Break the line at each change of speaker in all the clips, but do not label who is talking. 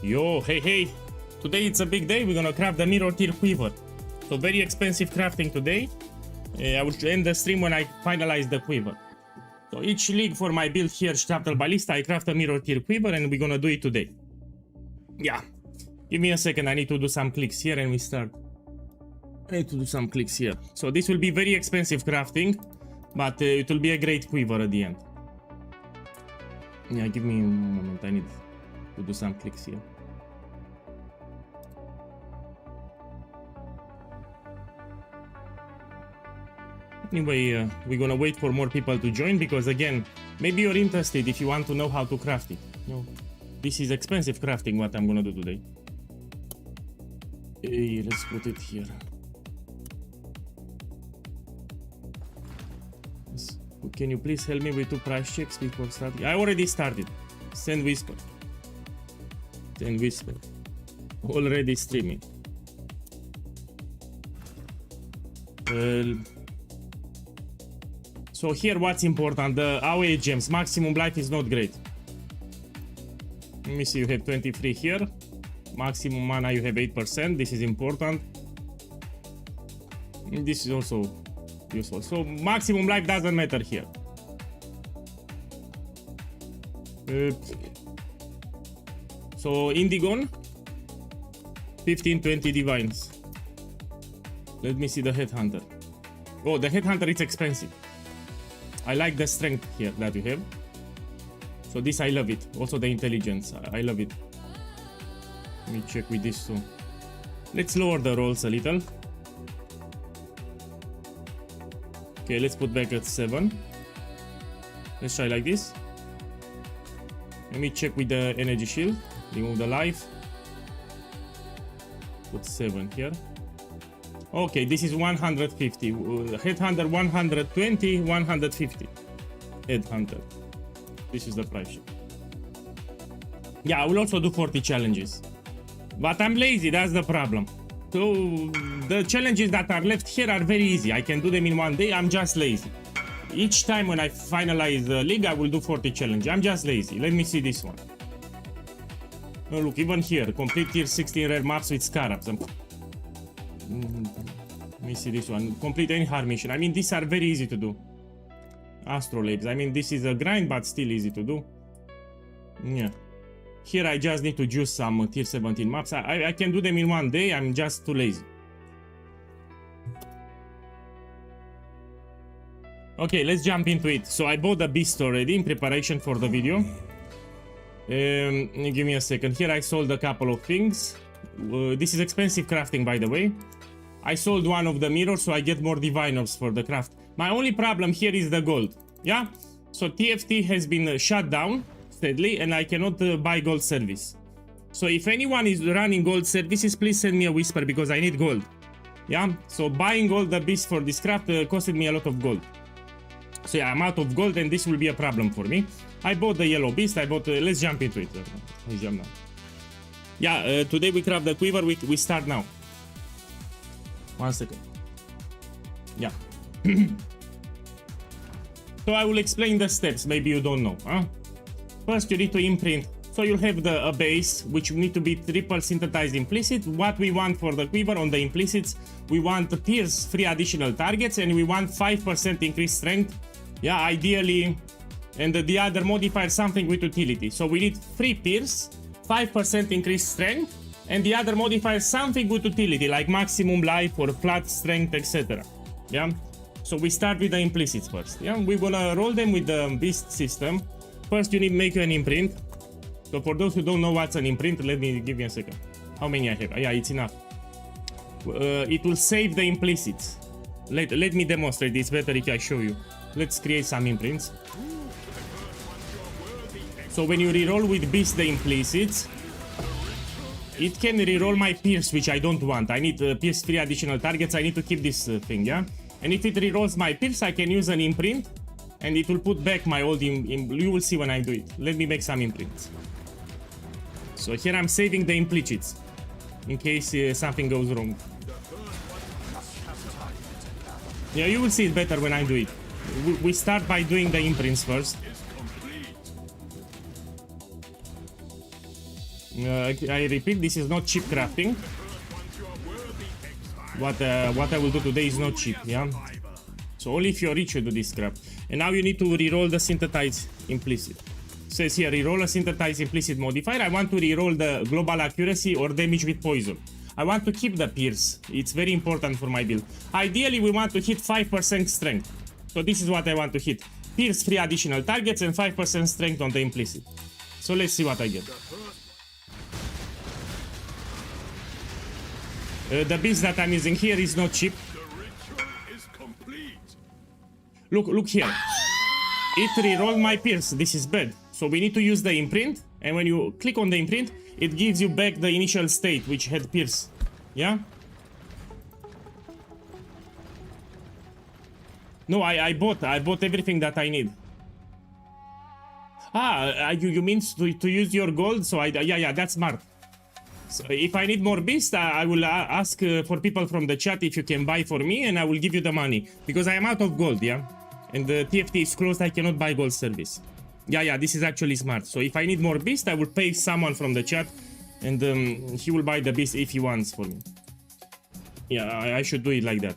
Yo, hey. Today it's a big day. We're gonna craft the mirror tier quiver. So very expensive crafting today. I will end the stream when I finalize the quiver. So each league for my build here, Capital Ballista, I craft a mirror tier quiver and we're gonna do it today. Yeah. Give me a second, I need to do some clicks here and we start. I need to do some clicks here. So this will be very expensive crafting, but it will be a great quiver at the end. Yeah, give me a moment, I need to do some clicks here. Anyway, we're gonna wait for more people to join because again, maybe you're interested if you want to know how to craft it. You know, this is expensive crafting what I'm gonna do today. Hey, let's put it here. Can you please help me with 2 price checks before starting? I already started. Send whisper. Send whisper. Already streaming. So here what's important, the AOE gems, maximum life is not great. Let me see, you have 23 here. Maximum mana you have 8%, this is important. This is also useful. So maximum life doesn't matter here. So Indigon, 15-20 divines. Let me see the headhunter. Oh, the headhunter is expensive. I like the strength here that you have. So this I love it. Also the intelligence, I love it. Let me check with this too. Let's lower the rolls a little. Okay, let's put back at 7. Let's try like this. Let me check with the energy shield. Remove the life. Put 7 here. Okay, this is 150. Headhunter 120, 150. Headhunter. This is the price sheet. Yeah, I will also do 40 challenges. But I'm lazy, that's the problem. So the challenges that are left here are very easy. I can do them in one day, I'm just lazy. Each time when I finalize the league, I will do 40 challenges. I'm just lazy. Let me see this one. Oh, look, even here, complete tier 16 rare maps with scarabs. Let me see this one. Complete any hard mission. I mean, these are very easy to do. Astrolabes. I mean, this is a grind, but still easy to do. Yeah. Here I just need to juice some tier 17 maps. I can do them in one day, I'm just too lazy. Okay, let's jump into it. So I bought the beast already in preparation for the video. Give me a second. Here I sold a couple of things. This is expensive crafting, by the way. I sold one of the mirrors, so I get more divine orbs for the craft. My only problem here is the gold. Yeah? So TFT has been shut down. Sadly, and I cannot buy gold service. So if anyone is running gold services, please send me a whisper because I need gold. Yeah, so buying all the beasts for this craft costed me a lot of gold. So yeah, I'm out of gold and this will be a problem for me. I bought the yellow beast, I bought, let's jump into it. Let's jump now. Yeah, today we craft the quiver, we start now. 1 second. Yeah. So I will explain the steps, maybe you don't know, huh? First, you need to imprint. So you'll have a base, which need to be triple synthesized implicit. What we want for the quiver on the implicits, we want to pierce 3 additional targets, and we want 5% increased strength. Yeah, ideally. And the other modifier, something with utility. So we need 3 pierce, 5% increased strength, and the other modifier, something with utility, like maximum life or flat strength, etc. Yeah. So we start with the implicits first. Yeah, we're gonna roll them with the beast system. First, you need to make an imprint. So for those who don't know what's an imprint, let me give you a second. How many I have? Yeah, it's enough. It will save the implicits. Let me demonstrate. It's better if I show you. Let's create some imprints. So when you reroll with beast the implicits, it can reroll my pierce, which I don't want. I need pierce 3 additional targets. I need to keep this thing, yeah? And if it rerolls my pierce, I can use an imprint. And it will put back my old you will see when I do it. Let me make some imprints. So here I'm saving the implicits in case something goes wrong. Yeah, you will see it better when I do it. We start by doing the imprints first. I repeat, this is not cheap crafting. What I will do today is not cheap, yeah? So only if you're rich you do this crap. And now you need to reroll the synthesize implicit. Says here, reroll a synthesize implicit modifier. I want to reroll the global accuracy or damage with poison. I want to keep the pierce. It's very important for my build. Ideally, we want to hit 5% strength. So this is what I want to hit. Pierce 3 additional targets and 5% strength on the implicit. So let's see what I get. The beast that I'm using here is not cheap. Look here. It rerolled my pierce. This is bad. So we need to use the imprint. And when you click on the imprint, it gives you back the initial state which had pierce. Yeah? No, I bought everything that I need. You mean to use your gold? So yeah, that's smart. So if I need more beasts, I will ask for people from the chat if you can buy for me, and I will give you the money. Because I am out of gold, yeah? And the TFT is closed, I cannot buy gold service. Yeah, this is actually smart. So if I need more beasts, I will pay someone from the chat, and he will buy the beast if he wants for me. Yeah, I should do it like that.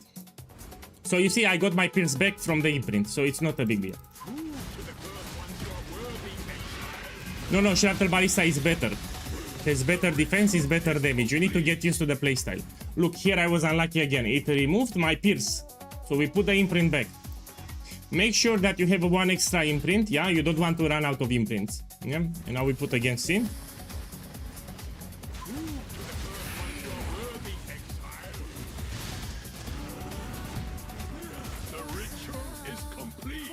So you see, I got my pierce back from the imprint, so it's not a big deal. No, Shuttle Ballista is better. Has better defense, is better damage. You need to get used to the playstyle. Look, here I was unlucky again. It removed my pierce. So we put the imprint back. Make sure that you have one extra imprint. Yeah, you don't want to run out of imprints. Yeah, and now we put against in.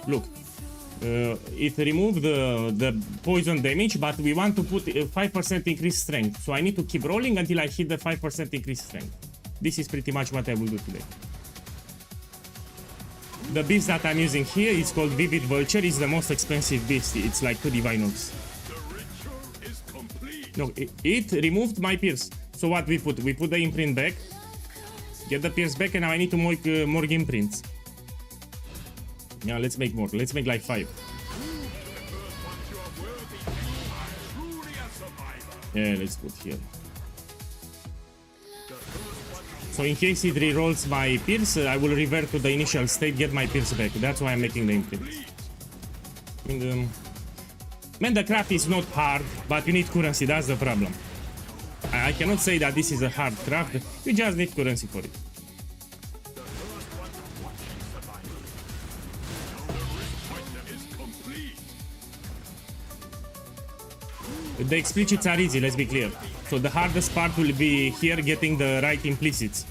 Look, it removed the poison damage, but we want to put a 5% increased strength. So I need to keep rolling until I hit the 5% increased strength. This is pretty much what I will do today. The beast that I'm using here is called Vivid Vulture. It's the most expensive beast. It's like 2 divine orbs. No, it removed my pierce. So what we put? We put the imprint back. Get the pierce back, and now I need to make more imprints. Yeah, let's make more. Let's make like 5. Yeah, let's put here. So in case it rerolls my pierce, I will revert to the initial state, get my pierce back. That's why I'm making the imprint. And, man, the craft is not hard, but you need currency. That's the problem. I cannot say that this is a hard craft. You just need currency for it. The explicits are easy, let's be clear. So the hardest part will be here getting the right implicits.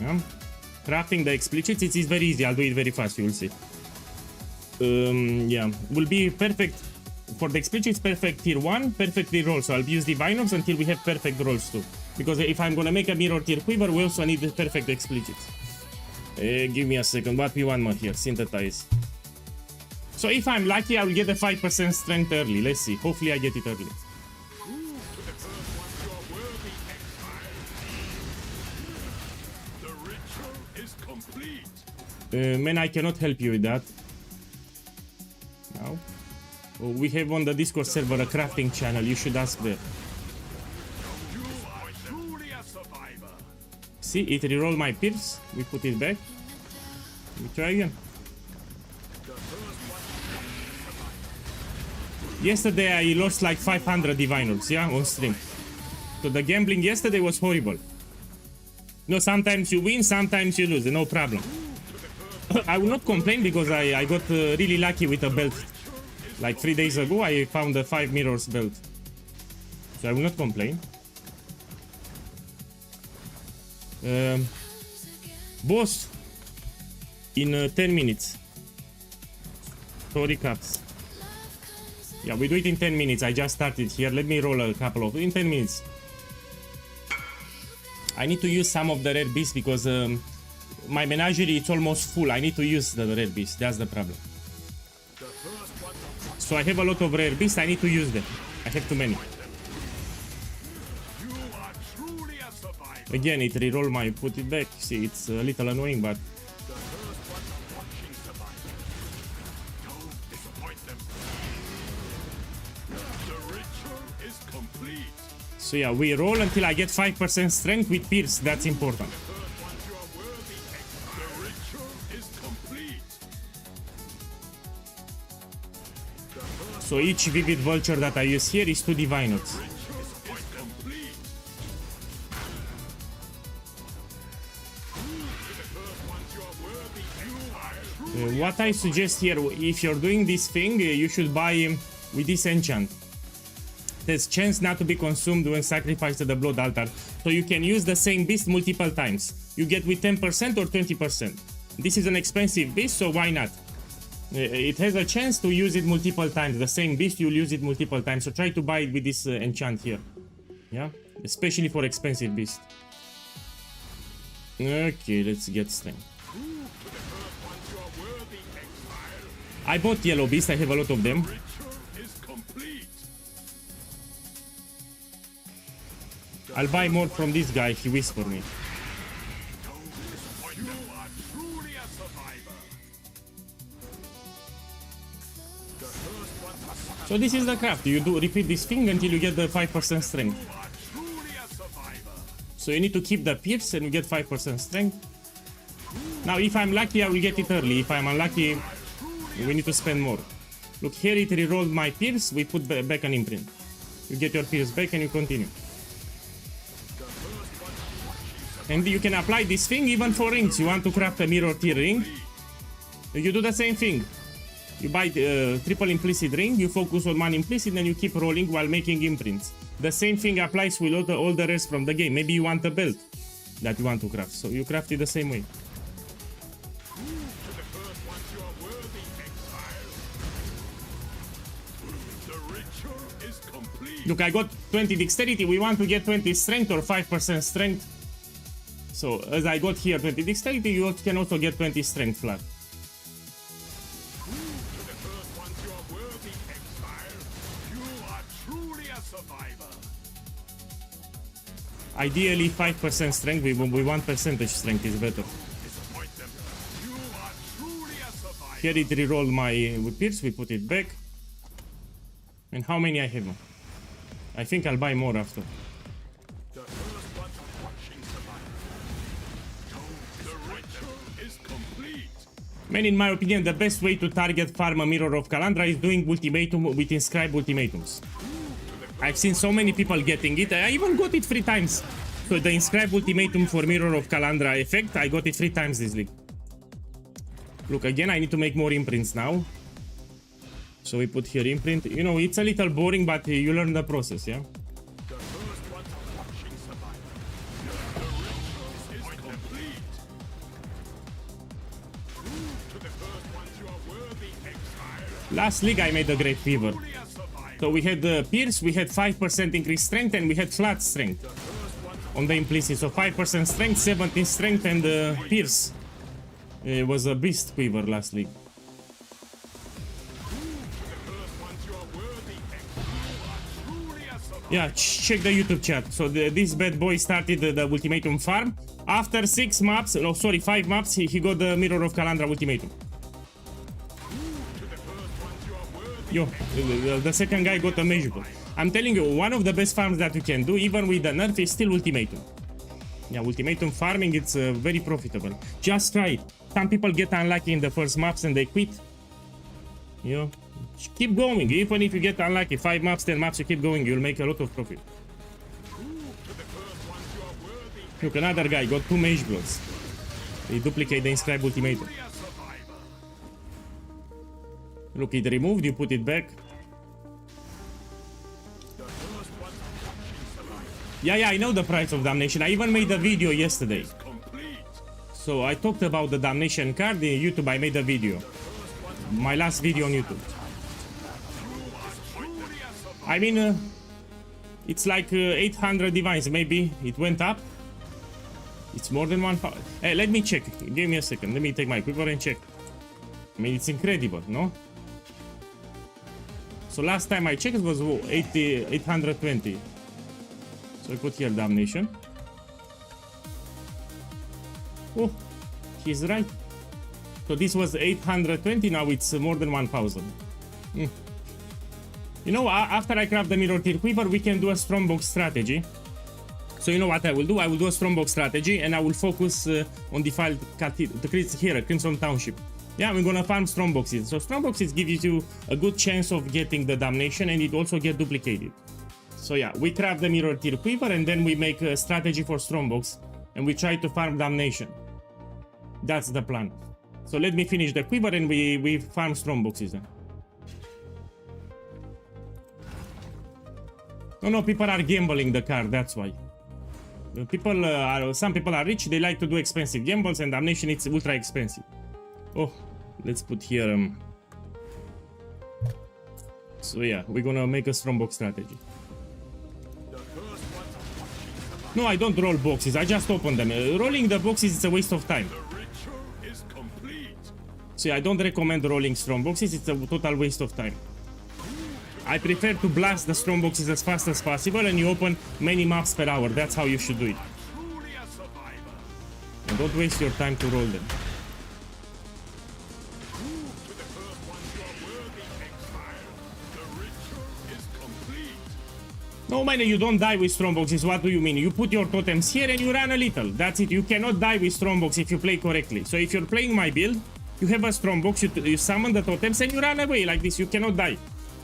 Yeah? Crafting the explicits, it is very easy. I'll do it very fast, you will see. Yeah, will be perfect. For the explicits, perfect tier 1, perfect tier roll. So I'll use divine orbs until we have perfect rolls too. Because if I'm gonna make a mirror tier quiver, we also need the perfect explicits. Give me a second, what we want more here? Synthesize. So if I'm lucky, I will get the 5% strength early. Let's see. Hopefully I get it early. Man, I cannot help you with that. No. Oh, we have on the Discord server a crafting channel. You should ask there. See, it rerolled my pierce. We put it back. We try again. Yesterday I lost like 500 divine orbs, yeah, on stream. So the gambling yesterday was horrible. No, sometimes you win, sometimes you lose, no problem. I will not complain because I got really lucky with a belt. Like 3 days ago I found a 5 mirrors belt. So I will not complain. Boss, in 10 minutes. Story caps. Yeah, we do it in 10 minutes. I just started here. Let me roll a couple of... in 10 minutes. I need to use some of the rare beasts because my menagerie is almost full. I need to use the rare beasts. That's the problem. So I have a lot of rare beasts. I need to use them. I have too many. Again, it reroll my... put it back. See, it's a little annoying, but... So yeah, we roll until I get 5% strength with Pierce. That's important. So each Vivid Vulture that I use here is 2 Divine Notes. What I suggest here, if you're doing this thing, you should buy with this enchant. There's chance not to be consumed when sacrificed at the Blood Altar. So you can use the same beast multiple times. You get with 10% or 20%. This is an expensive beast, so why not? It has a chance to use it multiple times. The same beast, you'll use it multiple times. So try to buy it with this enchant here. Yeah? Especially for expensive beast. Okay, let's get strength. I bought yellow beast, I have a lot of them. I'll buy more from this guy, he whispered me. So this is the craft, you do repeat this thing until you get the 5% strength. So you need to keep the pierce and you get 5% strength. Now if I'm lucky I will get it early, if I'm unlucky we need to spend more. Look, here it rerolled my pierce, we put back an imprint. You get your pierce back and you continue. And you can apply this thing even for rings. You want to craft a mirror tier ring, you do the same thing. You buy the triple implicit ring, you focus on one implicit and you keep rolling while making imprints. The same thing applies with all the rest from the game. Maybe you want a belt that you want to craft, so you craft it the same way. Look, I got 20 dexterity, we want to get 20 strength or 5% strength. So, as I got here 20 dexterity, you can also get 20 strength flat. Ideally 5% strength, we want percentage strength is better. Here it rerolled my pierce, we put it back. And how many I have now? I think I'll buy more after. Man, in my opinion, the best way to target farm a Mirror of Kalandra is doing ultimatum with inscribe ultimatums. I've seen so many people getting it. I even got it 3 times. So the inscribe ultimatum for Mirror of Kalandra effect, I got it 3 times this league. Look, again, I need to make more imprints now. So we put here imprint. You know, it's a little boring, but you learn the process, yeah? Last league I made a great fever. So we had the pierce, we had 5% increased strength, and we had flat strength on the implicit. So 5% strength, 17 strength, and pierce. It was a beast quiver last league. Yeah, check the YouTube chat. So this bad boy started the ultimatum farm. After 6 maps, oh sorry, 5 maps, he got the Mirror of Kalandra ultimatum. Yo, the second guy got a measurable. I'm telling you, one of the best farms that you can do, even with the nerf, is still ultimatum. Yeah, ultimatum farming, it's very profitable. Just try it. Some people get unlucky in the first maps and they quit. You know, keep going. Even if you get unlucky, 5 maps, 10 maps, you keep going, you'll make a lot of profit. Look, another guy got 2 mage bloods. They duplicate the inscribe ultimatum. Look, it removed, you put it back. Yeah, I know the price of damnation. I even made a video yesterday. So I talked about the damnation card in YouTube. I made a video. My last video on YouTube. I mean, it's like 800 divines. Maybe it went up. It's more than 1,000. Hey, let me check. Give me a second. Let me take my quiver and check. I mean, it's incredible, no? So last time I checked it was 820. So I put here damnation. Oh, he's right. So this was 820, now it's more than 1,000. You know, after I craft the mirror tier quiver, we can do a strongbox strategy. So you know what I will do? I will do a strongbox strategy, and I will focus on defiled here, Crimson Township. Yeah, we're gonna farm strongboxes. So strongboxes give you a good chance of getting the damnation, and it also get duplicated. So yeah, we craft the mirror tier quiver, and then we make a strategy for strongbox, and we try to farm damnation. That's the plan. So let me finish the quiver, and we farm strongboxes then. No, people are gambling the card, that's why. Some people are rich, they like to do expensive gambles, and damnation it's ultra expensive. Oh, let's put here so yeah, we're gonna make a strongbox strategy. No, I don't roll boxes, I just open them. Rolling the boxes is a waste of time. So yeah, I don't recommend rolling strongboxes, it's a total waste of time. I prefer to blast the strongboxes as fast as possible, and you open many maps per hour. That's how you should do it. And don't waste your time to roll them. No, man, you don't die with strongboxes. What do you mean? You put your totems here and you run a little. That's it. You cannot die with strongbox if you play correctly. So if you're playing my build, you have a strongbox, you summon the totems and you run away like this. You cannot die.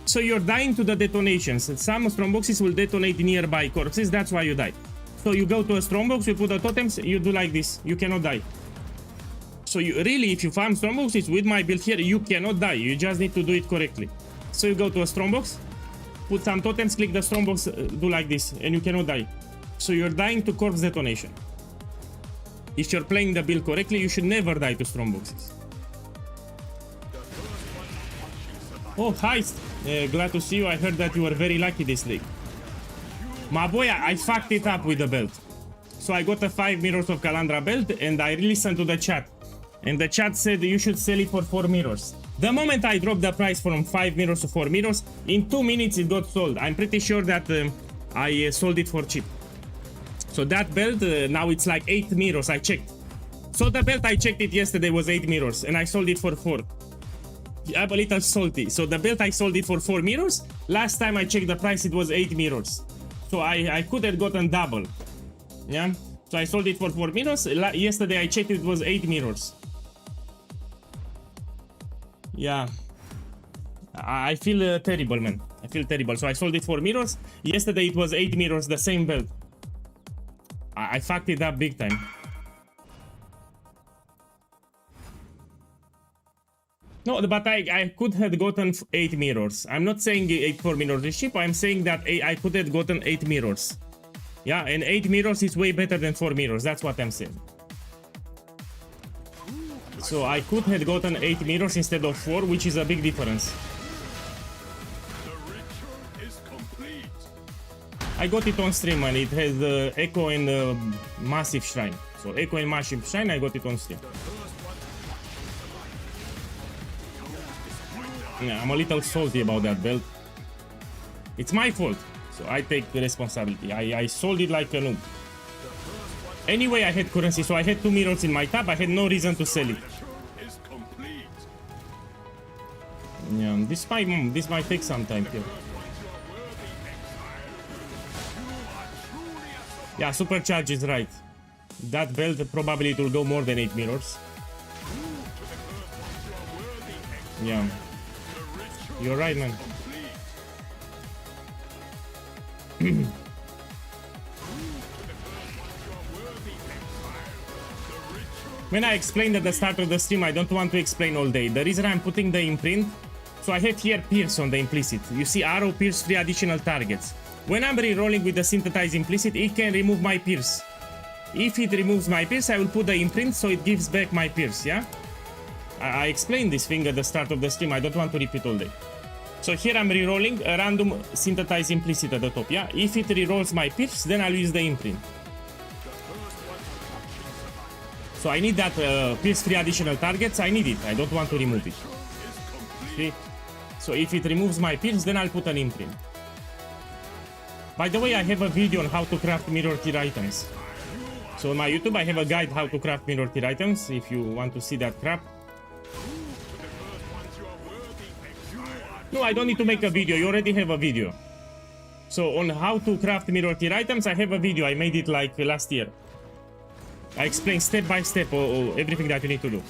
So you're dying to the detonations. Some strongboxes will detonate nearby corpses, that's why you die. So you go to a strongbox, you put the totems, you do like this, you cannot die. So you really, if you farm strongboxes with my build here, you cannot die, you just need to do it correctly. So you go to a strongbox, put some totems, click the strongbox, do like this, and you cannot die. So you're dying to corpse detonation. If you're playing the build correctly, you should never die to strongboxes. Oh, Heist! Glad to see you. I heard that you were very lucky this league. My boy, I fucked it up with the belt. So I got a 5 mirrors of Calandra belt, and I listened to the chat. And the chat said you should sell it for 4 mirrors. The moment I dropped the price from 5 mirrors to 4 mirrors, in 2 minutes it got sold. I'm pretty sure that I sold it for cheap. So that belt, now it's like 8 mirrors, I checked. So the belt, I checked it yesterday, was 8 mirrors, and I sold it for 4. I'm a little salty. So the belt, I sold it for 4 mirrors. Last time I checked the price, it was 8 mirrors. So I could have gotten double. Yeah. So I sold it for 4 mirrors. Yesterday I checked, it was 8 mirrors. Yeah. I feel terrible, man. I feel terrible. So I sold it for mirrors. Yesterday it was 8 mirrors, the same belt. I fucked it up big time. No, but I could have gotten 8 mirrors. I'm not saying 4 mirrors is cheap. I'm saying that I could have gotten 8 mirrors. Yeah, and 8 mirrors is way better than 4 mirrors. That's what I'm saying. So I could have gotten 8 mirrors instead of 4, which is a big difference. I got it on stream, and it has Echo and Massive Shrine. So Echo and Massive Shrine, I got it on stream. Yeah, I'm a little salty about that belt. It's my fault, so I take the responsibility. I sold it like a noob. Anyway, I had currency, so I had 2 mirrors in my tab. I had no reason to sell it. Yeah, this might take some time here. Yeah, Supercharge is right. That belt, probably it will go more than 8 mirrors. Yeah. You're right, man. When I explained at the start of the stream, I don't want to explain all day. The reason I'm putting the imprint, so I have here Pierce on the implicit. You see arrow, Pierce, 3 additional targets. When I'm re-rolling with the synthesized implicit, it can remove my Pierce. If it removes my Pierce, I will put the imprint so it gives back my Pierce, yeah? I explained this thing at the start of the stream, I don't want to repeat all day. So here I'm re-rolling a random synthesized implicit at the top, yeah? If it re-rolls my Pierce, then I'll use the imprint. So I need that Pierce 3 additional targets, I need it, I don't want to remove it. Okay? So if it removes my Pierce, then I'll put an imprint. By the way, I have a video on how to craft mirror tier items. So on my YouTube, I have a guide how to craft mirror tier items, if you want to see that crap. No, I don't need to make a video. You already have a video. So on how to craft mirror tier items, I have a video. I made it like last year. I explain step by step or everything that you need to do.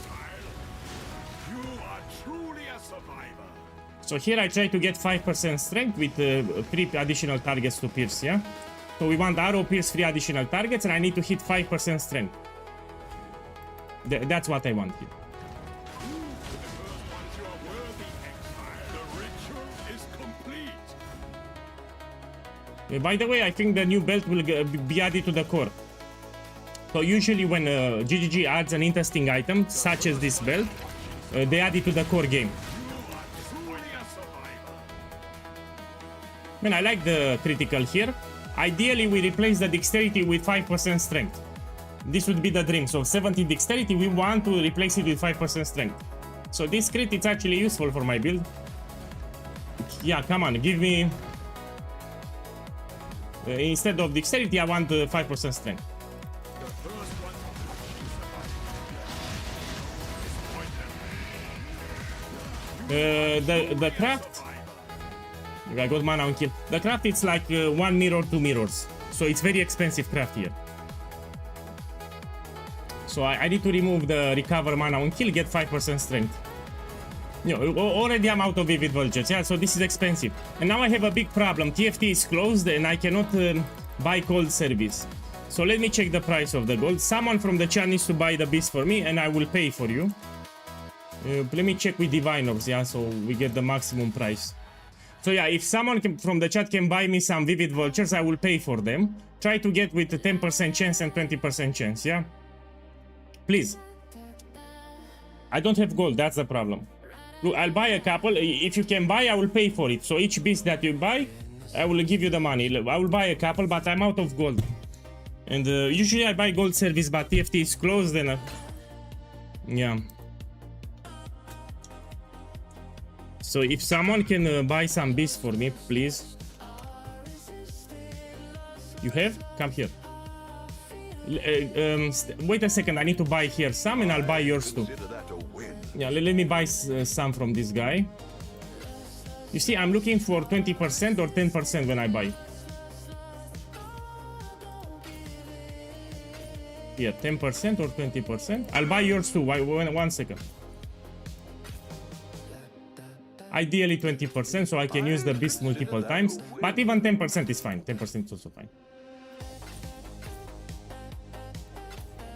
So here I try to get 5% strength with 3 additional targets to pierce, yeah? So we want arrow pierce 3 additional targets and I need to hit 5% strength. That's what I want here. By the way, I think the new belt will be added to the core. So usually when GGG adds an interesting item, such as this belt, they add it to the core game. Man, I like the critical here. Ideally, we replace the dexterity with 5% strength. This would be the dream. So 70 dexterity, we want to replace it with 5% strength. So this crit is actually useful for my build. Yeah, come on, give me... instead of dexterity, I want 5% strength. The craft... I got mana on kill. The craft, it's like 1 mirror, 2 mirrors. So it's very expensive craft here. So I need to remove the recover mana on kill, get 5% strength. You know, already I'm out of vivid vultures, yeah, so this is expensive. And now I have a big problem. TFT is closed and I cannot buy gold service. So let me check the price of the gold. Someone from the chat needs to buy the beast for me and I will pay for you. Let me check with diviners, yeah, so we get the maximum price. So yeah, if someone from the chat can buy me some vivid vultures, I will pay for them. Try to get with a 10% chance and 20% chance, yeah? Please. I don't have gold, that's the problem. Look, I'll buy a couple. If you can buy, I will pay for it. So each beast that you buy, I will give you the money. I will buy a couple, but I'm out of gold. And usually I buy gold service, but TFT is closed and... yeah. So if someone can buy some beasts for me, please. You have? Come here. Wait a second, I need to buy here some and I'll buy yours too. Yeah, let me buy some from this guy. You see, I'm looking for 20% or 10% when I buy. Yeah, 10% or 20%. I'll buy yours too. One second. Ideally 20%, so I can use the beast multiple times. But even 10% is fine. 10% is also fine.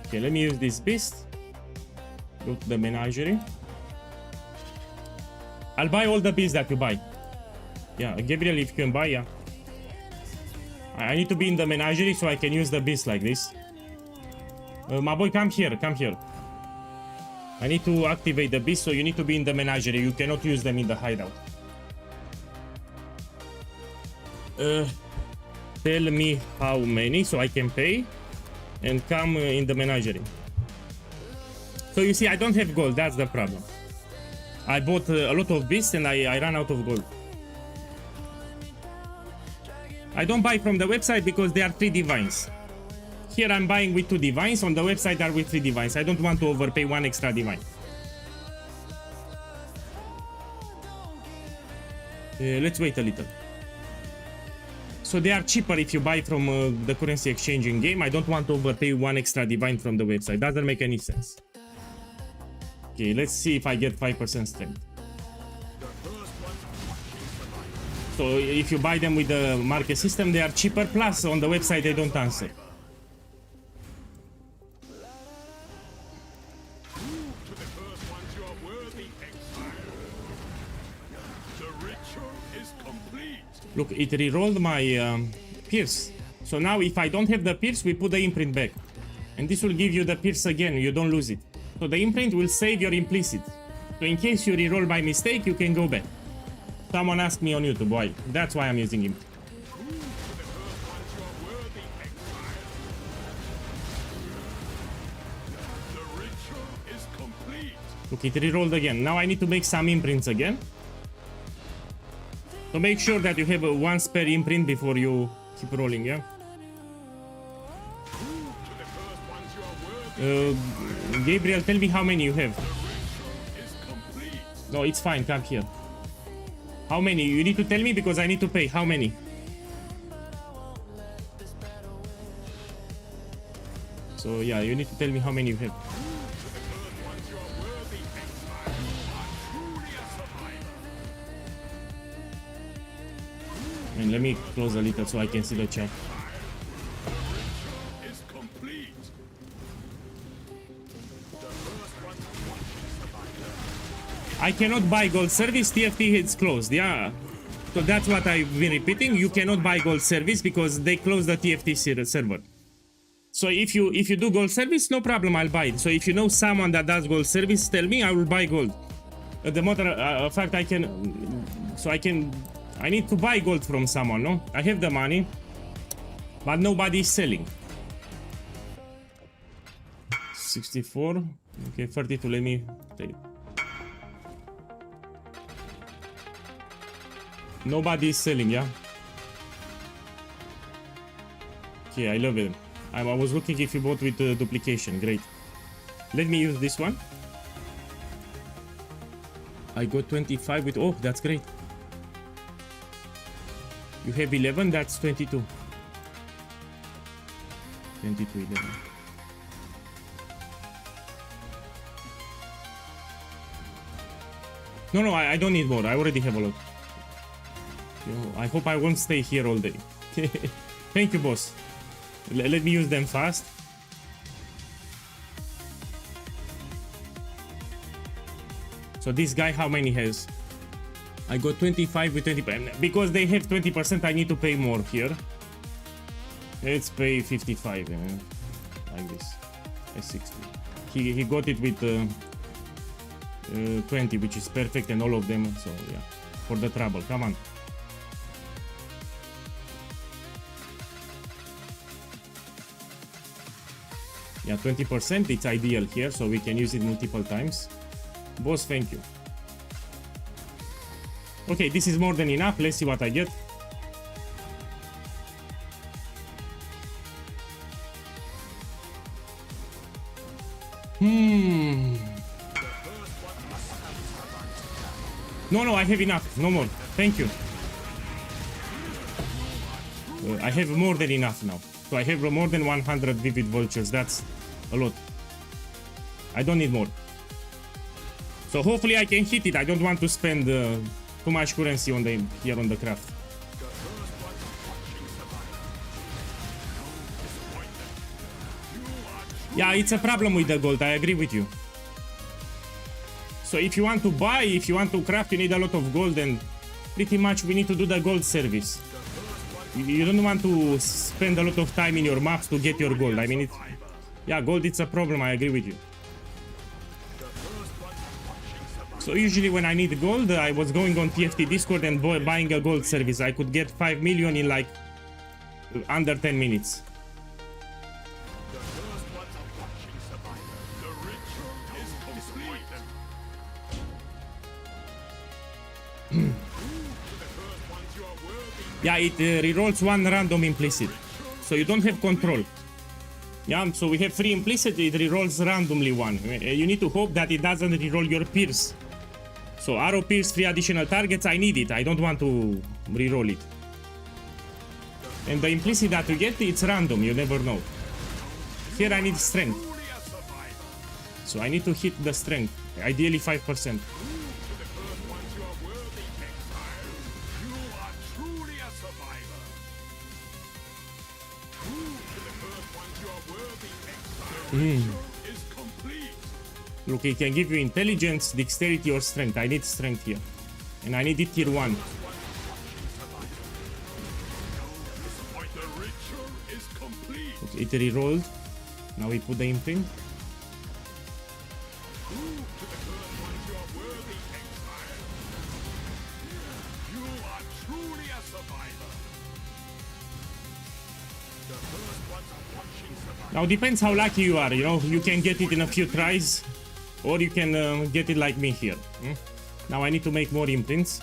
Okay, let me use this beast. Go to the menagerie. I'll buy all the beasts that you buy. Yeah, Gabriel, if you can buy, yeah. I need to be in the menagerie so I can use the beast like this. My boy, come here, come here. I need to activate the beast, so you need to be in the menagerie. You cannot use them in the hideout. Tell me how many so I can pay and come in the menagerie. So you see, I don't have gold, that's the problem. I bought a lot of beasts and I ran out of gold. I don't buy from the website because there are 3 divines. Here I'm buying with 2 divines, on the website are with 3 divines. I don't want to overpay 1 extra divine. Let's wait a little. So they are cheaper if you buy from the currency exchange in game. I don't want to overpay 1 extra divine from the website. Doesn't make any sense. Okay, let's see if I get 5% strength. So if you buy them with the market system, they are cheaper. Plus on the website they don't answer. Look, it re-rolled my pierce. So now if I don't have the pierce, we put the imprint back. And this will give you the pierce again, you don't lose it. So the imprint will save your implicit. So in case you re-roll by mistake, you can go back. Someone asked me on YouTube why. That's why I'm using him. Look, it re-rolled again. Now I need to make some imprints again. So make sure that you have one spare imprint before you keep rolling, yeah? Gabriel, tell me how many you have. No, it's fine, come here. How many? You need to tell me because I need to pay. How many? So yeah, you need to tell me how many you have. And let me close a little so I can see the chat. I cannot buy gold service, TFT is closed, yeah. So that's what I've been repeating. You cannot buy gold service because they closed the TFT server. So if you do gold service, no problem, I'll buy it. So if you know someone that does gold service, tell me, I will buy gold. The matter of fact, I need to buy gold from someone, no? I have the money, but nobody is selling. 64, okay, 32, let me take it. Nobody is selling, yeah? Okay, I love it. I was looking if you bought with duplication, great. Let me use this one. I got 25 with, oh, that's great. You have 11, that's 22. 22, 11. No, I don't need more. I already have a lot. I hope I won't stay here all day. Thank you, boss. Let me use them fast. So this guy, how many has? I got 25 with 20%. Because they have 20%, I need to pay more here. Let's pay 55. Like this. 60. He got it with 20, which is perfect, and all of them. So yeah, for the trouble. Come on. Yeah, 20%, it's ideal here, so we can use it multiple times. Boss, thank you. Okay, this is more than enough. Let's see what I get. No, I have enough. No more. Thank you. I have more than enough now. So I have more than 100 vivid vultures. That's a lot. I don't need more. So hopefully I can hit it. I don't want to spend too much currency on here on the craft. Yeah, it's a problem with the gold. I agree with you. So if you want to buy, if you want to craft, you need a lot of gold, and pretty much we need to do the gold service. You don't want to spend a lot of time in your maps to get your gold. I mean, yeah, gold, it's a problem. I agree with you. So usually when I need gold, I was going on TFT Discord and buying a gold service. I could get 5 million in like under 10 minutes. Yeah, it rerolls one random implicit, so you don't have control. Yeah, so we have 3 implicit, it rerolls randomly one. You need to hope that it doesn't reroll your pierce. So arrow pierce, 3 additional targets, I need it. I don't want to reroll it. And the implicit that you get, it's random, you never know. Here I need strength. So I need to hit the strength, ideally 5%. Look, it can give you intelligence, dexterity, or strength. I need strength here. And I need it tier 1. Okay, it rerolled. Now we put the imprint. Now depends how lucky you are, you know, you can get it in a few tries, or you can get it like me here. Now I need to make more imprints.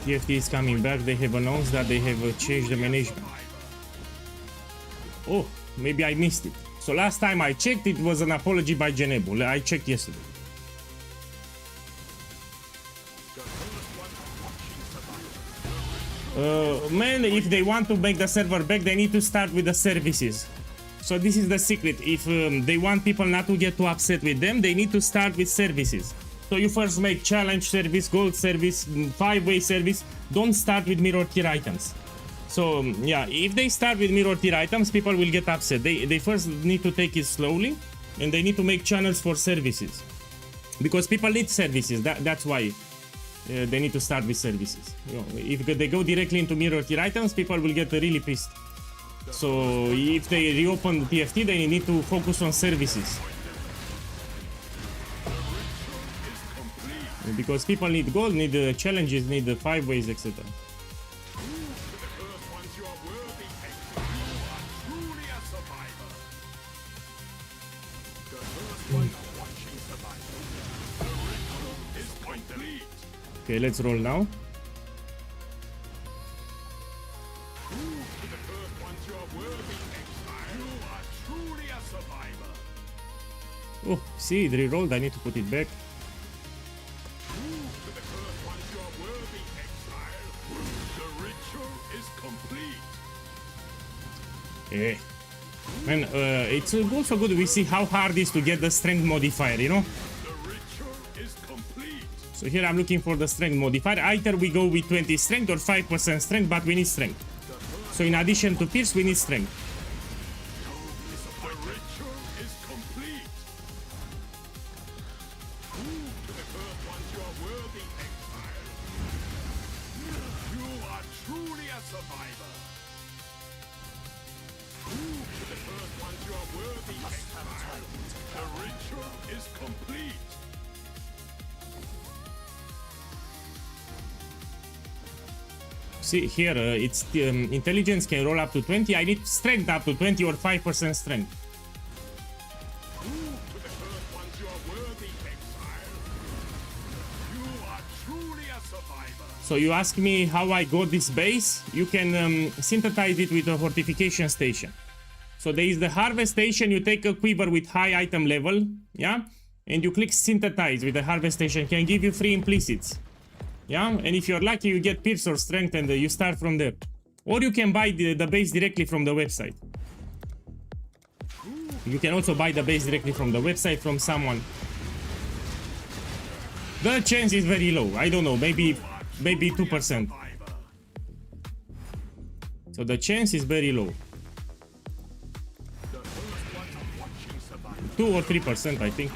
TFT is coming back, they have announced that they have changed the management. Oh, maybe I missed it. So last time I checked, it was an apology by Genebu. I checked yesterday. Man, if they want to make the server back, they need to start with the services. So this is the secret. If they want people not to get too upset with them, they need to start with services. So you first make challenge service, gold service, 5-way service. Don't start with mirror tier items. So yeah, if they start with mirror tier items, people will get upset. They first need to take it slowly, and they need to make channels for services. Because people need services, that's why they need to start with services. You know, if they go directly into mirror tier items, people will get really pissed. So if they reopen TFT, they need to focus on services. Because people need gold, need challenges, need 5-ways, etc. Okay, let's roll now. Oh, see, it re-rolled. I need to put it back. Yeah. Man, it's also good we see how hard it is to get the strength modifier, you know? So here I'm looking for the strength modifier. Either we go with 20 strength or 5% strength, but we need strength. So in addition to pierce, we need strength. See here, it's intelligence can roll up to 20. I need strength up to 20 or 5% strength. So you ask me how I got this base? You can synthesize it with a fortification station. So there is the harvest station. You take a quiver with high item level, yeah, and you click synthesize with the harvest station. Can give you 3 implicits. Yeah, and if you're lucky, you get pierce or strength, and you start from there. Or you can buy the base directly from the website. You can also buy the base directly from the website from someone. The chance is very low. I don't know, maybe 2%. So the chance is very low. 2 or 3%, I think.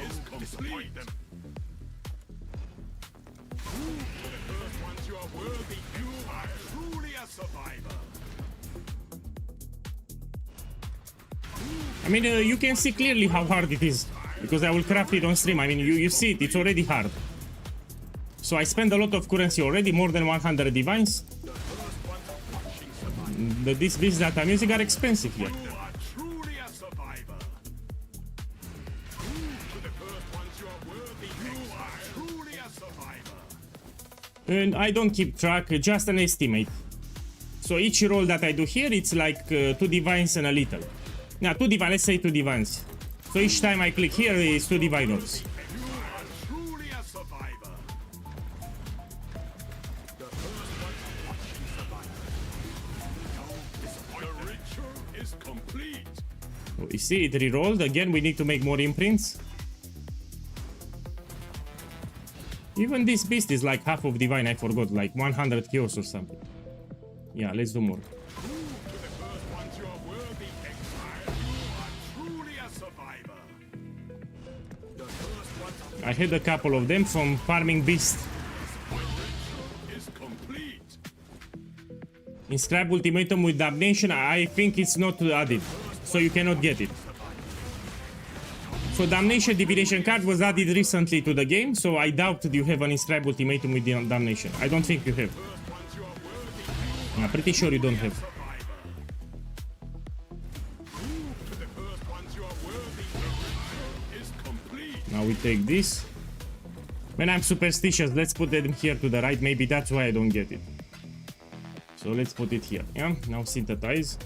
I mean, you can see clearly how hard it is, because I will craft it on stream. I mean, you see it, it's already hard. So I spend a lot of currency already, more than 100 divines. These builds that I'm using are expensive here. And I don't keep track, just an estimate. So each roll that I do here, it's like 2 divines and a little. Now, 2 divines, let's say 2 divines. So each time I click here is 2 diviners. Oh, you see, it re-rolled. Again, we need to make more imprints. Even this beast is like half of divine, I forgot, like 100 chaos or something. Yeah, let's do more. I had a couple of them from farming beast. Inscribe ultimatum with damnation, I think it's not added, so you cannot get it. So damnation divination card was added recently to the game, so I doubt you have an inscribe ultimatum with damnation. I don't think you have. I'm pretty sure you don't have. Now we take this. Man, I'm superstitious. Let's put them here to the right. Maybe that's why I don't get it. So let's put it here. Yeah, now synthesize.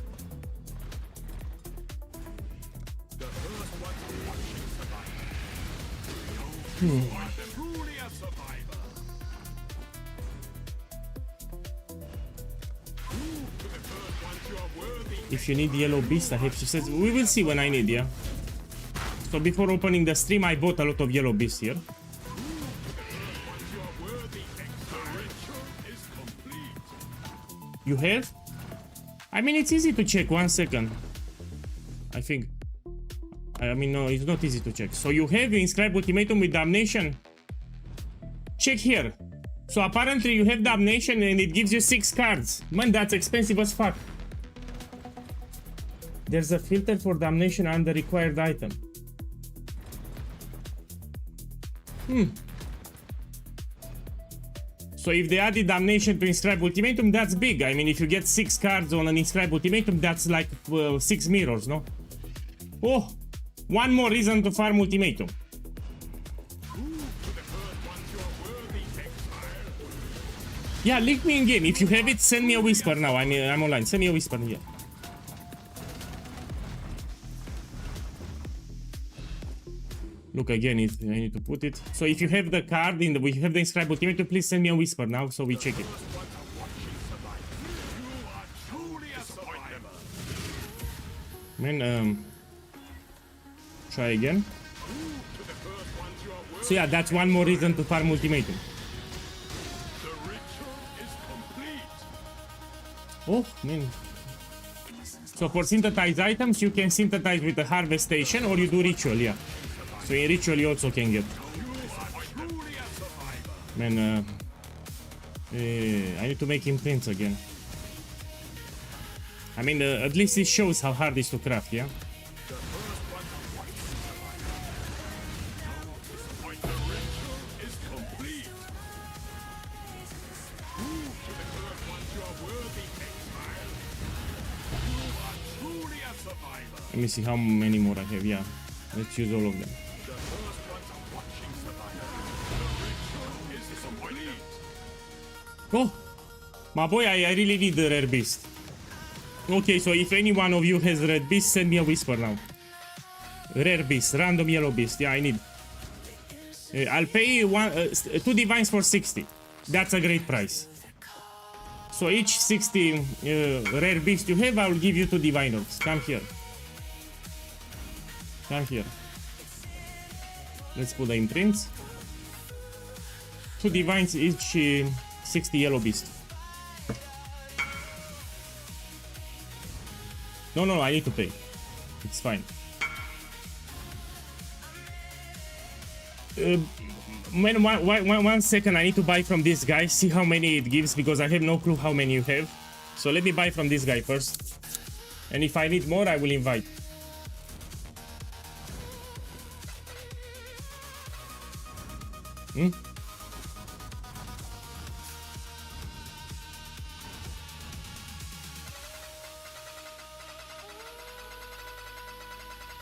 If you need yellow beast, I have to say. We will see when I need, yeah. So before opening the stream, I bought a lot of yellow beasts here. You have? I mean, it's easy to check. 1 second. I think. I mean, no, it's not easy to check. So you have Inscribe Ultimatum with Damnation. Check here. So apparently you have Damnation and it gives you 6 cards. Man, that's expensive as fuck. There's a filter for Damnation under required item. So if they added Damnation to Inscribe Ultimatum, that's big. I mean, if you get 6 cards on an Inscribe Ultimatum, that's like 6 mirrors, no? Oh, one more reason to farm Ultimatum. Yeah, link me in game. If you have it, send me a whisper now. I'm online. Send me a whisper here. Look again, I need to put it. So if you have the card in the, we have the Inscribe Ultimatum, please send me a whisper now so we check it. Man, try again. So yeah, that's one more reason to farm Ultimatum. Oh, man. So for synthesized items, you can synthesize with the Harvest Station or you do Ritual, yeah. So in Ritual you also can get. Man, I need to make imprints again. I mean, at least it shows how hard it is to craft, yeah? Let me see how many more I have, yeah. Let's use all of them. Oh! My boy, I really need the rare beast. Okay, so if any one of you has red beast, send me a whisper now. Rare beast, random yellow beast, yeah, I need. I'll pay 2 divines for 60. That's a great price. So each 60 rare beast you have, I will give you 2 divine orbs. Come here. Come here. Let's put the imprints. 2 divines each 60 yellow beast. No, I need to pay. It's fine. Man, one second, I need to buy from this guy, see how many it gives, because I have no clue how many you have. So let me buy from this guy first. And if I need more, I will invite.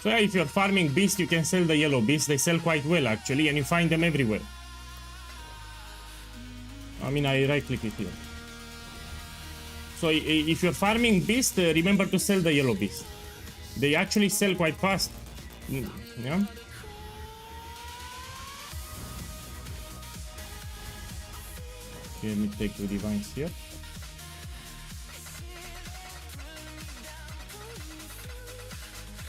So yeah, if you're farming beast, you can sell the yellow beast. They sell quite well actually, and you find them everywhere. I mean, I right click it here. So if you're farming beast, remember to sell the yellow beast. They actually sell quite fast. Yeah. Okay, let me take 2 divines here.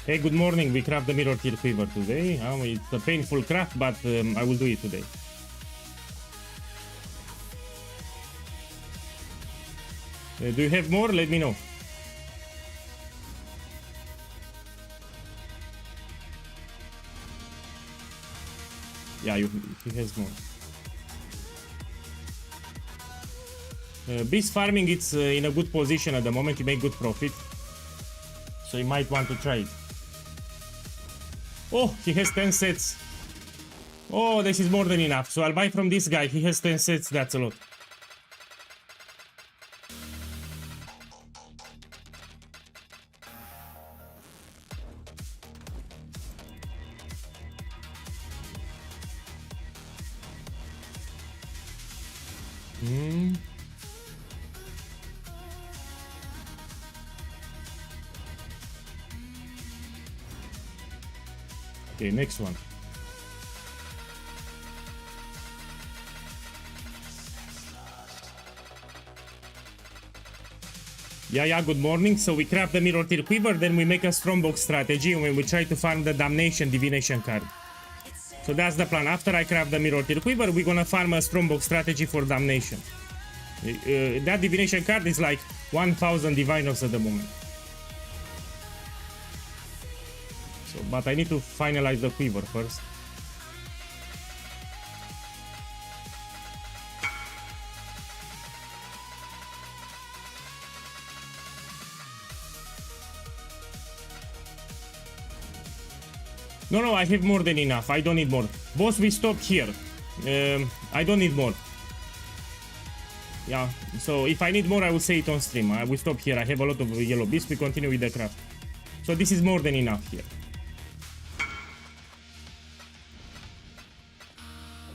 Hey, good morning. We craft the mirror tier quiver today. It's a painful craft, but I will do it today. Do you have more? Let me know. Yeah, he has more. Beast farming, it's in a good position at the moment. You make good profit. So you might want to try it. Oh, he has 10 sets. Oh, this is more than enough. So I'll buy from this guy. He has 10 sets. That's a lot. Okay, next one. Yeah, good morning. So we craft the Mirror Tier Quiver, then we make a Strongbox strategy when we try to farm the Damnation Divination card. So that's the plan. After I craft the Mirror Tier Quiver, we're gonna farm a Strongbox strategy for Damnation. That Divination card is like 1000 Divinos at the moment. So, but I need to finalize the Quiver first. No, I have more than enough. I don't need more. Boss, we stop here. I don't need more. Yeah, so if I need more, I will say it on stream. I will stop here. I have a lot of yellow beasts. We continue with the craft. So this is more than enough here.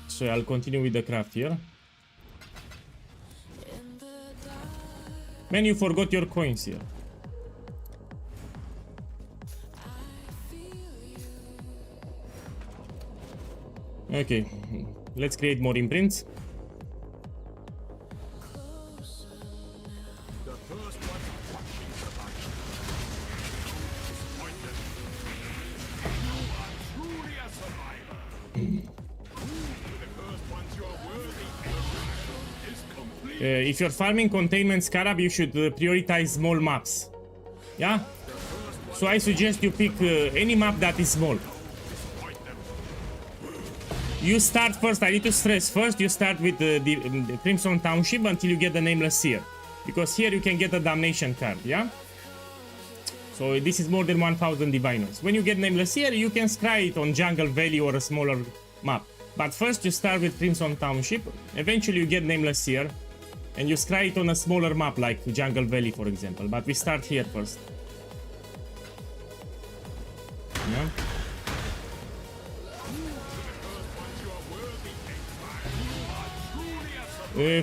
So I'll continue with the craft here. Man, you forgot your coins here. Okay, let's create more imprints. If you're farming containment scarab, you should prioritize small maps. Yeah? So I suggest you pick any map that is small. You start first, I need to stress first, you start with the Crimson Township until you get the Nameless Seer. Because here you can get a Damnation card, yeah? So this is more than 1000 Divinos. When you get Nameless Seer, you can scry it on Jungle Valley or a smaller map. But first you start with Crimson Township, eventually you get Nameless Seer, and you scry it on a smaller map like Jungle Valley, for example. But we start here first. Yeah?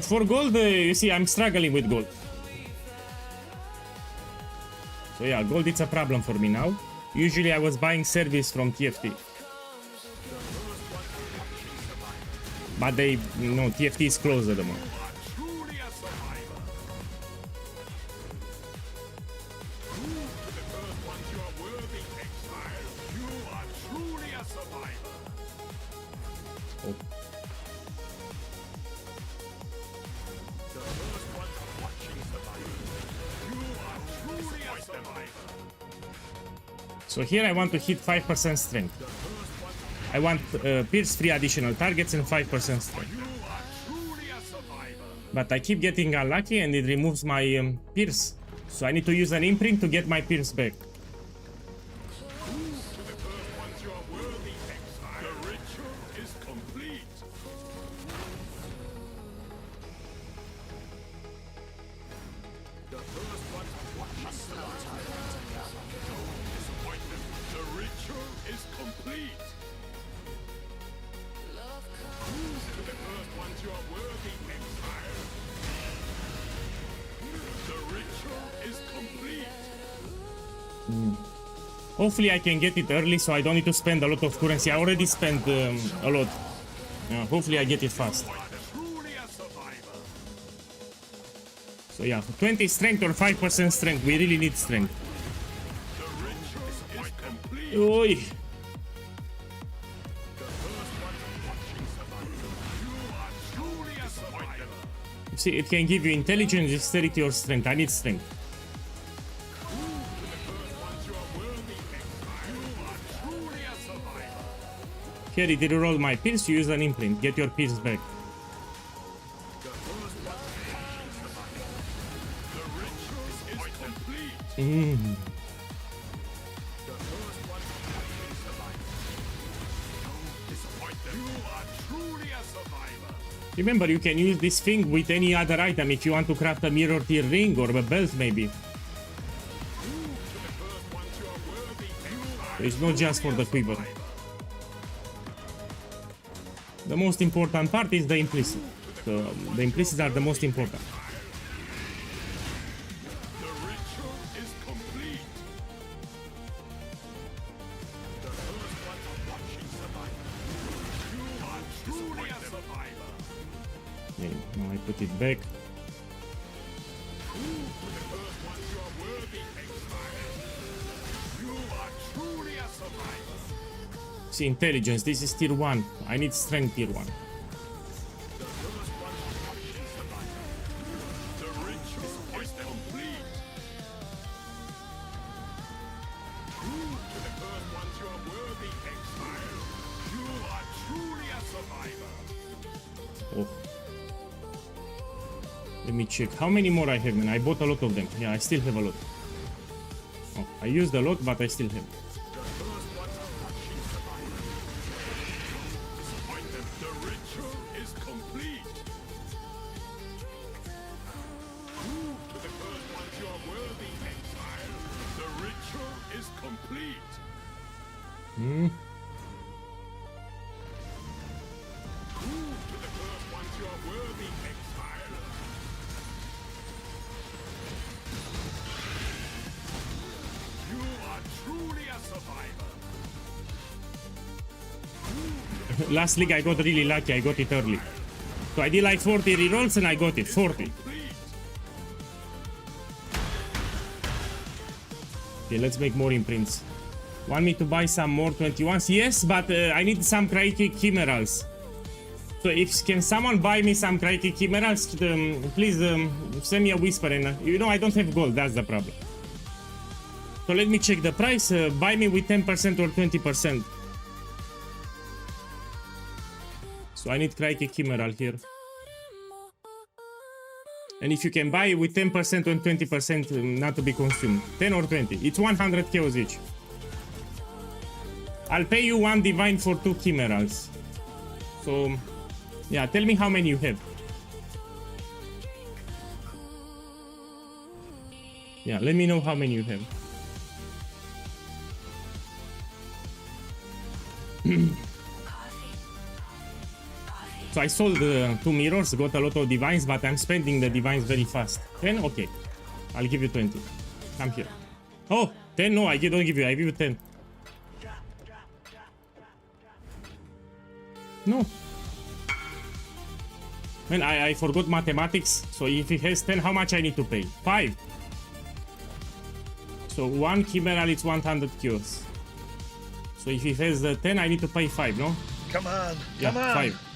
For gold, you see, I'm struggling with gold. So yeah, gold it's a problem for me now. Usually I was buying service from TFT. But they, TFT is closed at the moment. So here I want to hit 5% strength. I want pierce 3 additional targets and 5% strength. But I keep getting unlucky and it removes my pierce. So I need to use an imprint to get my pierce back. Hopefully I can get it early so I don't need to spend a lot of currency. I already spent a lot. Yeah, hopefully I get it fast. So yeah, 20 strength or 5% strength. We really need strength. Oi. You see, it can give you intelligence, dexterity or strength. I need strength. Here it rerolled my pierce, you use an imprint, get your pierce back. Remember, you can use this thing with any other item if you want to craft a mirror tier ring or a belt maybe. It's not just for the quiver. The most important part is the implicit. So, the implicits are the most important. Okay, now I put it back. See, intelligence, this is tier 1. I need strength tier 1. Oh. Let me check. How many more I have, man? I bought a lot of them. Yeah, I still have a lot. Oh, I used a lot, but I still have. Last league I got really lucky, I got it early. So I did like 40 rerolls and I got it, 40. Okay, let's make more imprints. Want me to buy some more 21s? Yes, but I need some Crikey Chimerals. So if can someone buy me some Crikey Chimerals, please send me a whisper and you know I don't have gold, that's the problem. So let me check the price, buy me with 10% or 20%. So I need Crikey Chimeral here. And if you can buy with 10% or 20% not to be consumed. 10 or 20. It's 100 chaos each. I'll pay you 1 divine for 2 Chimerals. So, yeah, tell me how many you have. Yeah, let me know how many you have. So I sold 2 mirrors, got a lot of divines, but I'm spending the divines very fast. 10? Okay. I'll give you 20. Come here. Oh, 10? No, I don't give you. I give you 10. No. Man, I forgot mathematics. So if he has 10, how much I need to pay? 5. So 1 chimeral is 100 cures. So if he has 10, I need to pay 5, no?
Come on.
Yeah,
Come on.
5.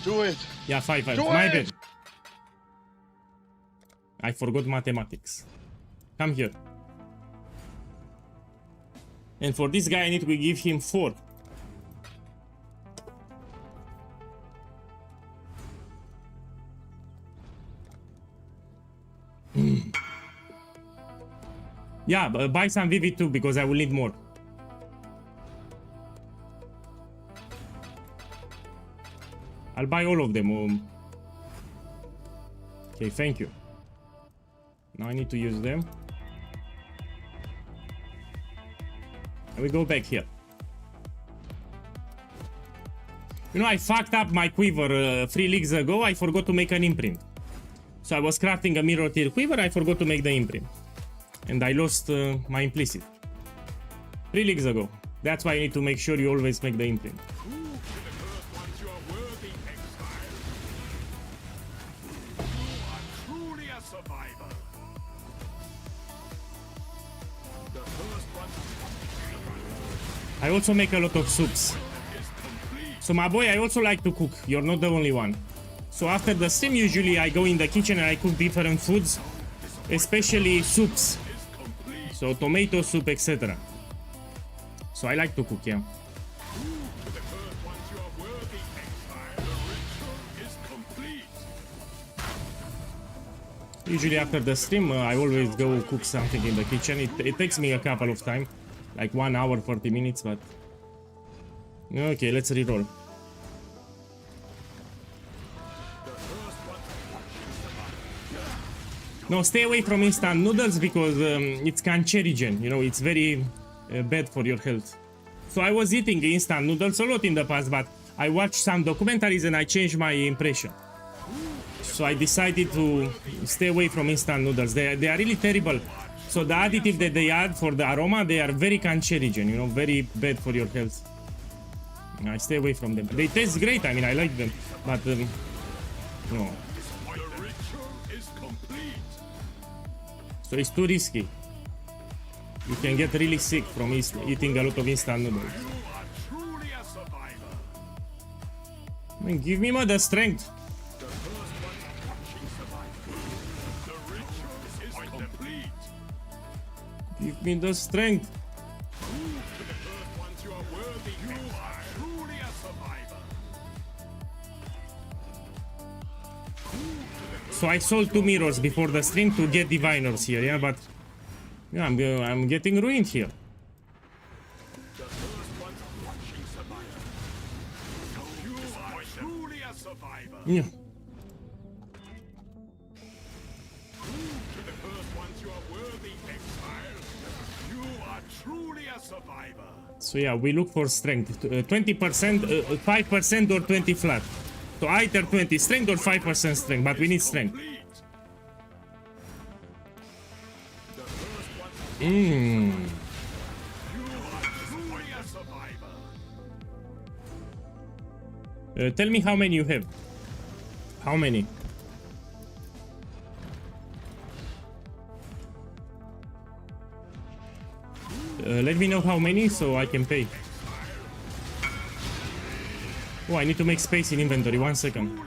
Do it.
Yeah, 5.
Do
My
it.
bad. I forgot mathematics. Come here. And for this guy, I need to give him 4. Yeah, buy some VV2 because I will need more. I'll buy all of them. Okay, thank you. Now I need to use them. And we go back here. You know, I fucked up my quiver 3 leagues ago. I forgot to make an imprint. So I was crafting a mirror tier quiver. I forgot to make the imprint. And I lost my implicit. 3 leagues ago. That's why I need to make sure you always make the imprint. I also make a lot of soups. So my boy, I also like to cook. You're not the only one. So after the stream, usually I go in the kitchen and I cook different foods, especially soups. So tomato soup, etc. So I like to cook, yeah. Usually after the stream, I always go cook something in the kitchen. It takes me a couple of time, like 1 hour, 40 minutes, but... Okay, let's reroll. No, stay away from instant noodles because it's cancerogen, you know, it's very bad for your health. So I was eating instant noodles a lot in the past, but I watched some documentaries and I changed my impression. So I decided to stay away from instant noodles. They are really terrible. So the additive that they add for the aroma, they are very cancerogen, you know, very bad for your health. I stay away from them. They taste great, I mean, I like them, but no. So it's too risky. You can get really sick from eating a lot of instant noodles. Man, give me the strength. Give me the strength. So I sold 2 mirrors before the stream to get diviners here, yeah, but yeah, I'm getting ruined here. Yeah. So yeah, we look for strength. 20%, 5% or 20 flat. So either 20 strength or 5% strength, but we need strength. Tell me how many you have. How many? Let me know how many so I can pay. Oh, I need to make space in inventory. 1 second.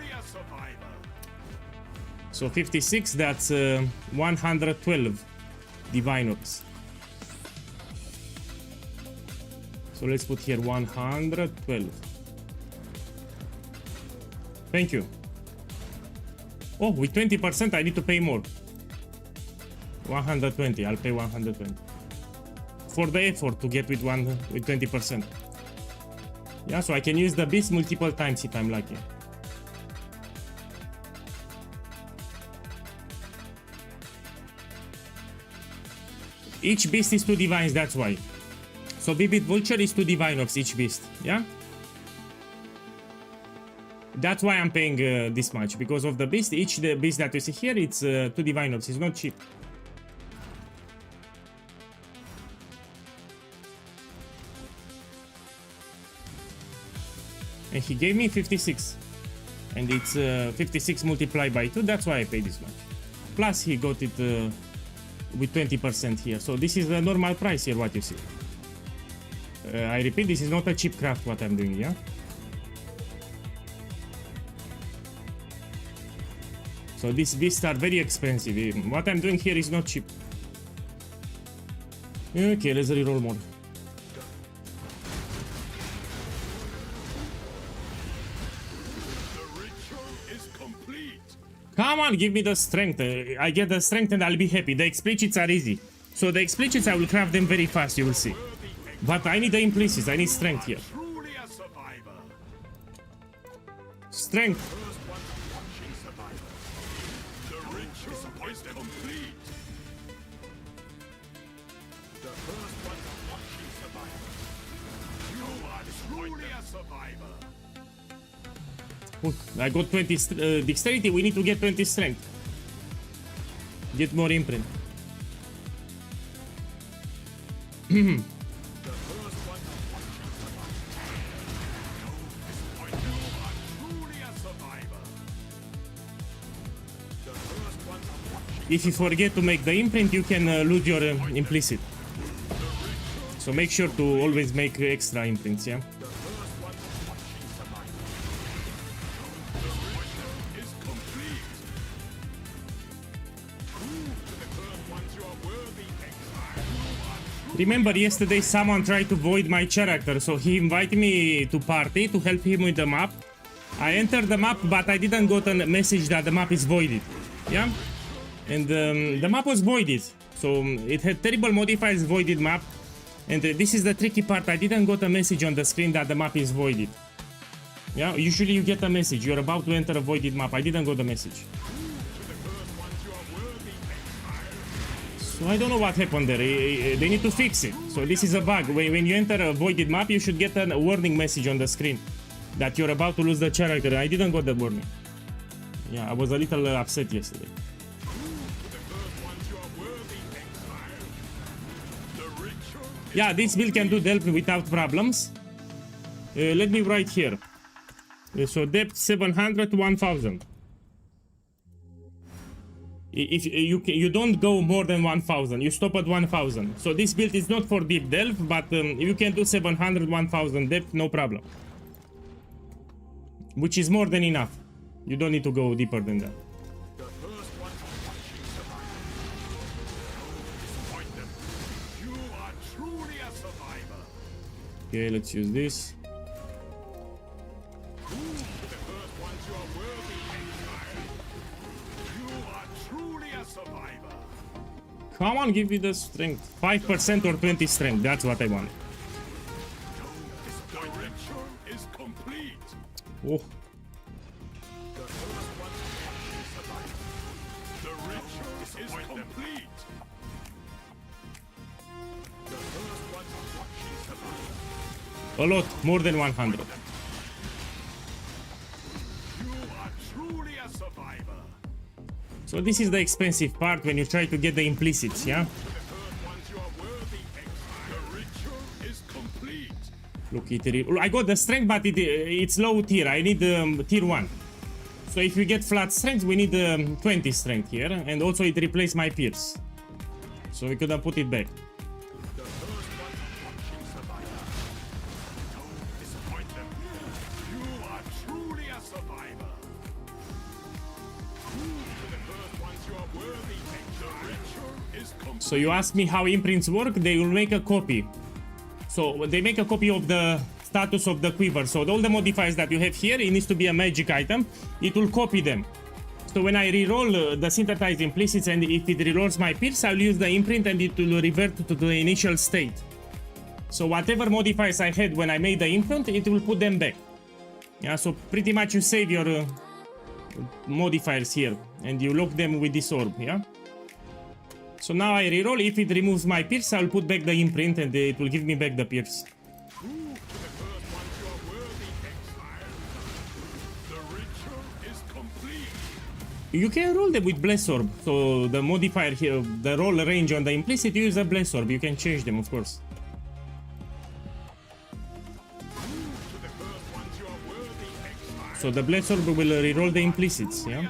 So 56, that's 112 diviners. So let's put here 112. Thank you. Oh, with 20% I need to pay more. 120, I'll pay 120. For the effort to get with 20%. Yeah, so I can use the beast multiple times if I'm lucky. Each beast is 2 divines, that's why. So Vivid Vulture is 2 diviners each beast, yeah? That's why I'm paying this much, because of the beast. Each beast that you see here, it's 2 diviners, it's not cheap. And he gave me 56. And it's 56 multiplied by 2, that's why I pay this much. Plus he got it with 20% here. So this is the normal price here, what you see. I repeat, this is not a cheap craft what I'm doing, yeah? So these beasts are very expensive. What I'm doing here is not cheap. Okay, let's reroll more. Come on, give me the strength. I get the strength and I'll be happy. The explicits are easy. So the explicits, I will craft them very fast, you will see. But I need the implicits, I need strength here. Strength. I got 20 dexterity, we need to get 20 strength. Get more imprint. If you forget to make the imprint, you can lose your implicit. So make sure to always make extra imprints, yeah? Remember, yesterday someone tried to void my character, so he invited me to party to help him with the map. I entered the map, but I didn't get a message that the map is voided. Yeah? And the map was voided. So it had terrible modifiers, voided map. And this is the tricky part, I didn't get a message on the screen that the map is voided. Yeah? Usually you get a message, you're about to enter a voided map. I didn't get the message. So I don't know what happened there. They need to fix it. So this is a bug. When you enter a voided map, you should get a warning message on the screen that you're about to lose the character. I didn't get the warning. Yeah, I was a little upset yesterday. Yeah, this build can do delve without problems. Let me write here. So depth 700 to 1000. If you don't go more than 1000, you stop at 1000. So this build is not for deep delve, but you can do 700, 1000 depth, no problem. Which is more than enough. You don't need to go deeper than that. Okay, let's use this. Come on, give me the strength. 5% or 20 strength, that's what I want. Oh. A lot, more than 100. So this is the expensive part when you try to get the implicits, yeah? Look, I got the strength, but it's low tier. I need tier 1. So if we get flat strength, we need 20 strength here. And also it replaced my pierce. So we could have put it back. So you ask me how imprints work, they will make a copy. So they make a copy of the status of the quiver. So all the modifiers that you have here, it needs to be a magic item. It will copy them. So when I reroll the synthesized implicits and if it rerolls my pierce, I'll use the imprint and it will revert to the initial state. So whatever modifiers I had when I made the imprint, it will put them back. Yeah, so pretty much you save your modifiers here and you lock them with this orb, yeah? So now I reroll. If it removes my pierce, I'll put back the imprint and it will give me back the pierce. You can roll them with Bless Orb. So the modifier here, the roll range on the implicit, you use a Bless Orb. You can change them, of course. So the Bless Orb will reroll the implicits, yeah?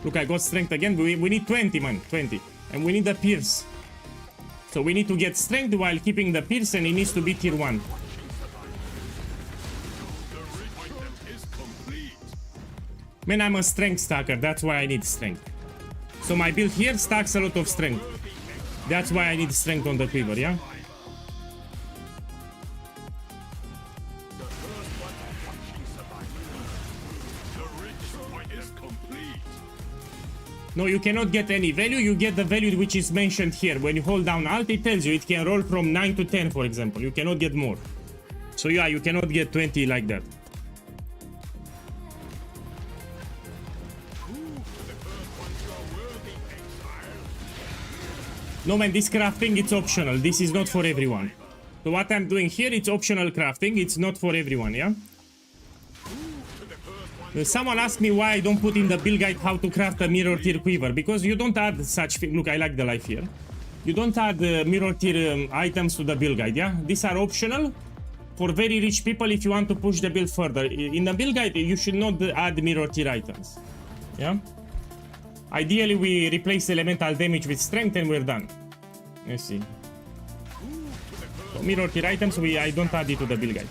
Look, I got strength again. We need 20, man. 20. And we need the pierce. So we need to get strength while keeping the pierce, and it needs to be tier 1. Man, I'm a strength stacker. That's why I need strength. So my build here stacks a lot of strength. That's why I need strength on the quiver, yeah? No, you cannot get any value, you get the value which is mentioned here. When you hold down Alt, it tells you it can roll from 9 to 10, for example. You cannot get more. So yeah, you cannot get 20 like that. No man, this crafting, it's optional. This is not for everyone. So what I'm doing here, it's optional crafting. It's not for everyone, yeah? Someone asked me why I don't put in the build guide how to craft a mirror tier quiver, because you don't add such thing. Look, I like the life here. You don't add mirror tier items to the build guide, yeah? These are optional for very rich people if you want to push the build further. In the build guide, you should not add mirror tier items, yeah? Ideally, we replace elemental damage with strength and we're done. Let's see. So mirror tier items, I don't add it to the build guide.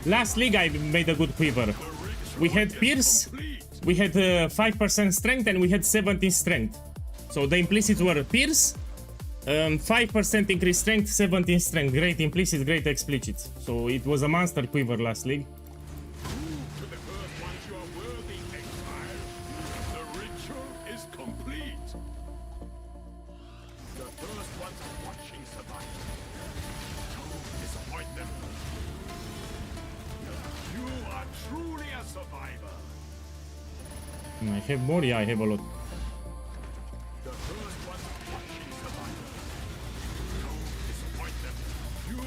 Last league I made a good quiver. We had pierce, we had 5% strength and we had 17 strength. So the implicits were pierce, 5% increased strength, 17 strength. Great implicits, great explicits. So it was a monster quiver last league. I have more? Yeah, I have a lot.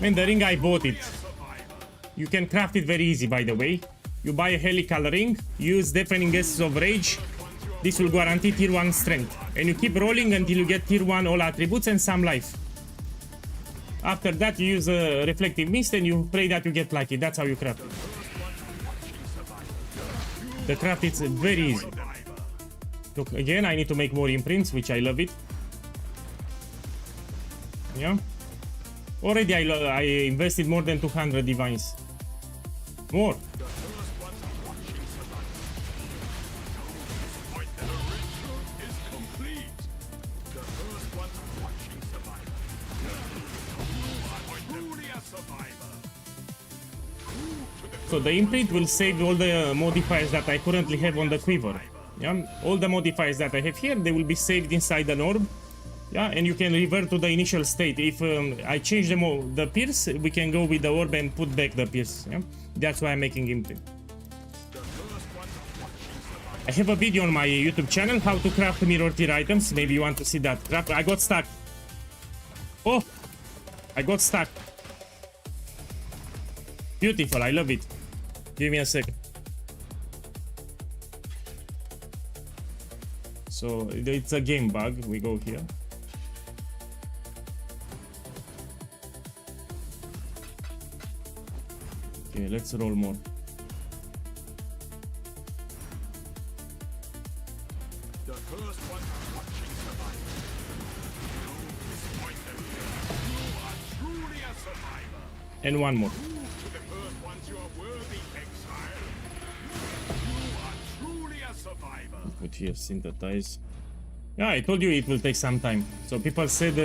Man, the ring, I bought it. You can craft it very easy, by the way. You buy a helical ring, use deafening gases of rage. This will guarantee tier 1 strength. And you keep rolling until you get tier 1 all attributes and some life. After that, you use a reflective mist and you pray that you get lucky. That's how you craft it. The craft is very easy. Look, again, I need to make more imprints, which I love it. Yeah. Already I invested more than 200 divines. More. So the imprint will save all the modifiers that I currently have on the quiver. Yeah, all the modifiers that I have here, they will be saved inside an orb. Yeah, and you can revert to the initial state. If I change the pierce, we can go with the orb and put back the pierce. Yeah, that's why I'm making imprint. I have a video on my YouTube channel how to craft mirror tier items. Maybe you want to see that. I got stuck. Oh, I got stuck. Beautiful, I love it. Give me a second. So it's a game bug. We go here. Okay, let's roll more.
The first one watching survival. You are truly a survivor.
And one more.
To the first ones you are worthy, exile. You are truly a survivor.
Put here synthesize. Yeah, I told you it will take some time. So people said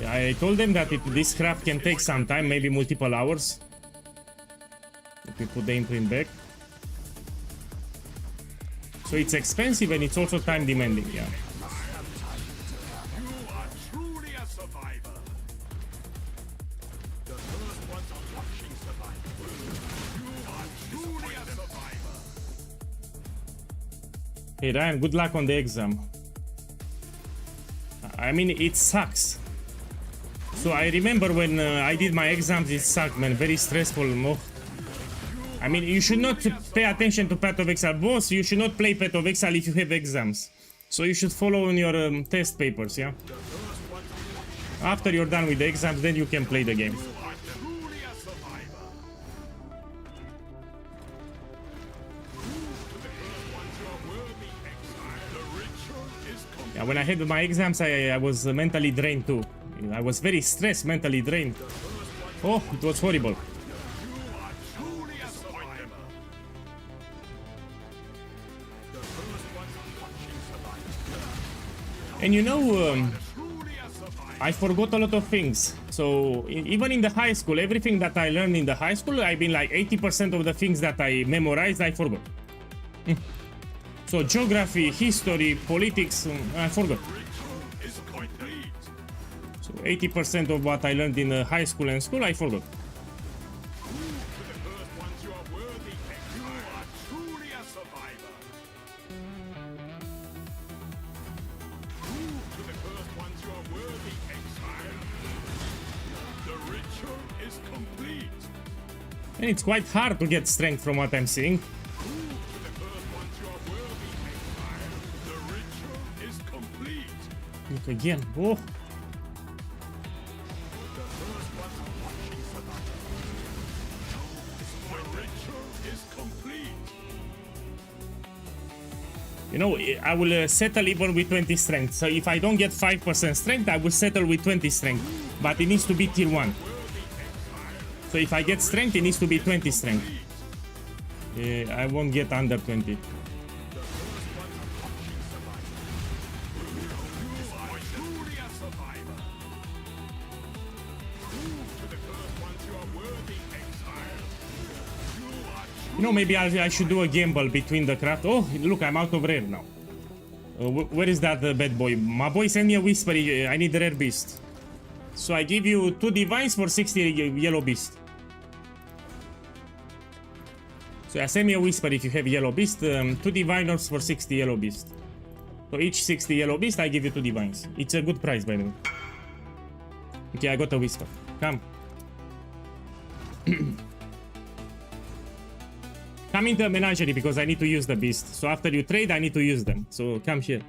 I told them that this craft can take some time, maybe multiple hours. If we put the imprint back. So it's expensive and it's also time demanding, yeah.
You are truly a survivor. The first ones are watching survival. You are truly a survivor.
Hey Ryan, good luck on the exam. I mean, it sucks. So I remember when I did my exams, it sucked, man. Very stressful. I mean, you should not pay attention to Path of Exile. Boss, you should not play Path of Exile if you have exams. So you should follow in your test papers, yeah? After you're done with the exams, then you can play the game. Yeah, when I had my exams, I was mentally drained too. I was very stressed, mentally drained. Oh, it was horrible. And you know, I forgot a lot of things. So even in the high school, everything that I learned in the high school, I've been like 80% of the things that I memorized, I forgot. So geography, history, politics, I forgot. So 80% of what I learned in high school and school, I forgot. And it's quite hard to get strength from what I'm seeing. Look again. Oh. You know, I will settle even with 20 strength. So if I don't get 5% strength, I will settle with 20 strength. But it needs to be tier 1. So if I get strength, it needs to be 20 strength. I won't get under 20. You know, maybe I should do a gamble between the craft. Oh, look, I'm out of rare now. Where is that bad boy? My boy sent me a whisper. I need a rare beast. So I give you 2 divines for 60 yellow beast. So send me a whisper if you have yellow beast. 2 diviners for 60 yellow beast. So each 60 yellow beast, I give you 2 divines. It's a good price, by the way. Okay, I got a whisper. Come. Come in the menagerie because I need to use the beast. So after you trade, I need to use them. So come here.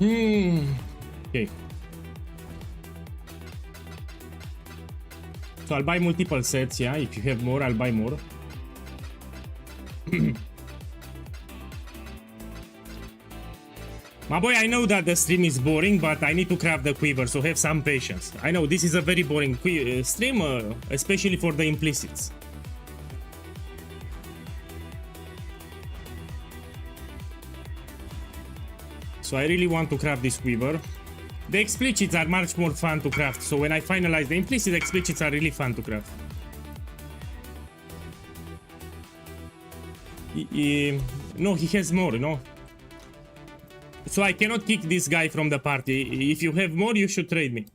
Okay. So I'll buy multiple sets, yeah. If you have more, I'll buy more. My boy, I know that the stream is boring, but I need to craft the quiver, so have some patience. I know this is a very boring stream, especially for the implicits. So I really want to craft this quiver. The explicits are much more fun to craft, so when I finalize the implicit, explicits are really fun to craft. No, he has more, no? So I cannot kick this guy from the party. If you have more, you should trade me.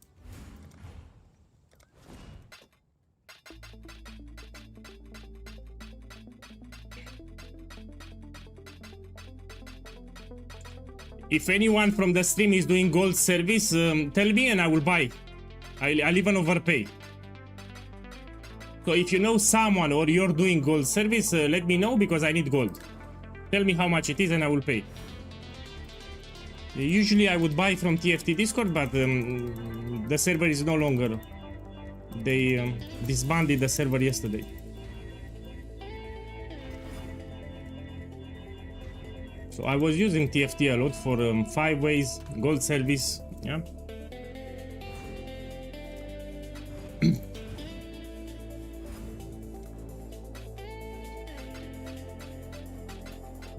If anyone from the stream is doing gold service, tell me and I will buy. I'll even overpay. So if you know someone or you're doing gold service, let me know because I need gold. Tell me how much it is and I will pay. Usually I would buy from TFT Discord, but the server is no longer. They disbanded the server yesterday. So I was using TFT a lot for 5 ways, gold service, yeah.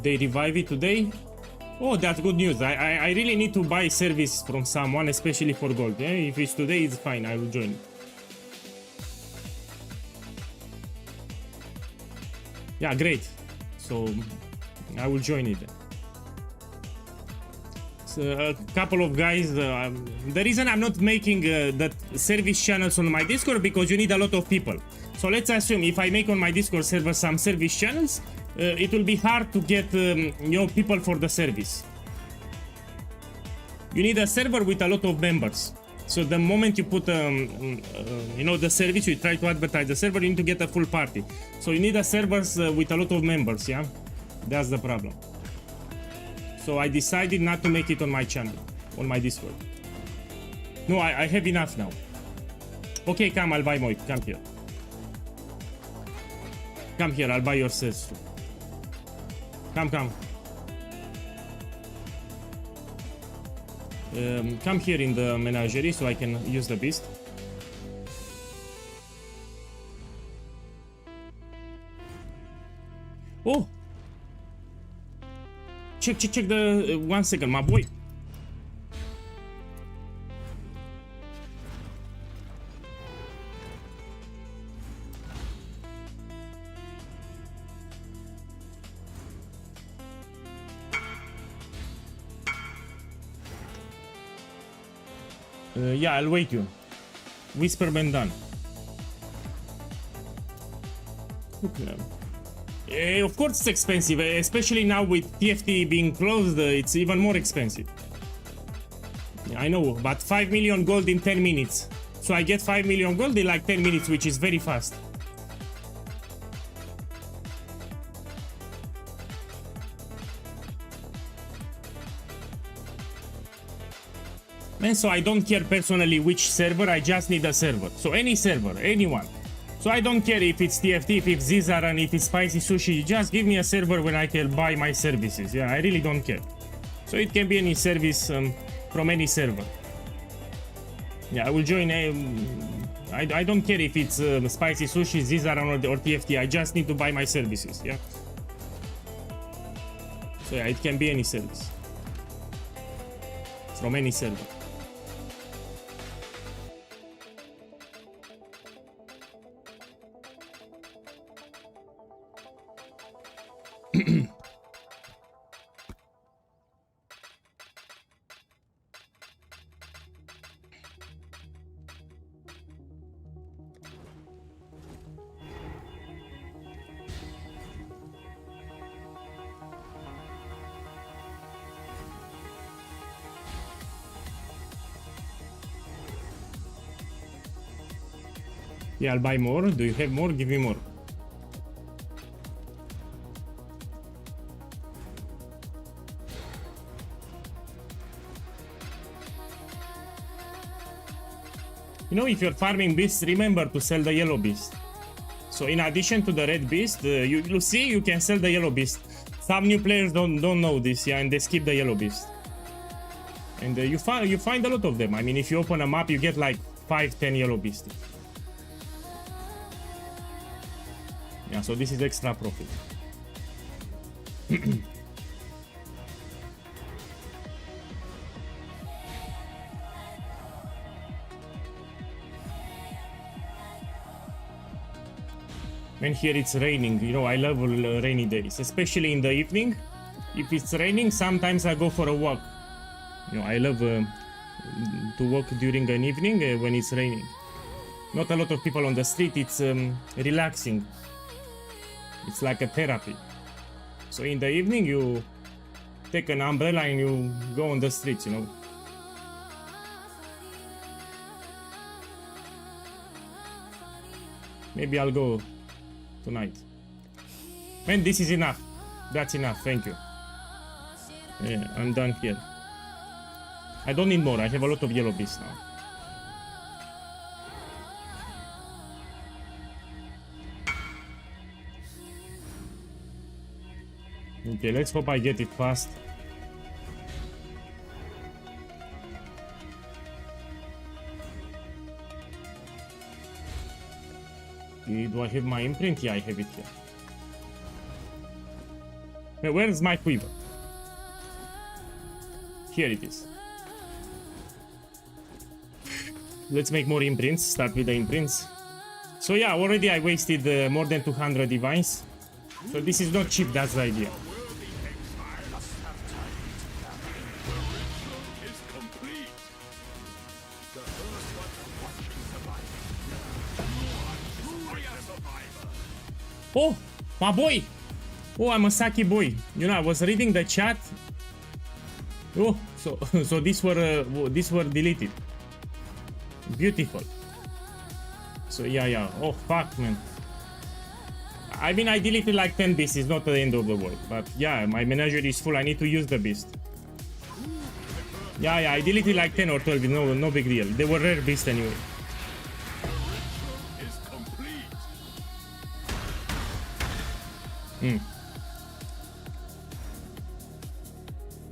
They revive it today. Oh, that's good news. I really need to buy service from someone, especially for gold. Yeah? If it's today, it's fine. I will join it. Yeah, great. So I will join it. So, a couple of guys. The reason I'm not making the service channels on my Discord because you need a lot of people. So let's assume if I make on my Discord server some service channels, it will be hard to get people for the service. You need a server with a lot of members. So the moment you put the service, you try to advertise the server, you need to get a full party. So you need a servers with a lot of members, yeah. That's the problem. So I decided not to make it on my channel, on my Discord. No, I have enough now. Okay, come, I'll buy more. Come here. Come here, I'll buy your sets too. Come. Come here in the menagerie so I can use the beast. Oh! Check the 1 second, my boy. Yeah, I'll wait you. Whisperman done. Okay. Of course it's expensive, especially now with TFT being closed, it's even more expensive. Yeah, I know, but 5 million gold in 10 minutes. So I get 5 million gold in like 10 minutes, which is very fast. And so I don't care personally which server, I just need a server. So any server, anyone. So I don't care if it's TFT, if it's Zizar, and if it's Spicy Sushi, just give me a server where I can buy my services. Yeah, I really don't care. So it can be any service from any server. Yeah, I will join. I don't care if it's Spicy Sushi, Zizar, or TFT. I just need to buy my services. Yeah. So yeah, it can be any service from any server. Yeah, I'll buy more. Do you have more? Give me more. You know, if you're farming beasts, remember to sell the yellow beast. So in addition to the red beast, you see, you can sell the yellow beast. Some new players don't know this, yeah, and they skip the yellow beast. And you find a lot of them. I mean, if you open a map, you get like 5-10 yellow beasts. Yeah, so this is extra profit. And here it's raining. You know, I love rainy days, especially in the evening. If it's raining, sometimes I go for a walk. You know, I love to walk during an evening when it's raining. Not a lot of people on the street. It's relaxing. It's like a therapy. So in the evening, you take an umbrella and you go on the streets, you know. Maybe I'll go tonight. Man, this is enough. That's enough, thank you. Yeah, I'm done here. I don't need more, I have a lot of yellow beasts now. Okay, let's hope I get it fast. Do I have my imprint? Yeah, I have it here. Where is my quiver? Here it is. Let's make more imprints. Start with the imprints. So yeah, already I wasted more than 200 divines. So this is not cheap, that's the idea. Oh, my boy! Oh, I'm a Saki boy. You know, I was reading the chat. Oh, so these were deleted. Beautiful. So yeah. Oh fuck, man. I mean, I deleted like 10 beasts. It's not the end of the world. But yeah, my menagerie is full. I need to use the beast. Yeah, I deleted like 10 or 12. No big deal. They were rare beasts anyway.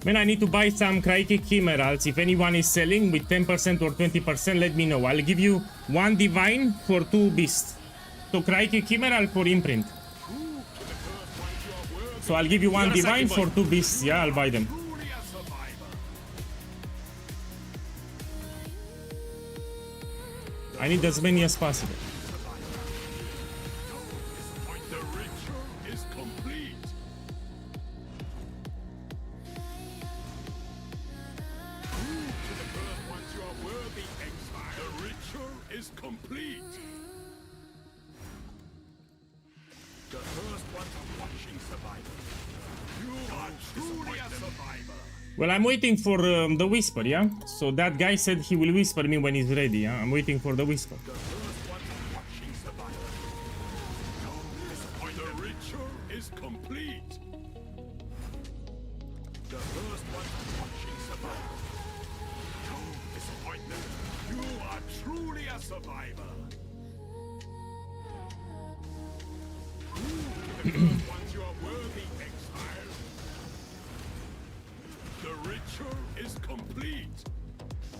Man, I need to buy some Crikey Emeralds. If anyone is selling with 10% or 20%, let me know. I'll give you 1 divine for 2 beasts. So Crikey Emerald for imprint. So I'll give you 1 divine for 2 beasts. Yeah, I'll buy them. I need as many as possible. Well, I'm waiting for the whisper, yeah? So that guy said he will whisper me when he's ready, yeah? I'm waiting for the whisper.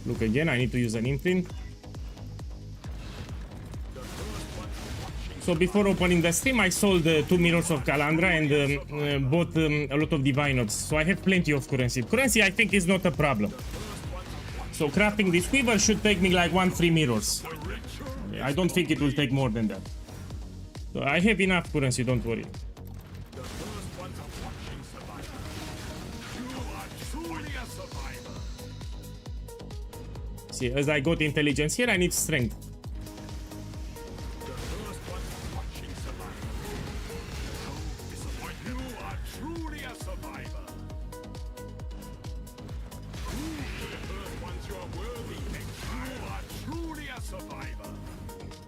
Look again, I need to use an imprint. So before opening the stream, I sold 2 mirrors of Calandra and bought a lot of divine orbs. So I have plenty of currency. Currency, I think, is not a problem. So crafting this quiver should take me like 1 free mirrors. I don't think it will take more than that. So I have enough currency, don't worry. See, as I got intelligence here, I need strength.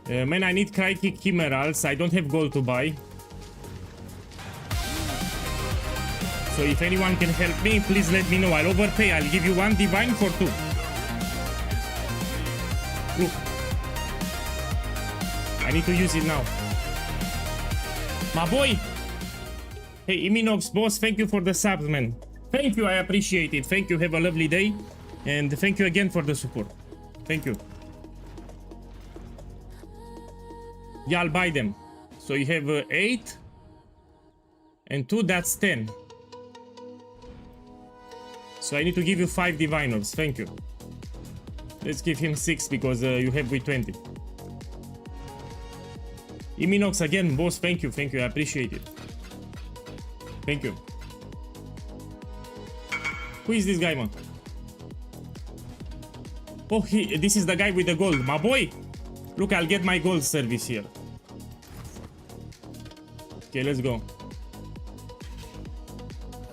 Man, I need Crikey Chimerals. I don't have gold to buy. So if anyone can help me, please let me know. I'll overpay. I'll give you 1 divine for 2. Look. I need to use it now. My boy! Hey, Iminox boss, thank you for the subs, man. Thank you, I appreciate it. Thank you, have a lovely day. And thank you again for the support. Thank you. Yeah, I'll buy them. So you have 8 and 2, that's 10. So I need to give you 5 diviners. Thank you. Let's give him 6 because you have with 20. Iminox again, boss, thank you, I appreciate it. Thank you. Who is this guy, man? Oh, this is the guy with the gold. My boy! Look, I'll get my gold service here. Okay, let's go.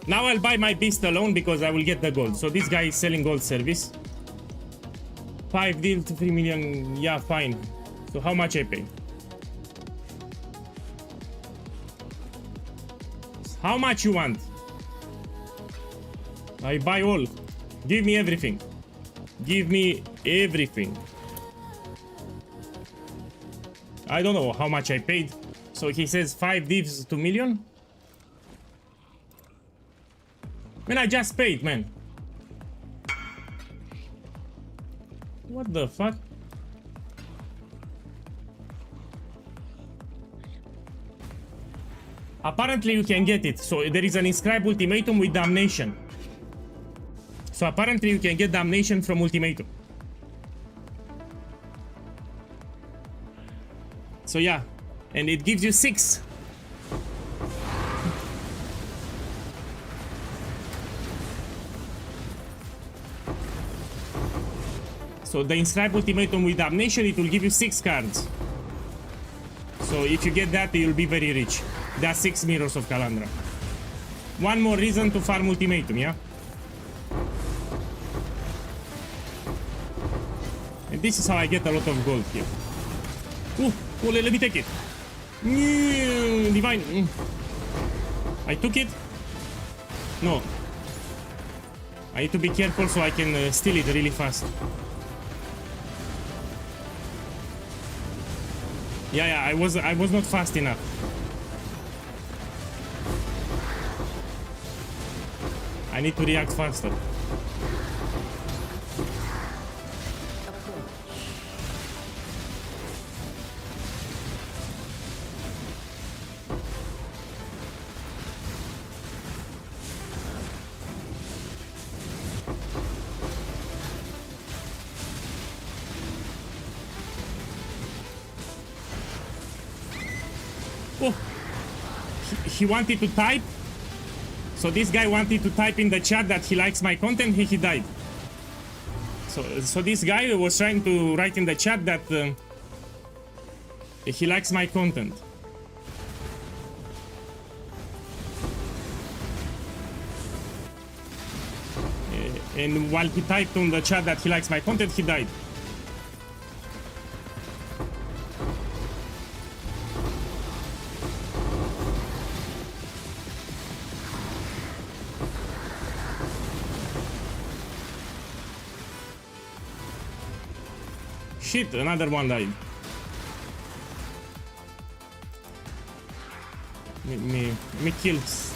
Now I'll buy my beast alone because I will get the gold. So this guy is selling gold service. 5 deal to 3 million. Yeah, fine. So how much I pay? How much you want? I buy all. Give me everything. Give me everything. I don't know how much I paid. So he says 5 divs to million. Man, I just paid, man. What the fuck? Apparently you can get it. So there is an inscribed ultimatum with damnation. So apparently you can get damnation from ultimatum. So yeah, and it gives you 6. So the inscribed ultimatum with damnation, it will give you 6 cards. So if you get that, you'll be very rich. That's 6 mirrors of Calandra. One more reason to farm ultimatum, yeah? And this is how I get a lot of gold here. Oh, let me take it. Divine. I took it. No. I need to be careful so I can steal it really fast. Yeah, I was not fast enough. I need to react faster. Oh, he wanted to type. So this guy wanted to type in the chat that he likes my content. He died. So this guy was trying to write in the chat that he likes my content. And while he typed on the chat that he likes my content, he died. Shit, another one died. Me kills.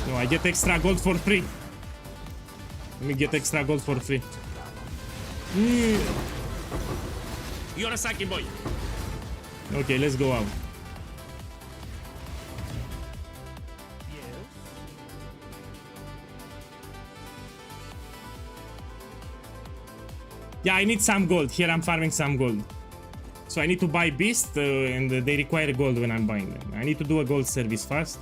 No, I get extra gold for free. Let me get extra gold for free. You're a Saki boy. Okay, let's go out. Yeah, I need some gold. Here I'm farming some gold. So I need to buy beast and they require gold when I'm buying them. I need to do a gold service fast.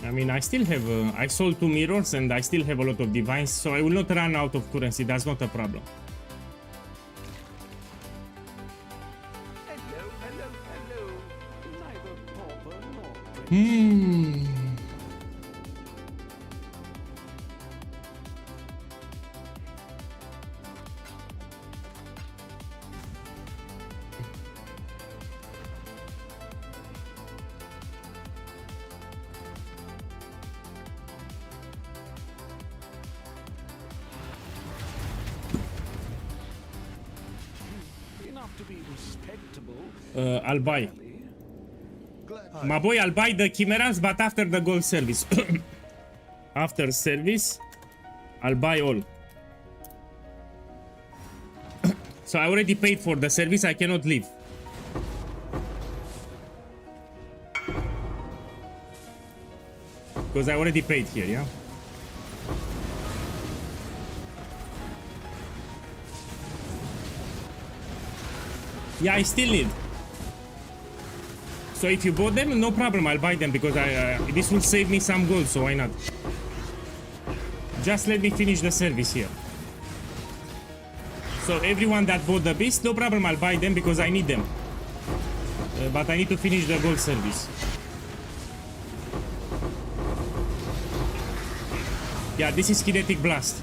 I mean, I still have, I sold 2 mirrors and I still have a lot of divines, so I will not run out of currency. That's not a problem.
to be respectable.
I'll buy.
Glad.
My boy, I'll buy the chimeras, but after the gold service. After service, I'll buy all. So I already paid for the service, I cannot leave. Because I already paid here, yeah? Yeah, I still need. So if you bought them, no problem, I'll buy them because this will save me some gold, so why not? Just let me finish the service here. So everyone that bought the beast, no problem, I'll buy them because I need them. But I need to finish the gold service. Yeah, this is kinetic blast.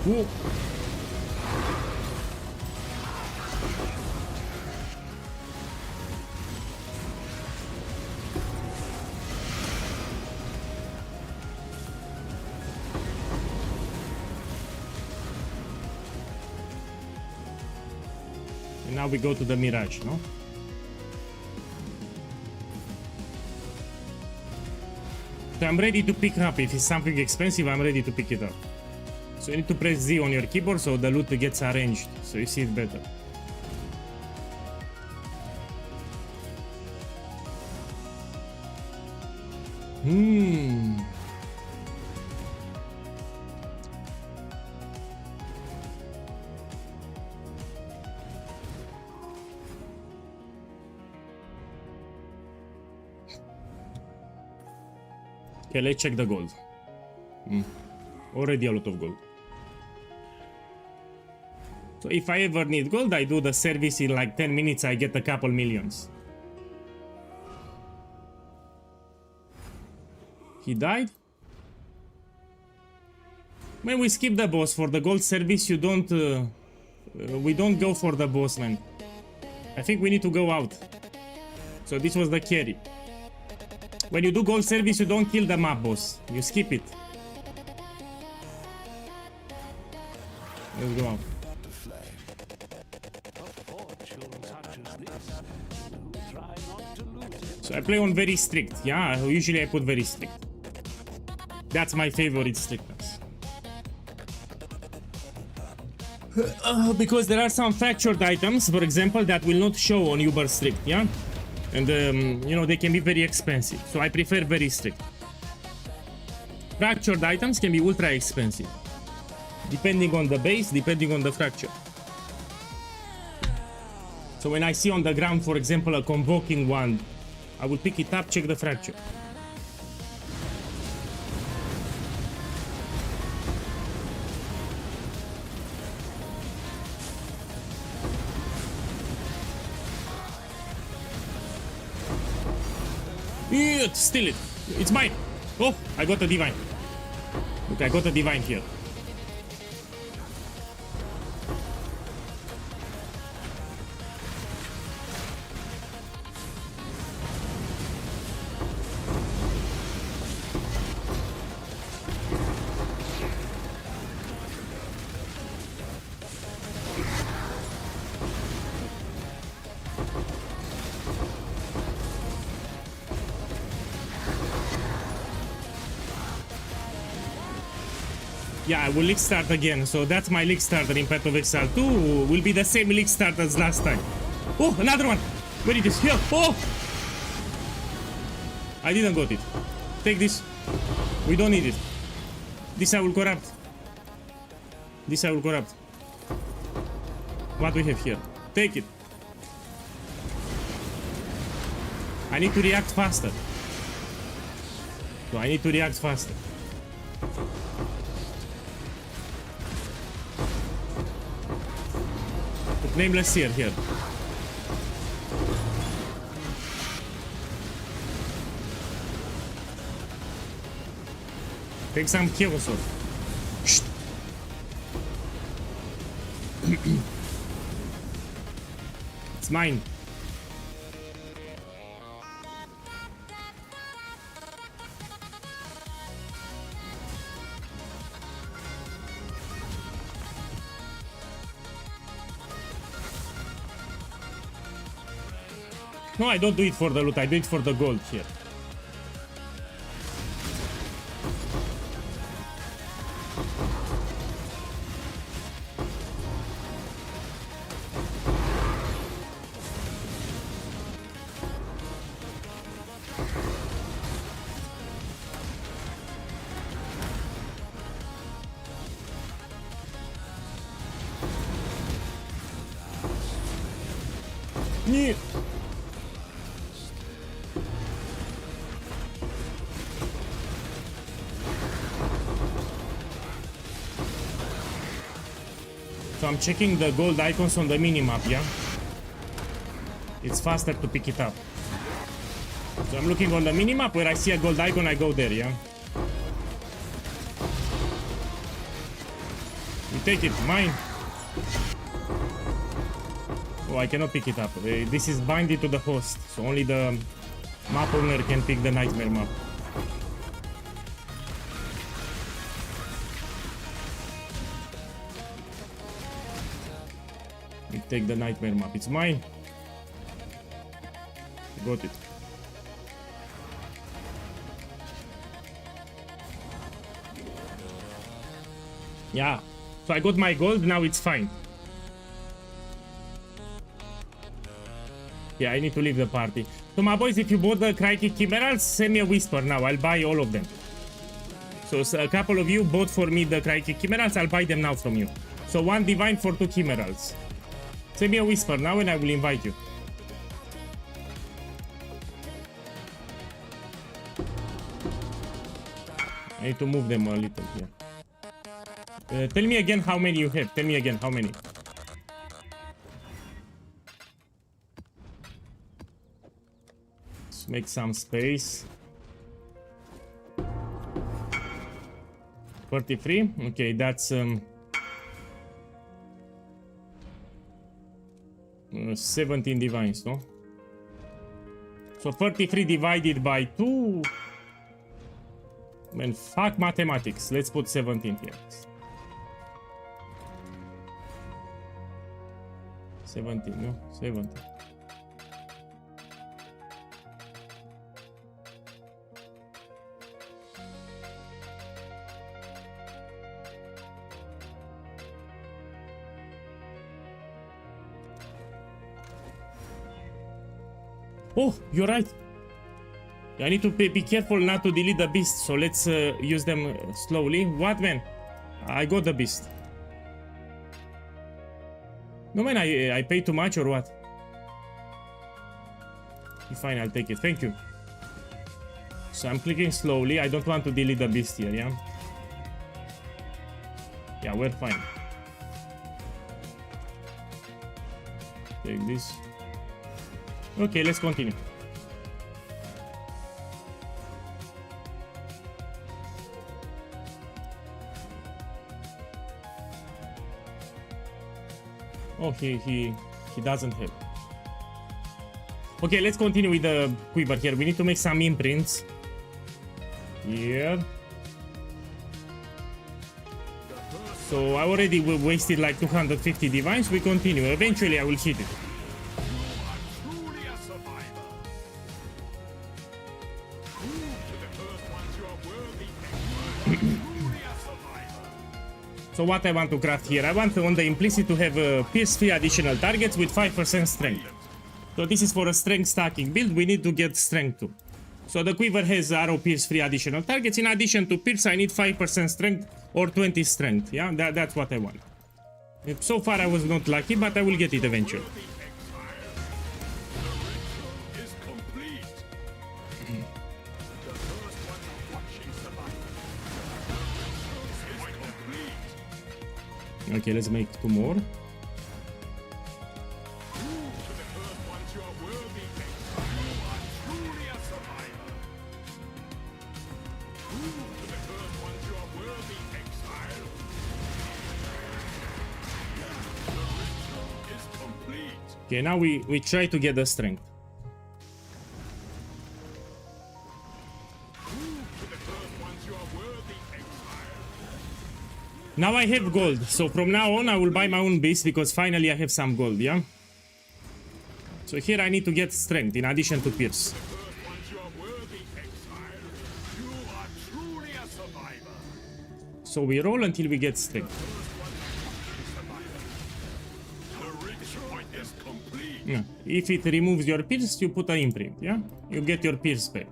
Whoa. And now we go to the Mirage, no? So I'm ready to pick up. If it's something expensive, I'm ready to pick it up. So you need to press Z on your keyboard so the loot gets arranged, so you see it better. Okay, let's check the gold. Already a lot of gold. So if I ever need gold, I do the service in like 10 minutes, I get a couple millions. He died? When we skip the boss for the gold service, you don't... we don't go for the boss, man. I think we need to go out. So this was the carry. When you do gold service, you don't kill the map boss. You skip it. Let's go out. So I play on very strict. Yeah, usually I put very strict. That's my favorite strictness. Because there are some fractured items, for example, that will not show on Uber strict, yeah? And, you know, they can be very expensive. So I prefer very strict. Fractured items can be ultra expensive. Depending on the base, depending on the fracture. So when I see on the ground, for example, a convoking wand, I will pick it up, check the fracture. Steal it. It's mine. Oh, I got a divine. Look, I got a divine here. Yeah, I will league start again. So that's my league starter in Path of Exile 2. Will be the same league start as last time. Oh, another one. Where it is? Here. Oh! I didn't got it. Take this. We don't need it. This I will corrupt. This I will corrupt. What we have here? Take it. I need to react faster. So I need to react faster. Put Nameless Seer here. Take some Chaos Orb. It's mine. No, I don't do it for the loot, I do it for the gold here. Yeah. So I'm checking the gold icons on the minimap, yeah? It's faster to pick it up. So I'm looking on the minimap, where I see a gold icon, I go there, yeah? You take it, mine. Oh, I cannot pick it up. This is binded to the host, so only the map owner can pick the nightmare map. You take the nightmare map, it's mine. Got it. Yeah, so I got my gold, now it's fine. Yeah, I need to leave the party. So my boys, if you bought the Crikey Chimerals, send me a whisper now, I'll buy all of them. So a couple of you bought for me the Crikey Chimerals, I'll buy them now from you. So 1 divine for 2 Chimerals. Send me a whisper now and I will invite you. I need to move them a little here. Tell me again how many you have. Tell me again how many. Let's make some space. 43. Okay, that's 17 divines, no? So 33 divided by 2. Man, fuck mathematics. Let's put 17 here. 17, no? 17. Oh, you're right. I need to be careful not to delete the beast, so let's use them slowly. What, man? I got the beast. No, man, I pay too much or what? Fine, I'll take it. Thank you. So I'm clicking slowly. I don't want to delete the beast here, yeah? Yeah, we're fine. Take this. Okay, let's continue. Oh, he doesn't have. Okay, let's continue with the quiver here. We need to make some imprints. Here. So I already wasted like 250 divines. We continue. Eventually I will hit it. So what I want to craft here, I want on the implicit to have pierce 3 additional targets with 5% strength. So this is for a strength stacking build, we need to get strength 2. So the quiver has arrow pierce 3 additional targets. In addition to pierce, I need 5% strength or 20 strength. Yeah, that's what I want. So far I was not lucky, but I will get it eventually. Okay, let's make 2 more. Okay, now we try to get the strength. Now I have gold, so from now on I will buy my own beast because finally I have some gold, yeah? So here I need to get strength in addition to pierce. So we roll until we get strength. Yeah. If it removes your pierce, you put an imprint, yeah? You get your pierce back.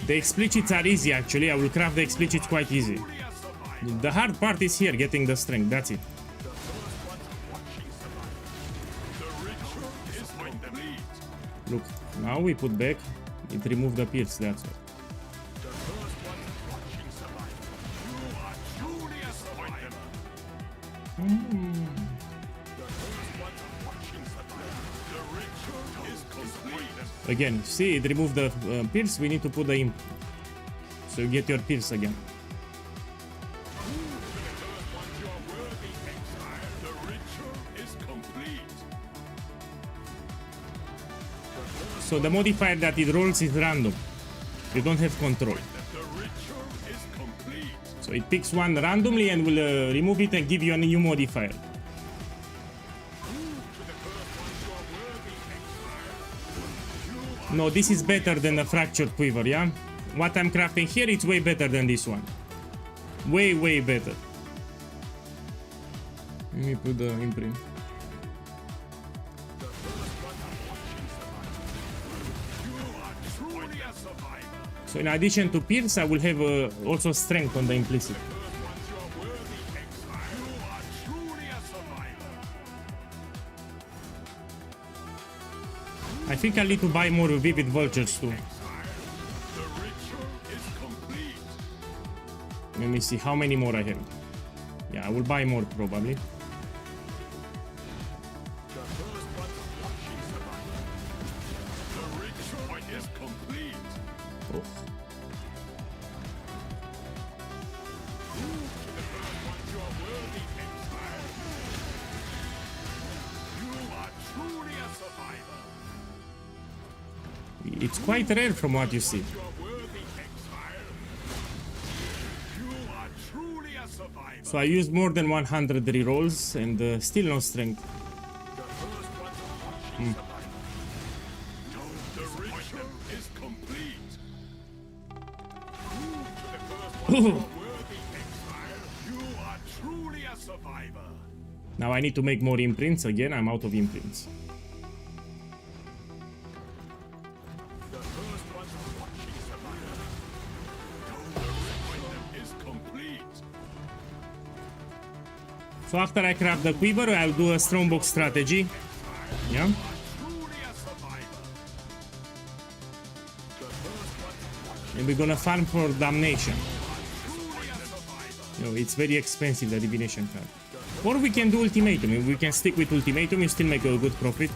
The explicits are easy actually, I will craft the explicits quite easy. The hard part is here, getting the strength, that's it. Look, now we put back, it removed the pierce, that's all. Again, see, it removed the pierce, we need to put the imp. So you get your pierce again. So the modifier that it rolls is random. You don't have control. So it picks one randomly and will remove it and give you a new modifier. No, this is better than a fractured quiver, yeah? What I'm crafting here, it's way better than this one. Way, way better. Let me put the imprint. So in addition to pierce, I will have also strength on the implicit. I think I'll need to buy more vivid vultures too. Let me see how many more I have. Yeah, I will buy more probably. Oh. It's quite rare from what you see. So I used more than 100 rerolls and still no strength. Now I need to make more imprints again. I'm out of imprints. So after I craft the quiver, I'll do a strongbox strategy. Yeah. And we're gonna farm for damnation. You know, it's very expensive, the divination card. Or we can do ultimatum. If we can stick with ultimatum, you still make a good profit.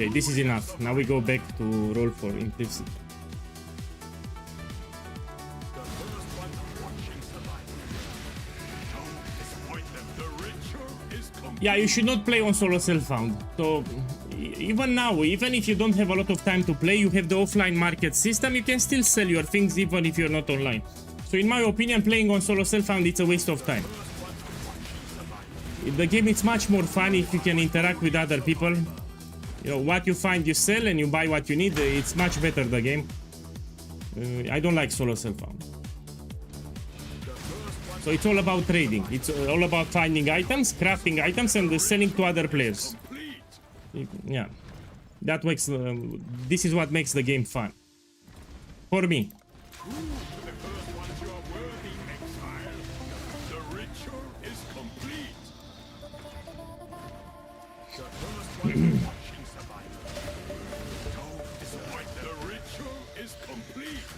Okay, this is enough. Now we go back to roll for implicit.
The first one watching survival. Don't disappoint them. The ritual is complete.
Yeah, you should not play on solo self-found. So even now, even if you don't have a lot of time to play, you have the offline market system, you can still sell your things even if you're not online. So in my opinion, playing on solo self-found, it's a waste of time. The game is much more fun if you can interact with other people. You know, what you find, you sell, and you buy what you need. It's much better, the game. I don't like solo self-found. So it's all about trading. It's all about finding items, crafting items, and selling to other players. Yeah, that makes this is what makes the game fun for me.
To the first ones you are worthy, exile. The ritual is complete. The first one watching survival. Don't disappoint them. The ritual is complete.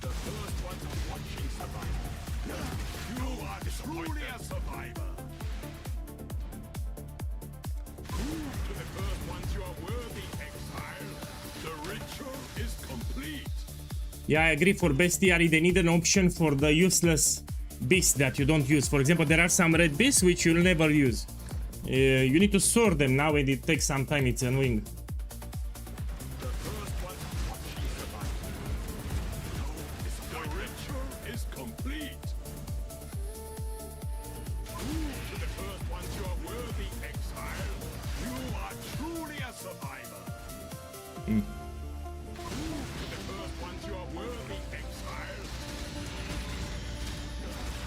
The first one watching survival. You are truly a survivor. To the first ones you are worthy, exile. The ritual is complete.
Yeah, I agree. For bestiary, they need an option for the useless beasts that you don't use. For example, there are some red beasts which you'll never use. You need to sort them now, and it takes some time. It's annoying.
The first one watching survival. The ritual is complete. To the first ones you are worthy, exile. You are truly a survivor. To the first ones you are worthy, exile.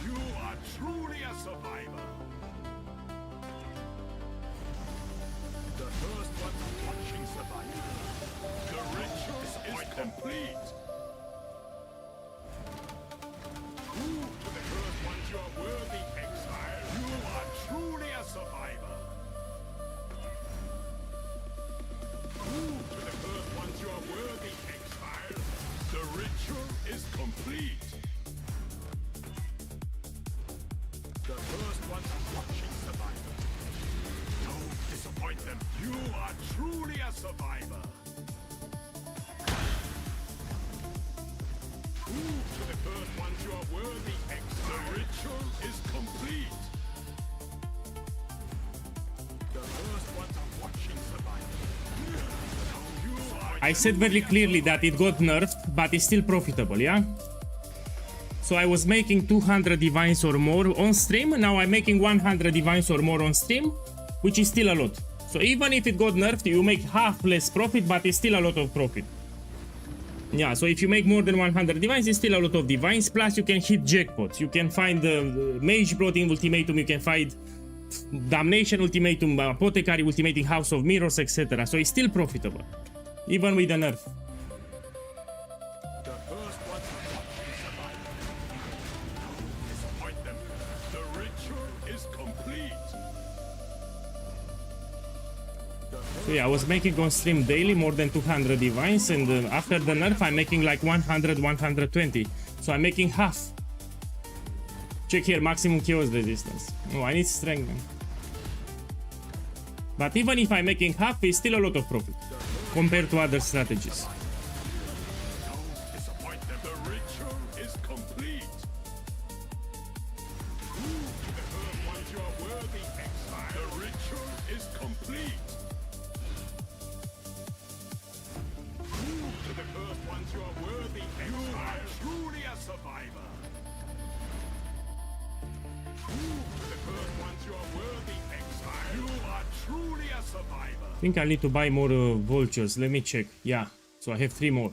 You are truly a survivor. The first one watching survival. The ritual is complete. To the first ones you are worthy, exile. You are truly a survivor. To the first ones you are worthy, exile. The ritual is complete. The first ones watching survival. Don't disappoint them. You are truly a survivor. To the first ones you are worthy, exile. The ritual is complete. The first ones watching survival. You are
I said very clearly that it got nerfed, but it's still profitable, yeah? So I was making 200 divines or more on stream, now I'm making 100 divines or more on stream, which is still a lot. So even if it got nerfed, you make half less profit, but it's still a lot of profit. Yeah, so if you make more than 100 divines, it's still a lot of divines, plus you can hit jackpots. You can find the Mage Blooding Ultimatum, you can find Damnation Ultimatum, Apothecary Ultimatum, House of Mirrors, etc. So it's still profitable, even with the nerf.
the first ones watching survival. Don't disappoint them. The ritual is complete.
So yeah, I was making on stream daily more than 200 divines, and after the nerf I'm making like 100, 120. So I'm making half. Check here, maximum chaos resistance. Oh, I need strength, man. But even if I'm making half, it's still a lot of profit compared to other strategies.
Don't disappoint them. The ritual is complete. To the first ones you are worthy, exile. The ritual is complete. To the first ones you are worthy, exile. You are truly a survivor. To the first ones you are worthy, exile. You are truly a survivor.
I think I need to buy more vultures. Let me check. Yeah, so I have 3 more.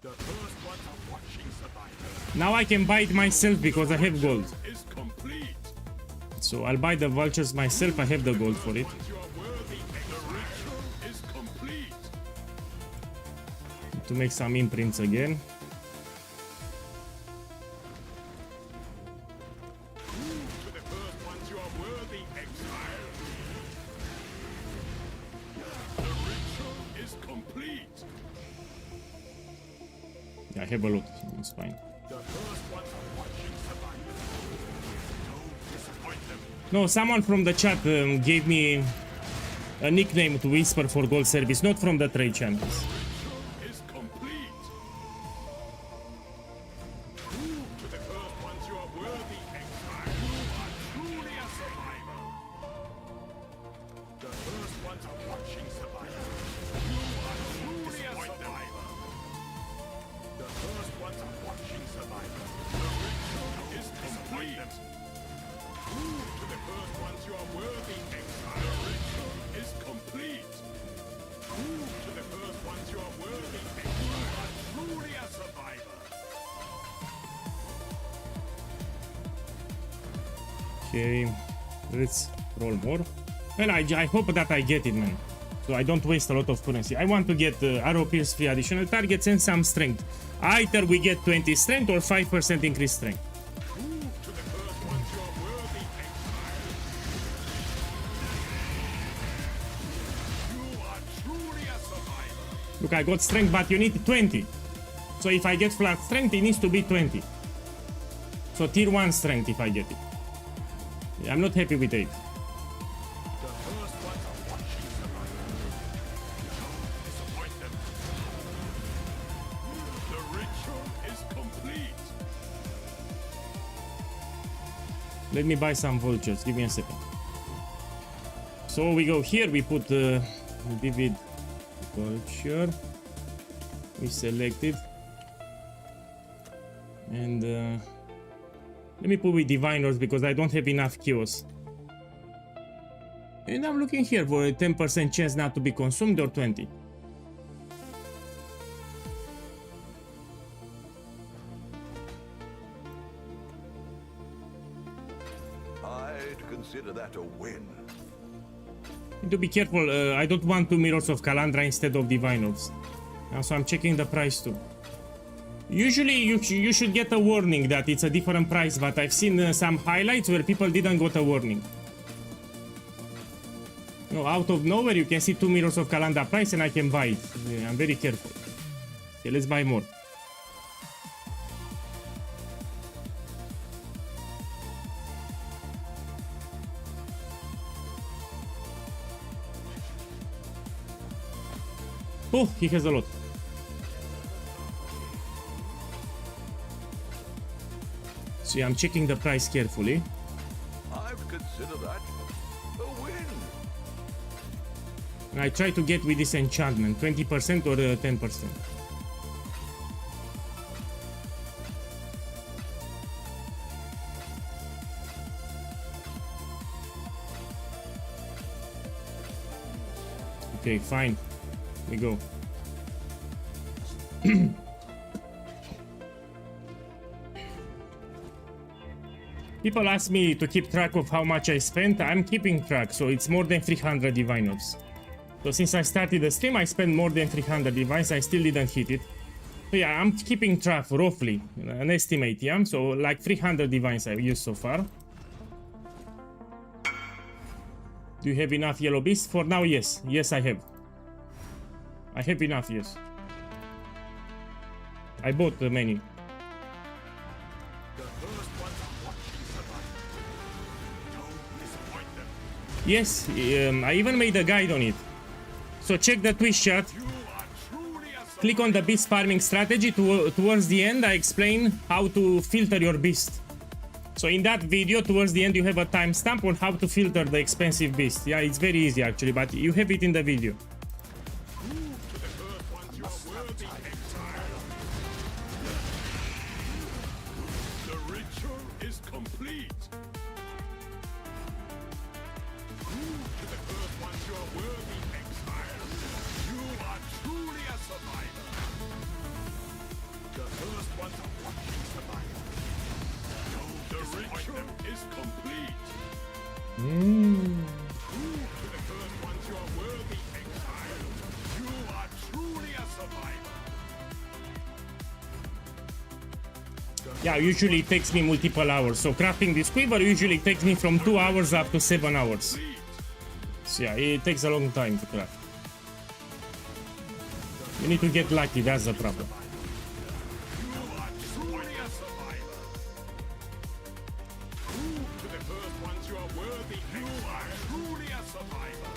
The first ones are watching survivor.
Now I can buy it myself because I have gold.
Is complete.
So I'll buy the vultures myself. I have the gold for it.
You are worthy. The ritual is complete.
To make some imprints again.
To the first ones you are worthy, exile. The ritual is complete.
Yeah, I have a lot. It's fine.
The first ones are watching survivor. Don't disappoint them.
No, someone from the chat gave me a nickname to whisper for gold service, not from the trade channels.
Is complete. Prove to the first ones you are worthy, exile. You are truly a survivor. The first ones are watching survivor. You are truly a survivor. The first ones are watching survivor. The ritual is complete. Prove to the first ones you are worthy, exile. The ritual is complete. Prove to the first ones you are worthy, exile. You are truly a survivor.
Okay, let's roll more. Well, I hope that I get it, man. So I don't waste a lot of currency. I want to get arrow pierce free additional targets and some strength. Either we get 20 strength or 5% increased strength.
Prove to the first ones you are worthy, exile. You are truly a survivor.
Look, I got strength, but you need 20. So if I get flat strength, it needs to be 20. So tier 1 strength if I get it. I'm not happy with 8.
The first ones are watching survivor. Don't disappoint them. The ritual is complete.
Let me buy some vultures. Give me a second. So we go here. We put vivid vulture. We select it. And let me put with diviners because I don't have enough kills. And I'm looking here for a 10% chance not to be consumed or 20.
I'd consider that a win.
Need to be careful. I don't want 2 mirrors of Calandra instead of diviners. So I'm checking the price too. Usually you should get a warning that it's a different price, but I've seen some highlights where people didn't get a warning. No, out of nowhere you can see 2 mirrors of Calandra price and I can buy it. Yeah, I'm very careful. Okay, let's buy more. Oh, he has a lot. So yeah, I'm checking the price carefully.
I'd consider that a win.
And I try to get with this enchantment, 20% or 10%. Okay, fine. We go. People ask me to keep track of how much I spent. I'm keeping track, so it's more than 300 diviners. So since I started the stream, I spent more than 300 divines. I still didn't hit it. So yeah, I'm keeping track roughly, an estimate, yeah? So like 300 divines I've used so far. Do you have enough yellow beasts? For now, yes. Yes, I have. I have enough, yes. I bought many. Yes, I even made a guide on it. So check the Twitch chat. Click on the beast farming strategy. Towards the end, I explain how to filter your beast. So in that video, towards the end, you have a timestamp on how to filter the expensive beast. Yeah, it's very easy actually, but you have it in the video.
The ritual is complete. Prove to the first ones you are worthy, exile. You are truly a survivor. The first ones are watching survivor. The ritual is complete. Prove to the first ones you are worthy, exile. You are truly a survivor.
Yeah, usually it takes me multiple hours. So crafting this quiver usually takes me from 2 hours up to 7 hours. So yeah, it takes a long time to craft. You need to get lucky, that's the problem.
You are truly a survivor. Prove to the first ones you are worthy. You are truly a survivor.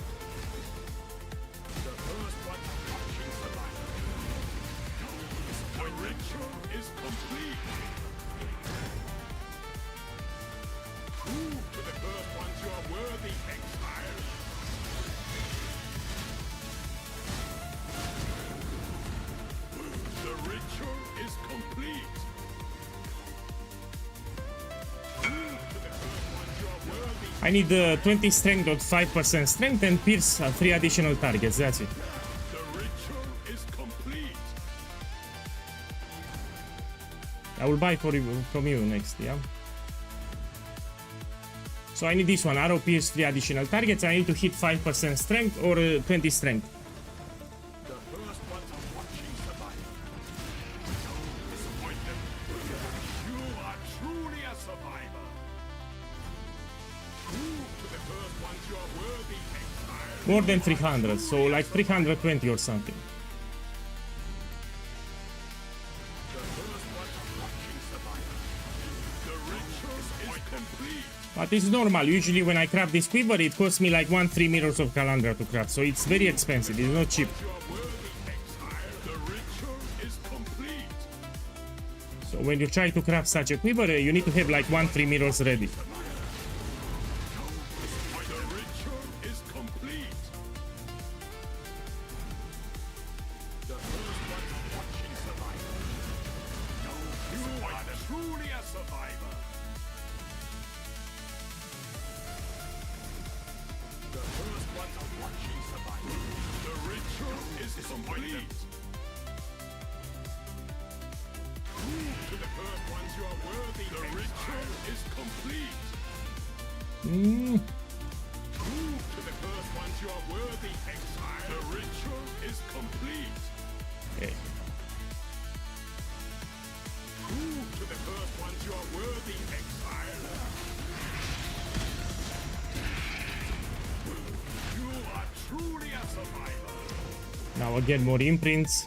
I need 20 strength or 5% strength and pierce 3 additional targets, that's it.
The ritual is complete.
I will buy from you next, yeah? So I need this one, arrow pierce 3 additional targets. I need to hit 5% strength or 20 strength.
The first ones are watching survival. Don't disappoint them. You are truly a survivor. Prove to the first ones you are worthy, exile.
More than 300, so like 320 or something.
The first ones are watching survival. The ritual is complete.
But it's normal, usually when I craft this quiver it costs me like 1-3 mirrors of Calandra to craft, so it's very expensive, it's not cheap.
You are worthy, exile. The ritual is complete.
So when you try to craft such a quiver, you need to have like 1-3 mirrors ready.
The ritual is complete. The first ones are watching survival. You are truly a survivor. The first ones are watching survival. The ritual is complete. Prove to the first ones you are worthy. The ritual is complete. Prove to the first ones you are worthy, exile. The ritual is complete.
Okay.
Prove to the first ones you are worthy, exile. You are truly a survivor.
Now again more imprints.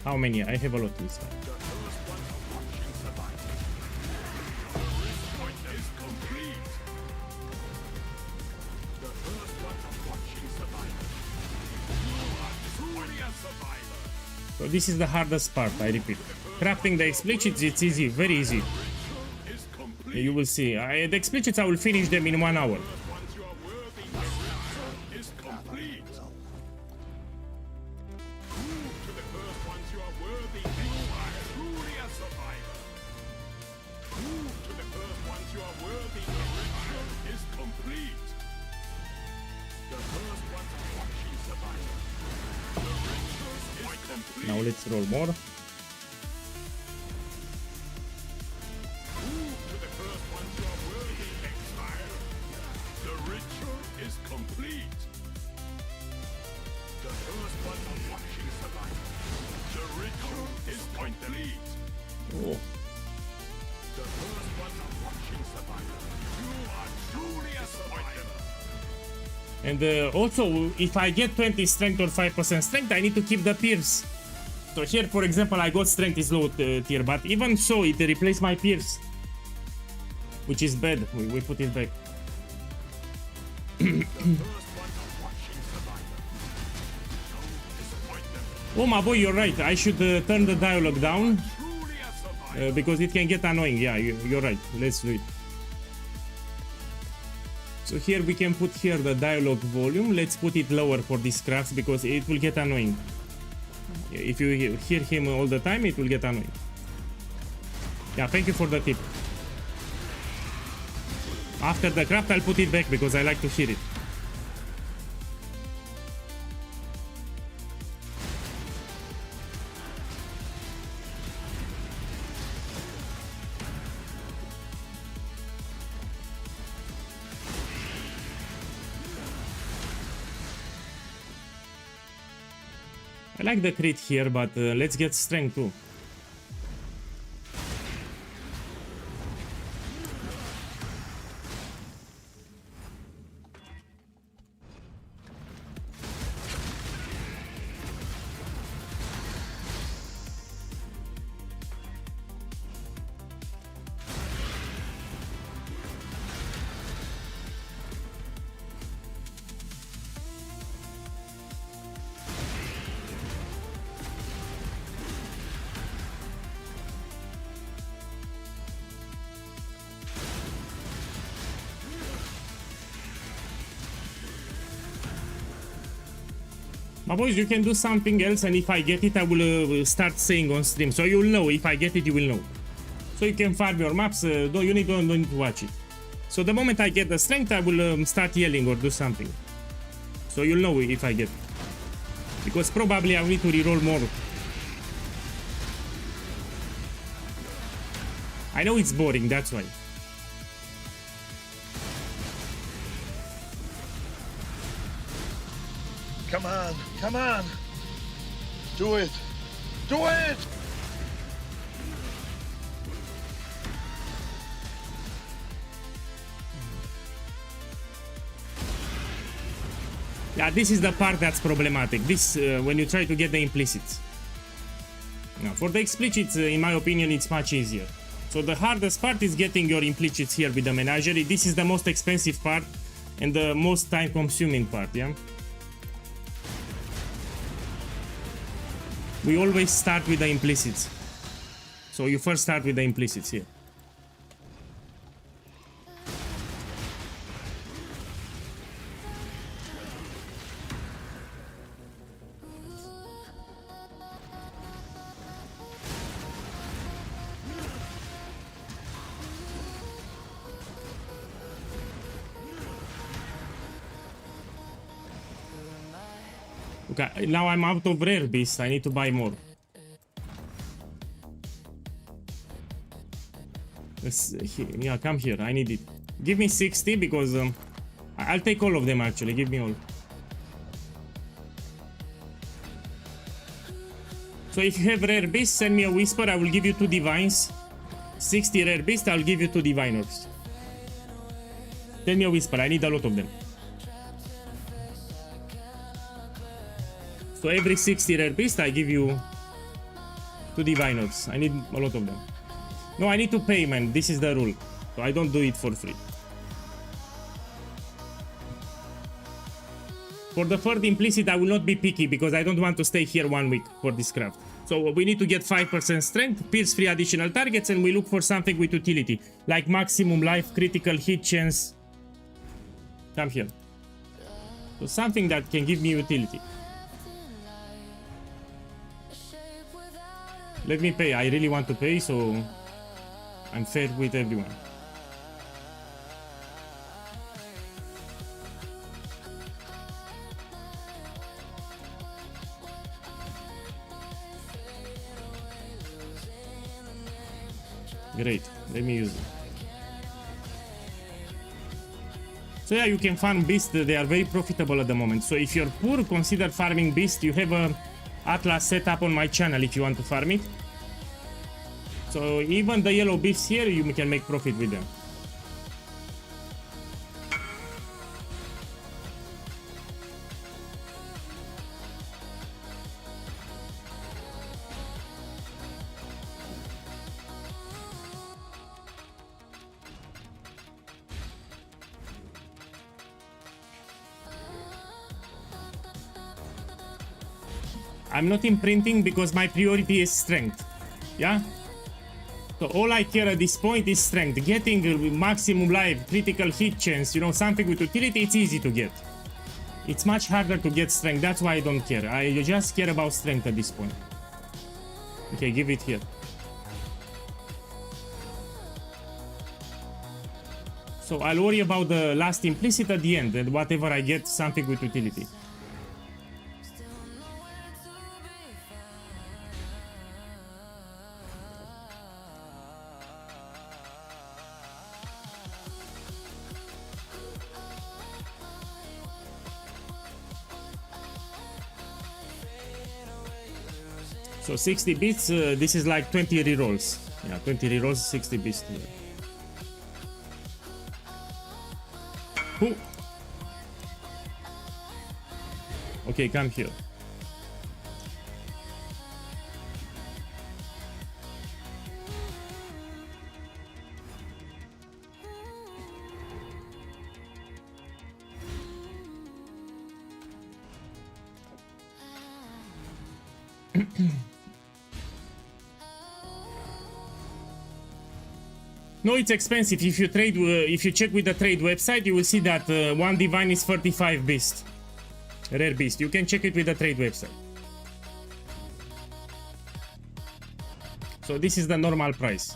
How many? I have a lot this time.
The first ones are watching survival. The ritual is complete. The first ones are watching survival. You are truly a survivor.
So this is the hardest part, I repeat. Crafting the explicits, it's easy, very easy.
Is complete.
You will see. The explicits I will finish them in 1 hour.
Once you are worthy, the ritual is complete. Prove to the first ones you are worthy, you are truly a survivor. Prove to the first ones you are worthy, the ritual is complete. The first ones are watching survivor. The ritual is complete.
Now let's roll more.
Prove to the first ones you are worthy, exile. The ritual is complete. The first ones are watching survival. The ritual is complete.
Oh.
The first ones are watching survival. You are truly a survivor.
And also, if I get 20 strength or 5% strength, I need to keep the pierce. So here, for example, I got strength is low tier, but even so, it replaced my pierce. Which is bad, we put it back.
The first ones are watching survival. Don't disappoint them.
Oh my boy, you're right, I should turn the dialogue down.
Truly a survivor.
Because it can get annoying, yeah, you're right, let's do it. So here we can put here the dialogue volume, let's put it lower for this craft because it will get annoying. If you hear him all the time, it will get annoying. Yeah, thank you for the tip. After the craft, I'll put it back because I like to hear it. I like the crit here, but let's get strength too. My boys, you can do something else, and if I get it, I will start saying on stream. So you'll know. If I get it, you will know. So you can farm your maps, don't need to watch it. So the moment I get the strength, I will start yelling or do something. So you'll know if I get. Because probably I will need to reroll more. I know it's boring, that's why.
Come on, come on. Do it. Do it!
Yeah, this is the part that's problematic. This, when you try to get the implicits. Now, for the explicits, in my opinion, it's much easier. So the hardest part is getting your implicits here with the menagerie. This is the most expensive part and the most time-consuming part, yeah? We always start with the implicits. So you first start with the implicits here. Okay, now I'm out of rare beasts. I need to buy more. Yeah, come here. I need it. Give me 60 because I'll take all of them actually. Give me all. So if you have rare beasts, send me a whisper. I will give you 2 divines. 60 rare beasts, I'll give you 2 diviners. Tell me a whisper. I need a lot of them. So every 60 rare beast, I give you 2 diviners. I need a lot of them. No, I need to pay, man. This is the rule. So I don't do it for free. For the third implicit, I will not be picky because I don't want to stay here 1 week for this craft. So we need to get 5% strength, pierce 3 additional targets, and we look for something with utility. Like maximum life, critical hit chance. Come here. So something that can give me utility. Let me pay. I really want to pay, so I'm fair with everyone. Great. Let me use it. So yeah, you can farm beasts. They are very profitable at the moment. So if you're poor, consider farming beasts. You have a Atlas set up on my channel if you want to farm it. So even the yellow beasts here, you can make profit with them. I'm not imprinting because my priority is strength. Yeah? So all I care at this point is strength. Getting maximum life, critical hit chance, you know, something with utility, it's easy to get. It's much harder to get strength. That's why I don't care. I just care about strength at this point. Okay, give it here. So I'll worry about the last implicit at the end, and whatever I get, something with utility. So 60 bits, this is like 20 rerolls. Yeah, 20 rerolls, 60 bits. Ooh. Okay, come here. No, it's expensive. If you trade, if you check with the trade website, you will see that one divine is 35 beast, rare beast. You can check it with the trade website. So this is the normal price.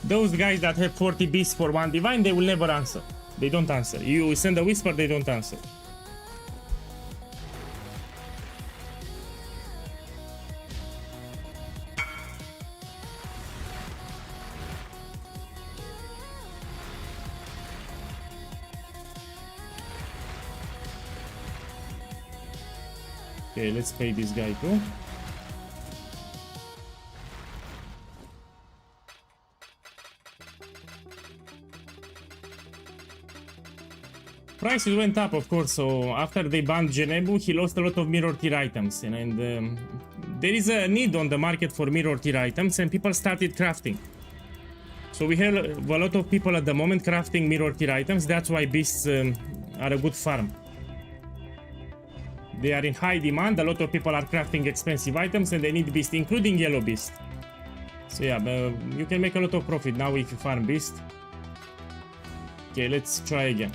Those guys that have 40 beasts for one divine, they will never answer. They don't answer. You send a whisper, they don't answer. Okay, let's pay this guy too. Prices went up, of course, so after they banned Genebu, he lost a lot of mirror tier items, and there is a need on the market for mirror tier items, and people started crafting. So we have a lot of people at the moment crafting mirror tier items. That's why beasts are a good farm. They are in high demand. A lot of people are crafting expensive items, and they need beast, including yellow beast. So yeah, you can make a lot of profit now if you farm beast. Okay, let's try again.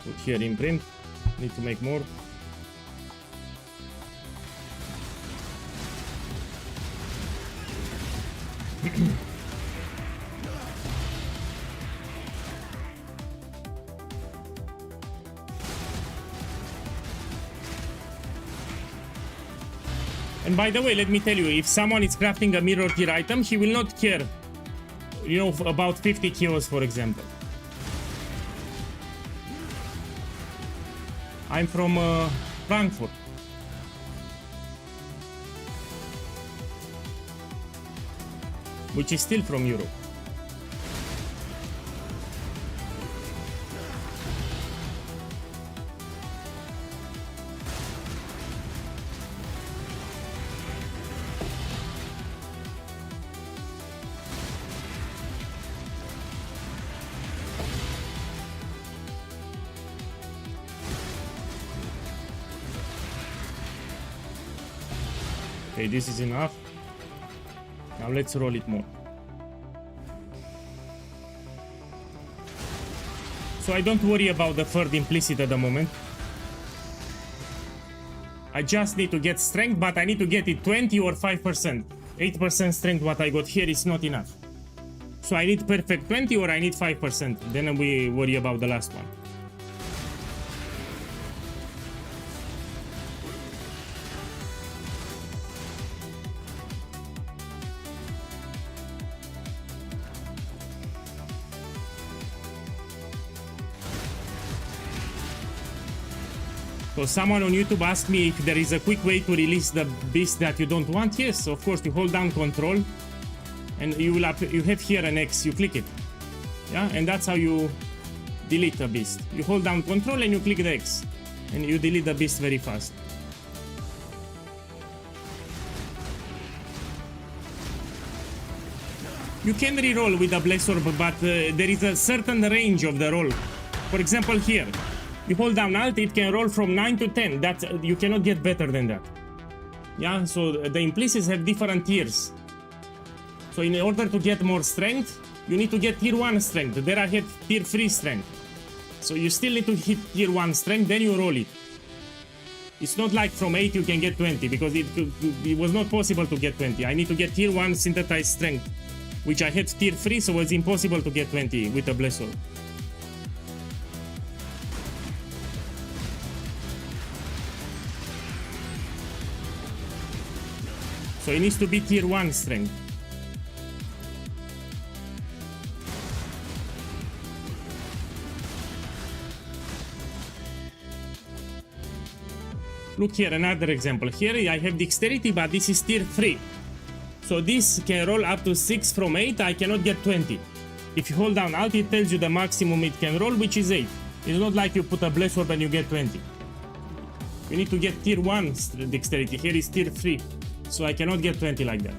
Put here imprint. Need to make more. And by the way, let me tell you, if someone is crafting a mirror tier item, he will not care, you know, about 50 kills, for example. I'm from Frankfurt. Which is still from Europe. Okay, this is enough. Now let's roll it more. So I don't worry about the third implicit at the moment. I just need to get strength, but I need to get it 20 or 5%. 8% strength what I got here is not enough. So I need perfect 20 or I need 5%. Then we worry about the last one. So someone on YouTube asked me if there is a quick way to release the beast that you don't want. Yes, of course, you hold down control and you have here an X, you click it. Yeah, and that's how you delete a beast. You hold down control and you click the X and you delete the beast very fast. You can reroll with a Bless Orb, but there is a certain range of the roll. For example, here. You hold down Alt, it can roll from 9 to 10. That you cannot get better than that. Yeah, so the implicits have different tiers. So in order to get more strength, you need to get tier 1 strength. There I had tier 3 strength. So you still need to hit tier 1 strength, then you roll it. It's not like from 8 you can get 20, because it was not possible to get 20. I need to get tier 1 synthesized strength, which I had tier 3, so it was impossible to get 20 with a Bless Orb. So it needs to be tier 1 strength. Look here, another example. Here I have dexterity, but this is tier 3. So this can roll up to 6 from 8, I cannot get 20. If you hold down Alt, it tells you the maximum it can roll, which is 8. It's not like you put a Bless Orb and you get 20. You need to get tier 1 dexterity. Here is tier 3. So I cannot get 20 like that.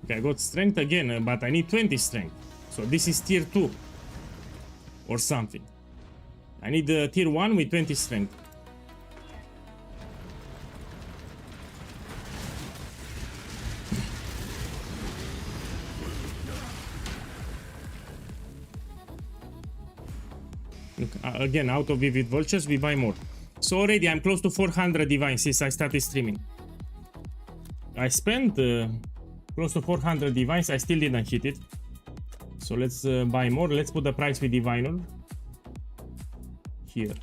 Okay, I got strength again, but I need 20 strength. So this is tier 2 or something. I need tier 1 with 20 strength. Look, again, out of Vivid Vultures, we buy more. So already I'm close to 400 divines since I started streaming. I spent close to 400 divines, I still didn't hit it. So let's buy more. Let's put the price with diviner here.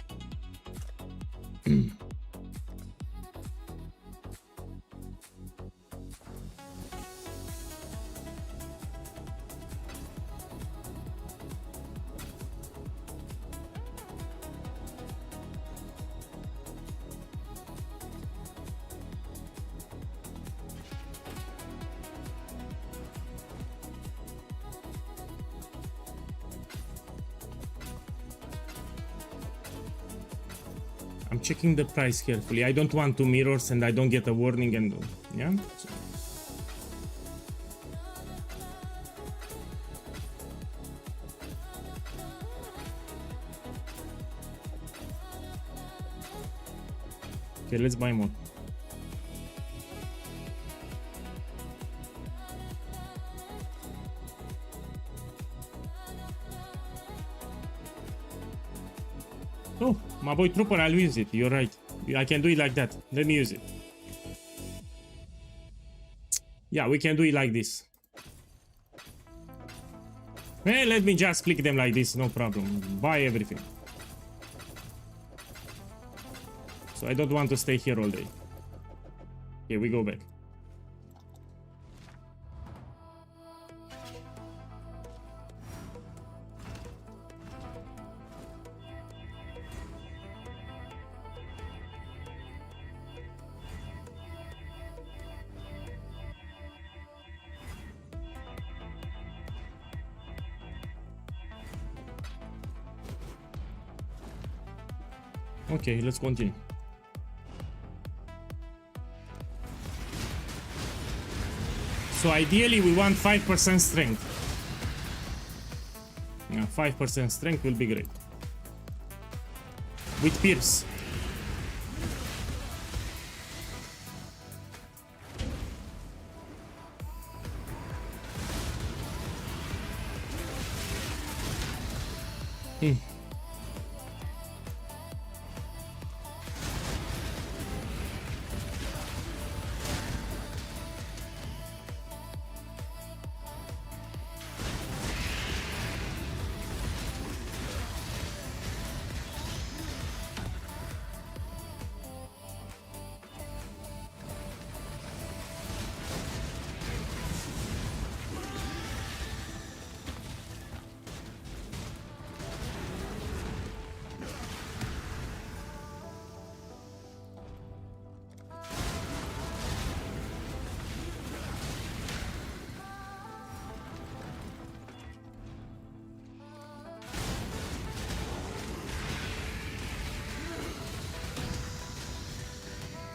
I'm checking the price carefully. I don't want two mirrors and I don't get a warning and yeah. So. Okay, let's buy more. Oh, my boy Trooper, I'll use it. You're right. I can do it like that. Let me use it. Yeah, we can do it like this. Hey, let me just click them like this. No problem. Buy everything. So I don't want to stay here all day. Here we go back. Okay, let's continue. So ideally we want 5% strength. Yeah, 5% strength will be great. With Pierce.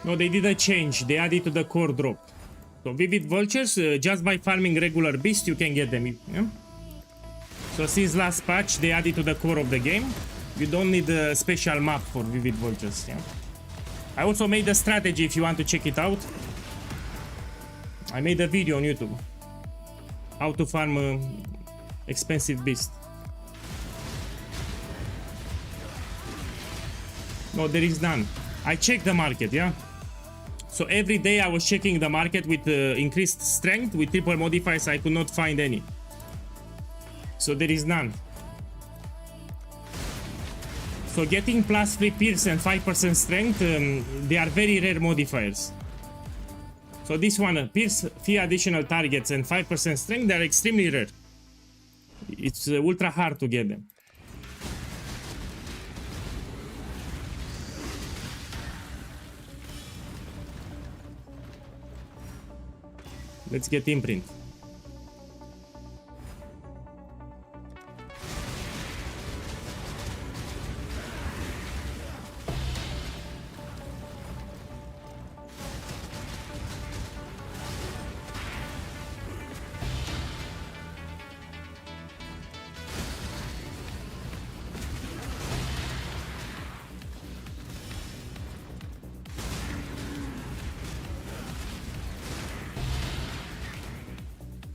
No, they did a change. They added to the core drop. So Vivid Vultures, just by farming regular beasts, you can get them. Yeah? So since last patch, they added to the core of the game. You don't need a special map for Vivid Vultures. Yeah? I also made a strategy if you want to check it out. I made a video on YouTube. How to farm expensive beast. No, there is none. I checked the market, yeah? So every day I was checking the market with increased strength, with triple modifiers, I could not find any. So there is none. So getting plus 3 pierce and 5% strength, they are very rare modifiers. So this one, pierce, 3 additional targets and 5% strength, they are extremely rare. It's ultra hard to get them. Let's get imprint.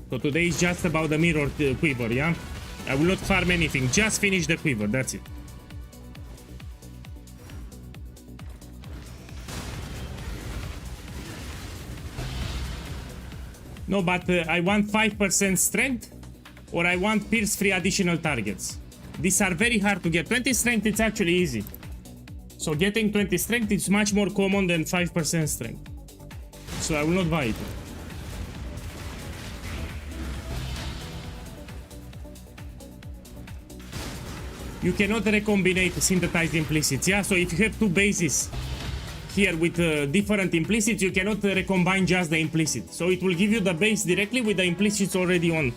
So today is just about the mirror quiver, yeah? I will not farm anything, just finish the quiver, that's it. No, but I want 5% strength, or I want pierce-free additional targets. These are very hard to get. 20 strength, it's actually easy. So getting 20 strength is much more common than 5% strength. So I will not buy it. You cannot recombinate synthesized implicits, yeah? So if you have two bases here with different implicits, you cannot recombine just the implicit. So it will give you the base directly with the implicits already on.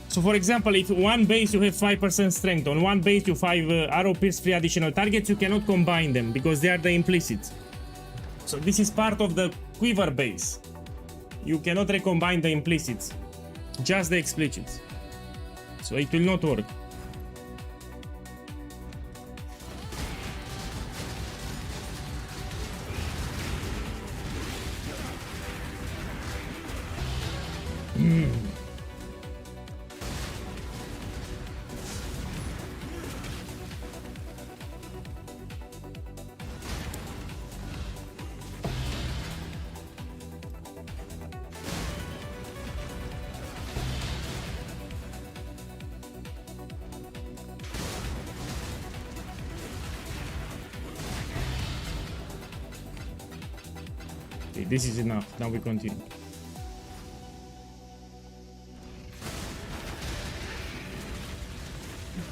So for example, if one base you have 5% strength, on one base you 5 arrow pierce free additional targets, you cannot combine them because they are the implicits. So this is part of the quiver base. You cannot recombine the implicits, just the explicits. So it will not work. Okay, this is enough. Now we continue.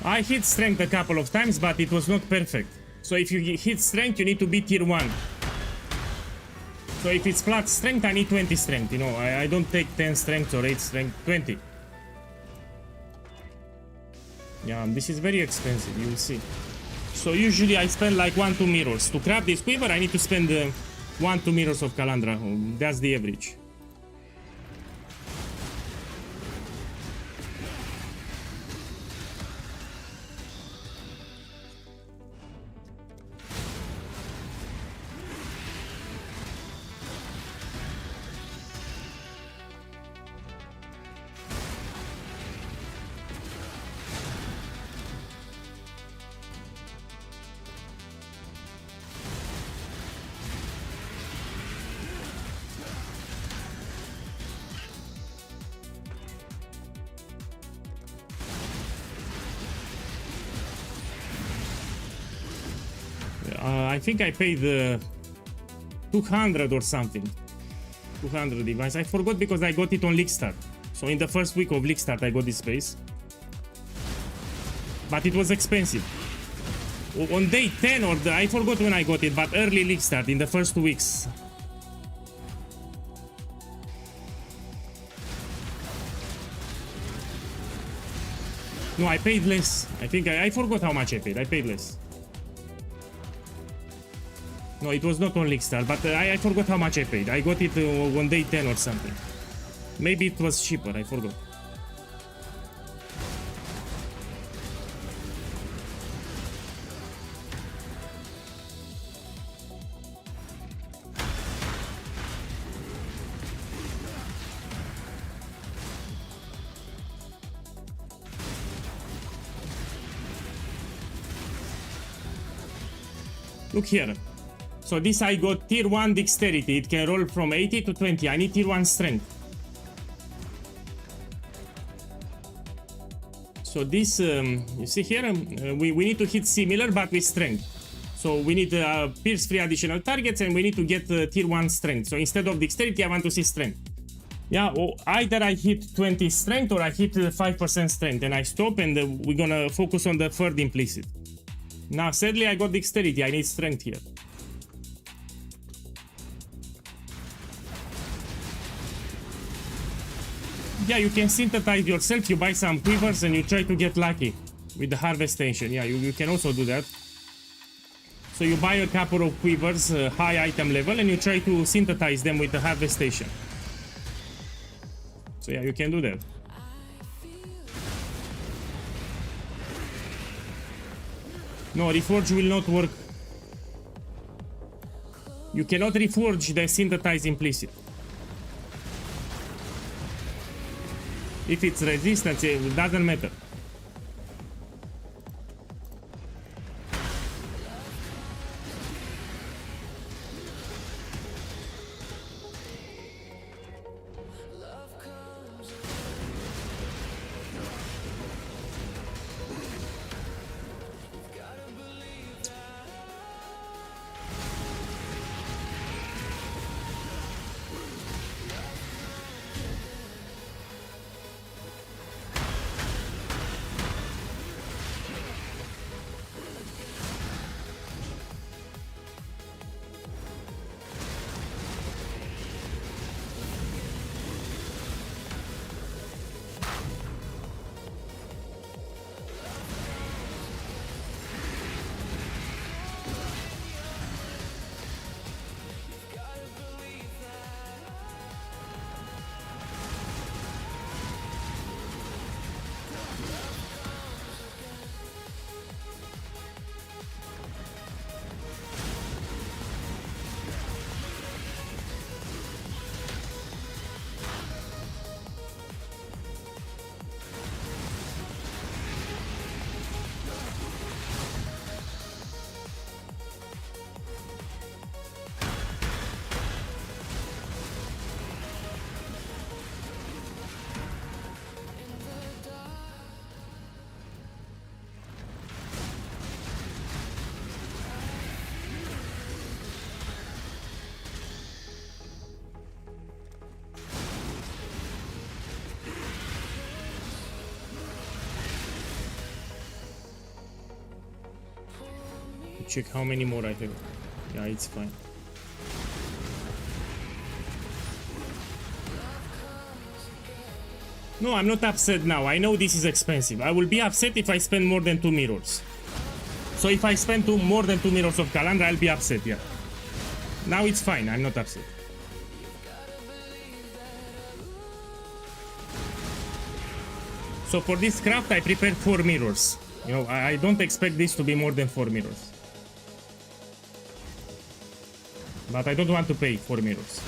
I hit strength a couple of times, but it was not perfect. So if you hit strength, you need to be tier 1. So if it's flat strength, I need 20 strength. You know, I don't take 10 strength or 8 strength, 20. Yeah, this is very expensive, you will see. So usually I spend like 1-2 mirrors. To craft this quiver, I need to spend 1-2 mirrors of Calandra. That's the average. I think I paid 200 or something. 200 device. I forgot because I got it on Leakstart. So in the first week of Leakstart I got this space. But it was expensive. On day 10 or I forgot when I got it, but early Leakstart in the first 2 weeks. No, I paid less. I think I forgot how much I paid. I paid less. No, it was not on Leakstar, but I forgot how much I paid. I got it on day 10 or something. Maybe it was cheaper, I forgot. Look here. So this I got tier 1 dexterity. It can roll from 80 to 20. I need tier 1 strength. So this, you see here, we need to hit similar but with strength. So we need pierce free additional targets and we need to get tier 1 strength. So instead of dexterity, I want to see strength. Yeah, or either I hit 20 strength or I hit 5% strength and I stop and we're gonna focus on the third implicit. Now, sadly, I got dexterity. I need strength here. Yeah, you can synthesize yourself. You buy some quivers and you try to get lucky with the harvest station. Yeah, you can also do that. So you buy a couple of quivers, high item level, and you try to synthesize them with the harvest station. So yeah, you can do that. No, reforge will not work. You cannot reforge the synthesized implicit. If it's resistance, it doesn't matter. Check how many more I have. Yeah, it's fine. No, I'm not upset now. I know this is expensive. I will be upset if I spend more than 2 mirrors. So if I spend more than 2 mirrors of Calandra, I'll be upset, yeah. Now it's fine, I'm not upset. So for this craft, I prepared 4 mirrors. You know, I don't expect this to be more than 4 mirrors. But I don't want to pay 4 mirrors.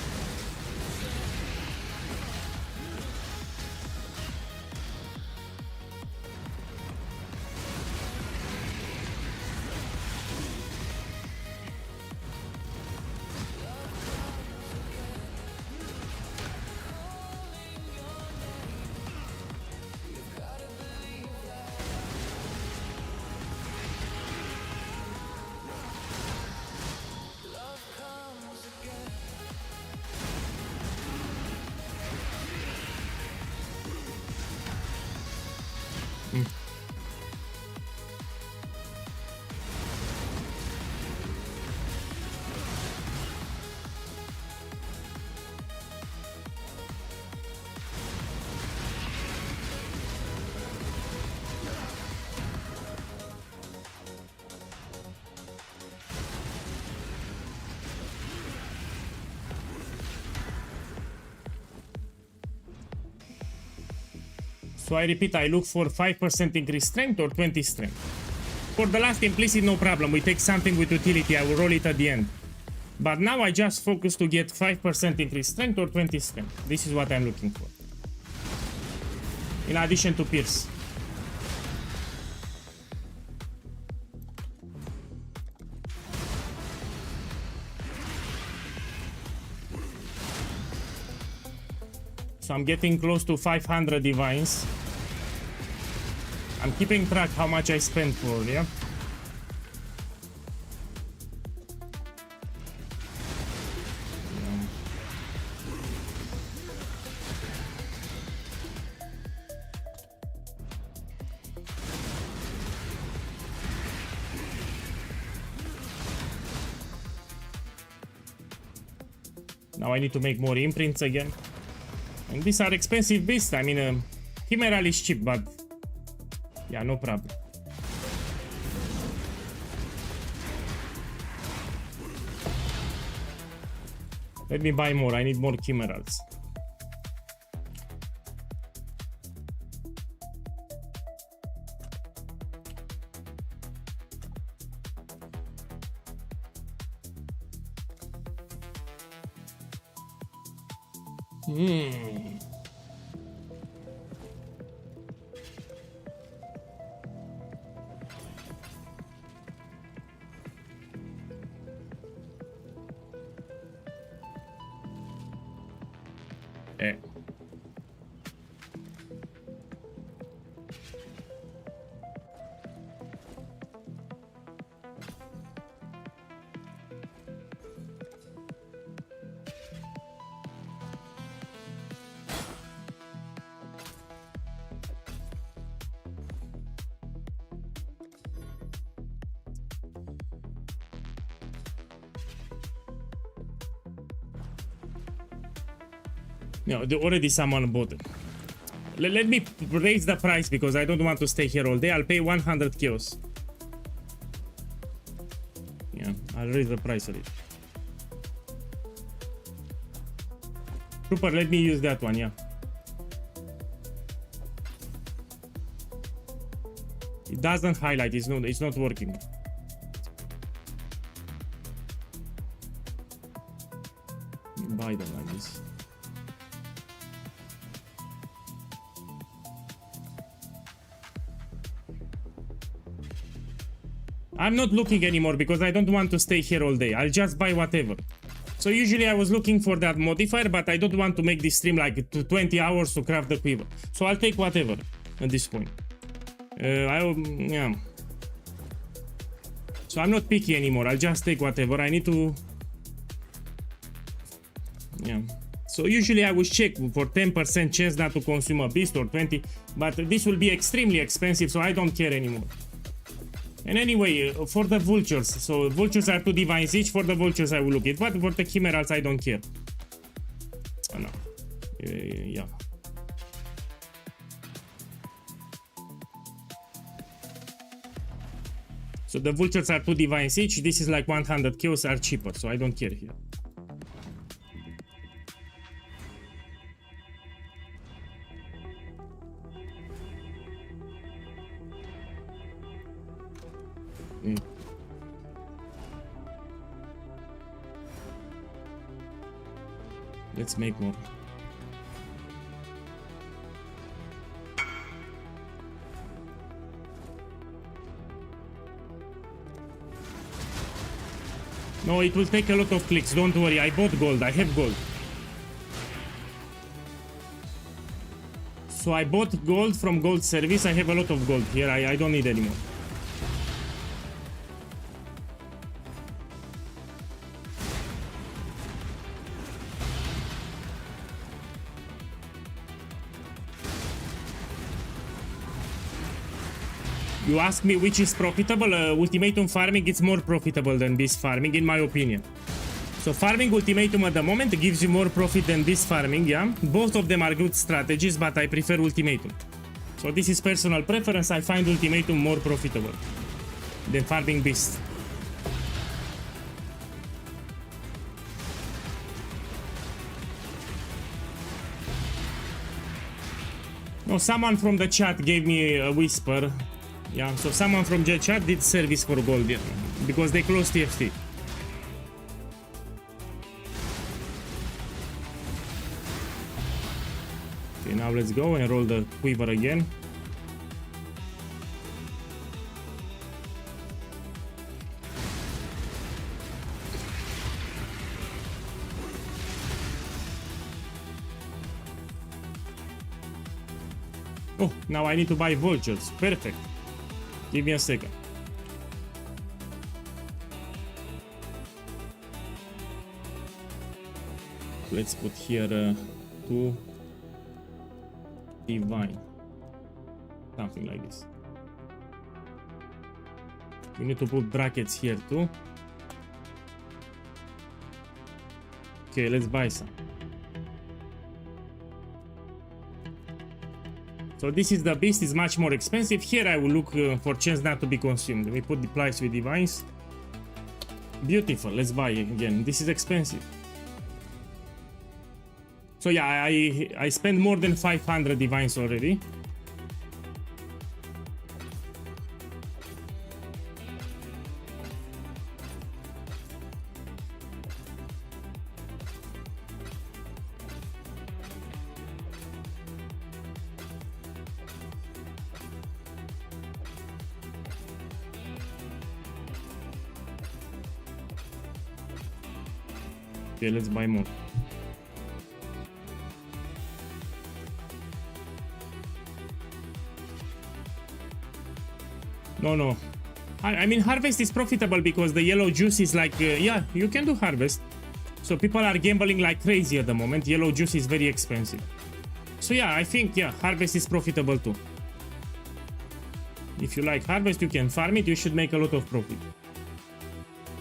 So I repeat, I look for 5% increased strength or 20 strength. For the last implicit, no problem. We take something with utility. I will roll it at the end. But now I just focus to get 5% increased strength or 20 strength. This is what I'm looking for. In addition to Pierce. So I'm getting close to 500 divines. I'm keeping track how much I spent for, yeah? Now I need to make more imprints again. And these are expensive beasts. I mean, Chimeral is cheap, but yeah, no problem. Let me buy more. I need more Chimerals. Eh. No, already someone bought it. Let me raise the price because I don't want to stay here all day. I'll pay 100 chaos. Yeah, I'll raise the price a little. Trooper, let me use that one, yeah. It doesn't highlight, it's not working. Buy them like this. I'm not looking anymore because I don't want to stay here all day. I'll just buy whatever. So usually I was looking for that modifier, but I don't want to make this stream like 20 hours to craft the quiver. So I'll take whatever at this point. Yeah. So I'm not picky anymore. I'll just take whatever. I need to... Yeah. So usually I would check for 10% chance not to consume a beast or 20, but this will be extremely expensive, so I don't care anymore. And anyway, for the vultures, so vultures are 2 divines each. For the vultures I will look at, but for the chimerals I don't care. Oh, no. Yeah. So the vultures are 2 divines each. This is like 100 kills are cheaper, so I don't care here. Let's make more. No, it will take a lot of clicks, don't worry. I bought gold, I have gold. So I bought gold from gold service. I have a lot of gold here. I don't need anymore. You ask me which is profitable. Ultimatum farming is more profitable than beast farming, in my opinion. So farming ultimatum at the moment gives you more profit than beast farming, yeah? Both of them are good strategies, but I prefer ultimatum. So this is personal preference. I find ultimatum more profitable than farming beast. No, someone from the chat gave me a whisper. Yeah, so someone from the chat did service for gold, yeah, because they closed TFT. Okay, now let's go and roll the quiver again. Oh, now I need to buy vultures. Perfect. Give me a second. Let's put here 2 divine. Something like this. We need to put brackets here too. Okay, let's buy some. So this is the beast, is much more expensive. Here I will look for chance not to be consumed. We put the price with divines. Beautiful, let's buy again. This is expensive. So yeah, I spent more than 500 divines already. Okay, let's buy more. No, no. I mean, harvest is profitable because the yellow juice is like, yeah, you can do harvest. So people are gambling like crazy at the moment. Yellow juice is very expensive. So yeah, I think, yeah, harvest is profitable too. If you like harvest, you can farm it. You should make a lot of profit.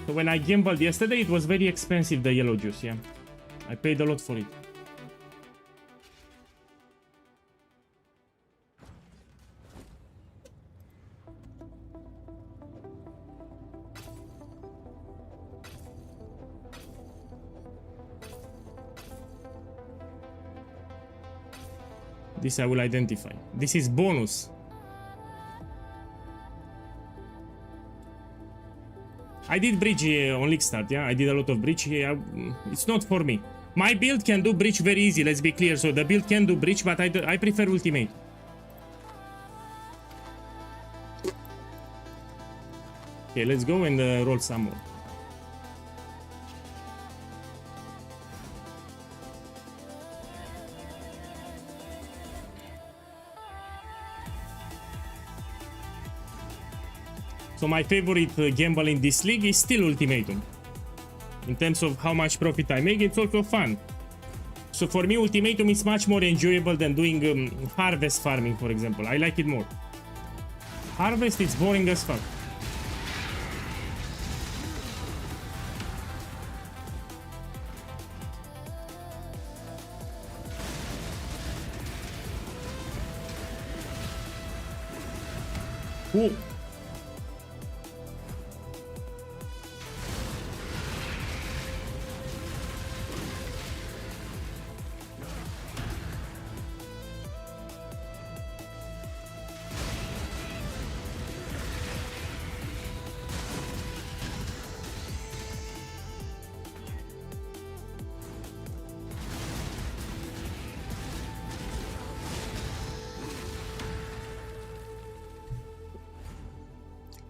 So when I gambled yesterday, it was very expensive, the yellow juice, yeah. I paid a lot for it. This I will identify. This is bonus. I did bridge on League Start, yeah? I did a lot of bridge. Yeah, it's not for me. My build can do bridge very easy, let's be clear. So the build can do bridge, but I prefer ultimate. Okay, let's go and roll some more. So my favorite gamble in this league is still Ultimatum. In terms of how much profit I make, it's also fun. So for me, Ultimatum is much more enjoyable than doing harvest farming, for example. I like it more. Harvest is boring as fuck. Ooh.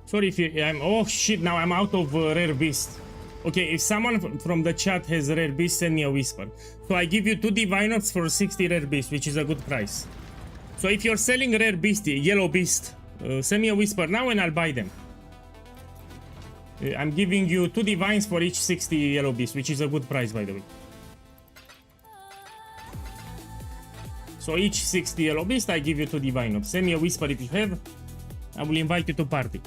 Sorry if I'm... Oh shit, now I'm out of rare beast. Okay, if someone from the chat has rare beast, send me a whisper. So I give you 2 divine orbs for 60 rare beast, which is a good price. So if you're selling rare beast, yellow beast, send me a whisper now and I'll buy them. I'm giving you 2 divines for each 60 yellow beast, which is a good price, by the way. So each 60 yellow beast, I give you 2 divine orbs. Send me a whisper if you have. I will invite you to party.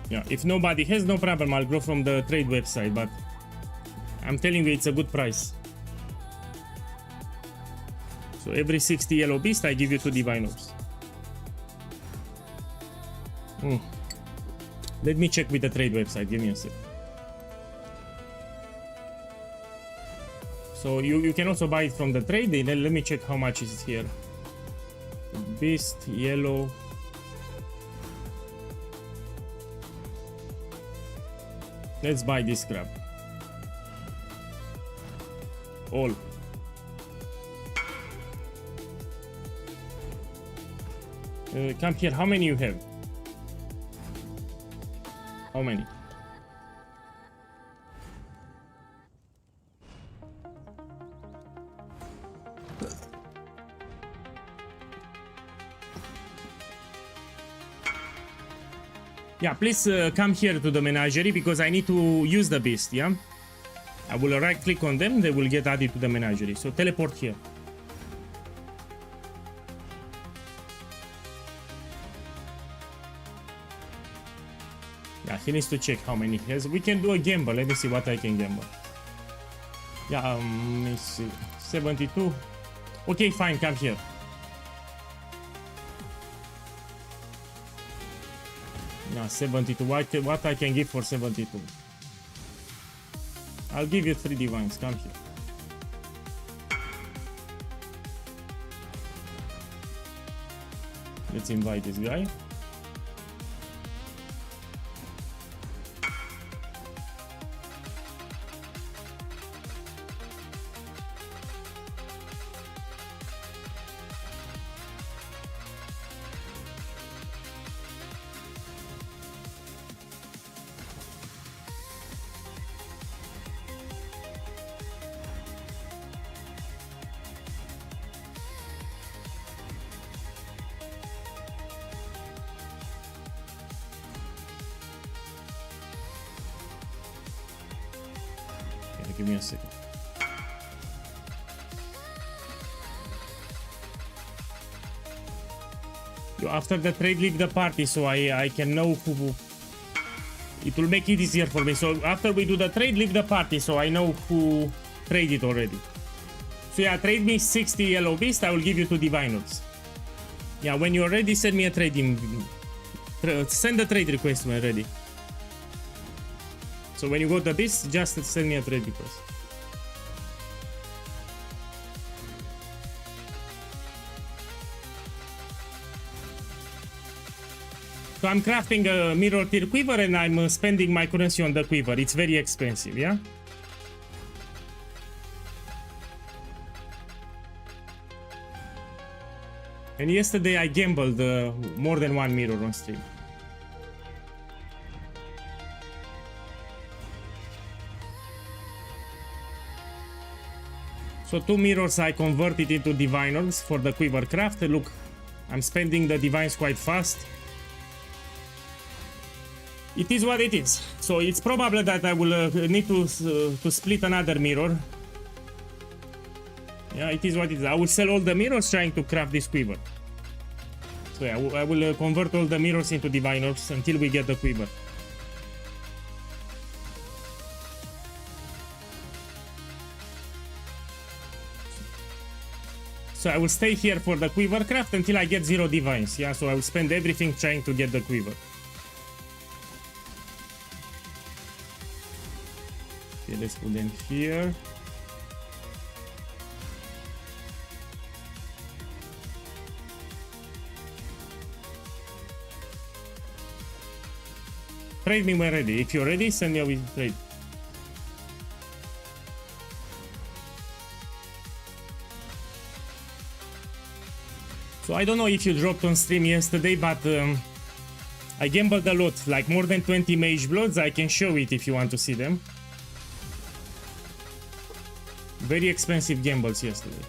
Yeah, if nobody has, no problem, I'll go from the trade website, but I'm telling you, it's a good price. So every 60 yellow beast, I give you 2 divine orbs. Let me check with the trade website, give me a sec. So you can also buy it from the trade, then let me check how much is it here. Beast, yellow. Let's buy this crap. All. Come here, how many you have? How many? Yeah, please come here to the menagerie because I need to use the beast, yeah? I will right click on them, they will get added to the menagerie. So teleport here. Yeah, he needs to check how many he has. We can do a gamble. Let me see what I can gamble. Yeah, let me see. 72. Okay, fine, come here. Yeah, 72. What I can give for 72? I'll give you 3 divines. Come here. Let's invite this guy. Give me a second. You after the trade leave the party so I can know who. It will make it easier for me. So after we do the trade, leave the party so I know who traded already. So yeah, trade me 60 yellow beast. I will give you 2 diviners. Yeah, when you're ready, send me a trading. Send a trade request when ready. So when you go to the beast, just send me a trade request. So I'm crafting a mirror tier quiver and I'm spending my currency on the quiver. It's very expensive, yeah? And yesterday I gambled more than 1 mirror on stream. So 2 mirrors I converted into diviners for the quiver craft. Look, I'm spending the divines quite fast. It is what it is. So it's probable that I will need to split another mirror. Yeah, it is what it is. I will sell all the mirrors trying to craft this quiver. So yeah, I will convert all the mirrors into diviners until we get the quiver. So I will stay here for the quiver craft until I get 0 divines. Yeah, so I will spend everything trying to get the quiver. Okay, let's put them here. Trade me when ready. If you're ready, send me a trade. So I don't know if you dropped on stream yesterday, but I gambled a lot, like more than 20 mage bloods. I can show it if you want to see them. Very expensive gambles yesterday.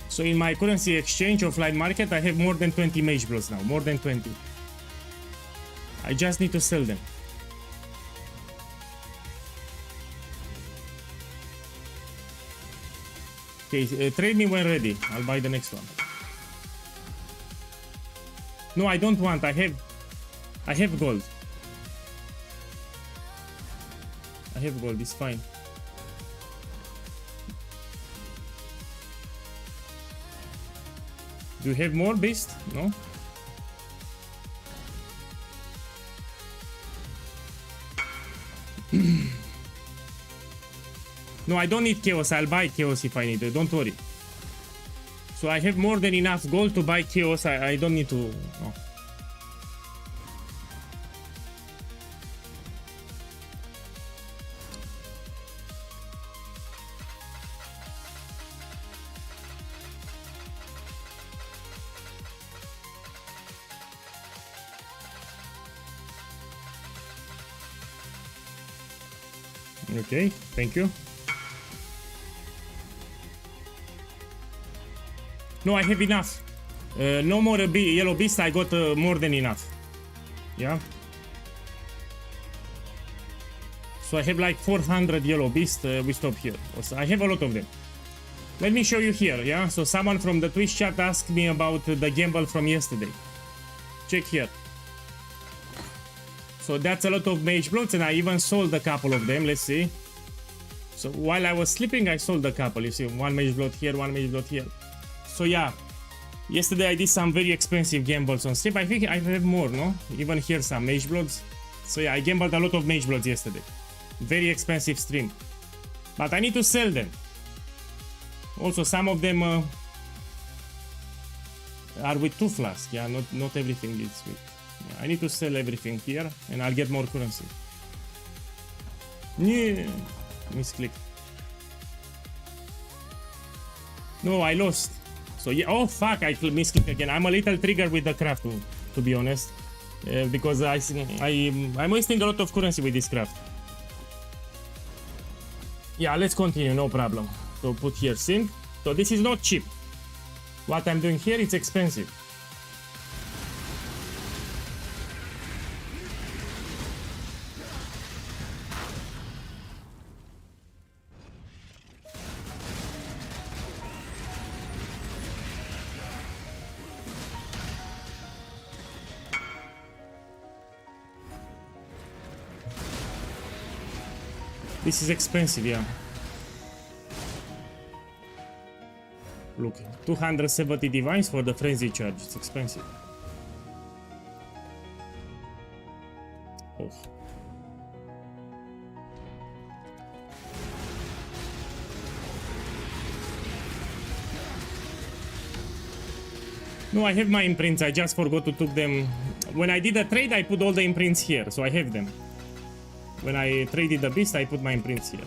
So in my currency exchange offline market, I have more than 20 mage bloods now, more than 20. I just need to sell them. Okay, trade me when ready. I'll buy the next one. No, I don't want. I have gold. I have gold. It's fine. Do you have more beast? No. No, I don't need chaos. I'll buy chaos if I need it. Don't worry. So I have more than enough gold to buy chaos. I don't need to. No. Okay, thank you. No, I have enough. No more yellow beast. I got more than enough. Yeah. So I have like 400 yellow beast. We stop here. Also, I have a lot of them. Let me show you here. Yeah. So someone from the Twitch chat asked me about the gamble from yesterday. Check here. So that's a lot of mage bloods, and I even sold a couple of them. Let's see. So while I was sleeping, I sold a couple. You see, one mage blood here, one mage blood here. So yeah, yesterday I did some very expensive gambles on stream. I think I have more, no? Even here some mage bloods. So yeah, I gambled a lot of mage bloods yesterday. Very expensive stream. But I need to sell them. Also, some of them are with 2 flasks. Yeah, not everything is with. Yeah, I need to sell everything here, and I'll get more currency. Yeah, misclick. No, I lost. So yeah, oh fuck, I misclick again. I'm a little triggered with the craft, to be honest, because I'm wasting a lot of currency with this craft. Yeah, let's continue, no problem. So put here sync. So this is not cheap. What I'm doing here, it's expensive. This is expensive, yeah. Look, 270 divines for the frenzy charge. It's expensive. Oh. No, I have my imprints. I just forgot to took them. When I did a trade, I put all the imprints here, so I have them. When I traded the beast, I put my imprints here.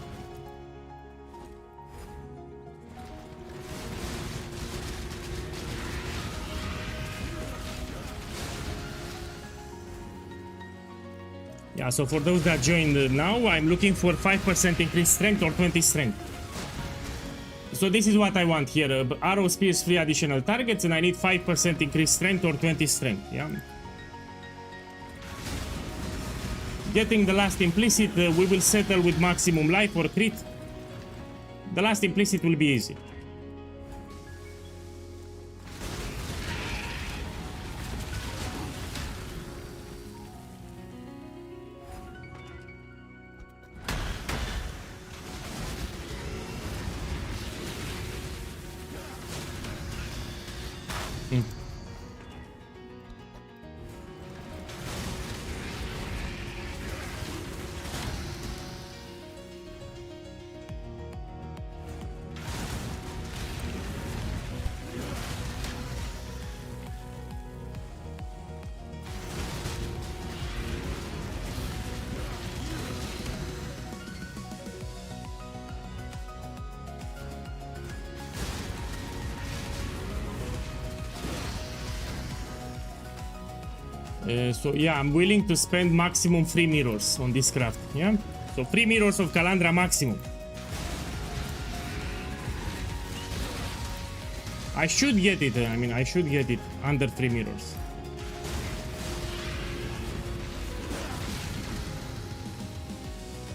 Yeah, so for those that joined now, I'm looking for 5% increased strength or 20 strength. So this is what I want here. Arrow spears 3 additional targets, and I need 5% increased strength or 20 strength. Yeah. Getting the last implicit, we will settle with maximum life or crit. The last implicit will be easy. So yeah, I'm willing to spend maximum 3 mirrors on this craft. Yeah, so 3 mirrors of Calandra maximum. I should get it. I mean, I should get it under 3 mirrors.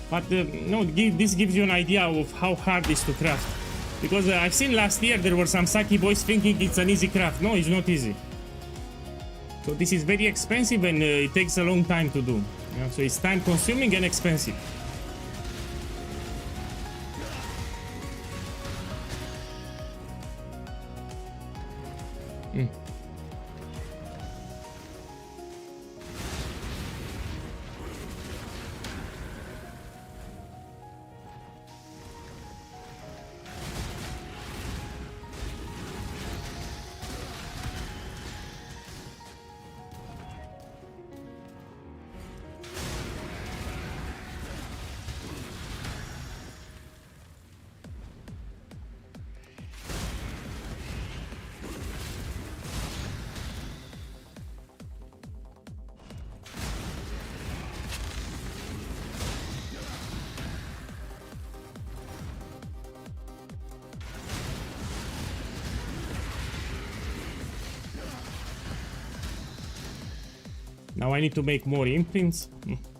But no, this gives you an idea of how hard it is to craft. Because I've seen last year there were some Saki boys thinking it's an easy craft. No, it's not easy. So this is very expensive and it takes a long time to do. Yeah, so it's time consuming and expensive. Now I need to make more imprints.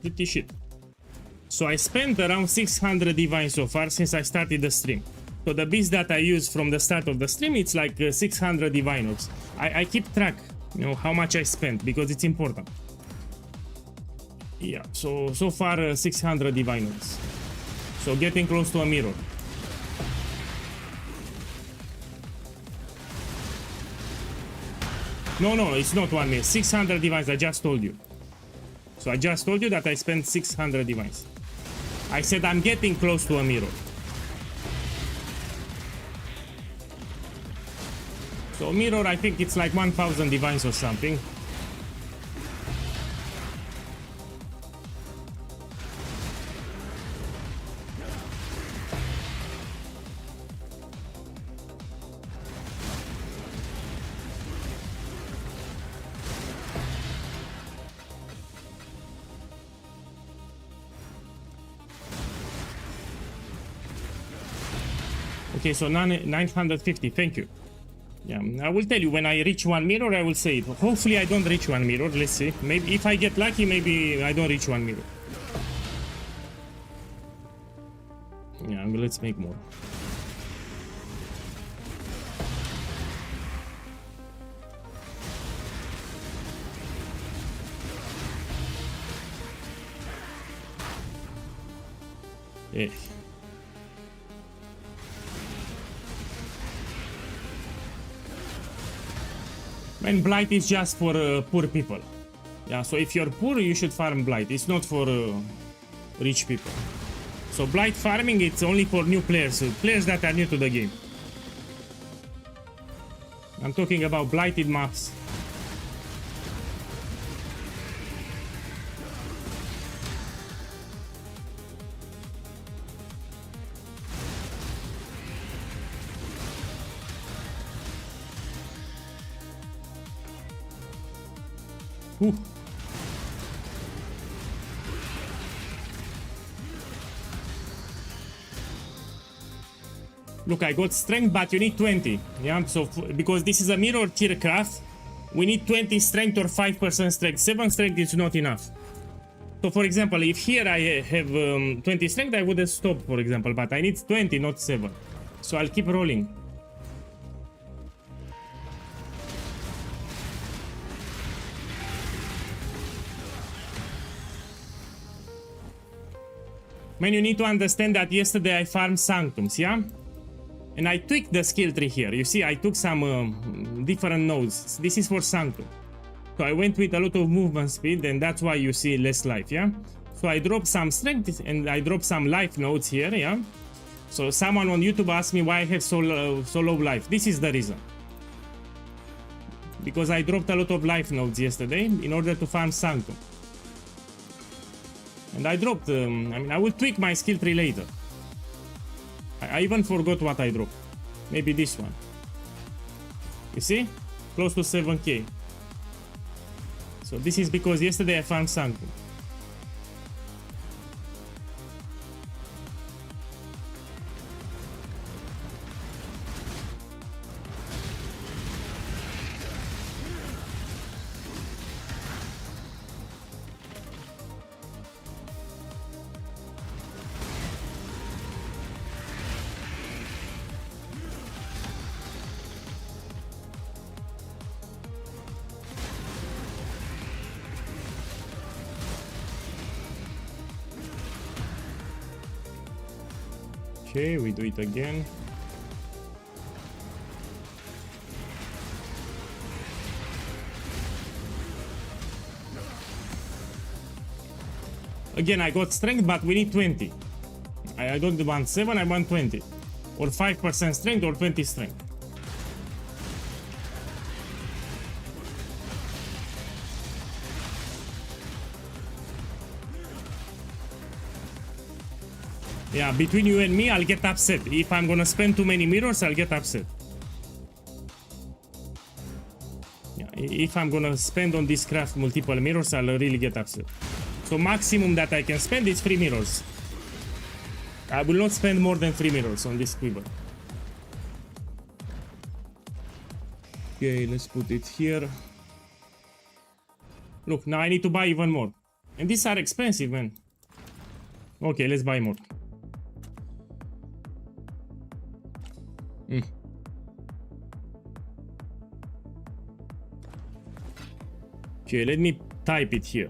Pretty shit. So I spent around 600 divine so far since I started the stream. So the beast that I use from the start of the stream, it's like 600 divine orbs. I keep track, you know, how much I spent because it's important. Yeah, so far 600 divine orbs. So getting close to a mirror. No, it's not 1 minute. 600 divines, I just told you. So I just told you that I spent 600 divines. I said I'm getting close to a mirror. So mirror, I think it's like 1000 divines or something. Okay, so 950, thank you. Yeah, I will tell you when I reach 1 mirror, I will say it. Hopefully I don't reach 1 mirror, let's see. Maybe if I get lucky, maybe I don't reach 1 mirror. Yeah, let's make more. Eh. And blight is just for poor people. Yeah, so if you're poor, you should farm blight. It's not for rich people. So blight farming, it's only for new players, players that are new to the game. I'm talking about blighted maps. Whew. Look, I got strength, but you need 20. Yeah, so because this is a mirror tier craft, we need 20 strength or 5% strength. 7 strength is not enough. So for example, if here I have 20 strength, I would have stopped, for example, but I need 20, not 7. So I'll keep rolling. Man, you need to understand that yesterday I farmed Sanctums, yeah? And I tweaked the skill tree here. You see, I took some different nodes. This is for Sanctum. So I went with a lot of movement speed, and that's why you see less life, yeah? So I dropped some strength, and I dropped some life nodes here, yeah? So someone on YouTube asked me why I have so low life. This is the reason. Because I dropped a lot of life nodes yesterday in order to farm Sanctum. And I dropped, I mean, I will tweak my skill tree later. I even forgot what I dropped. Maybe this one. You see? Close to 7k. So this is because yesterday I farmed Sanctum. Okay, we do it again. Again, I got strength, but we need 20. I don't want 7, I want 20. Or 5% strength or 20 strength. Yeah, between you and me, I'll get upset. If I'm gonna spend too many mirrors, I'll get upset. Yeah, if I'm gonna spend on this craft multiple mirrors, I'll really get upset. So maximum that I can spend is 3 mirrors. I will not spend more than 3 mirrors on this quiver. Okay, let's put it here. Look, now I need to buy even more. And these are expensive, man. Okay, let's buy more. Okay, let me type it here.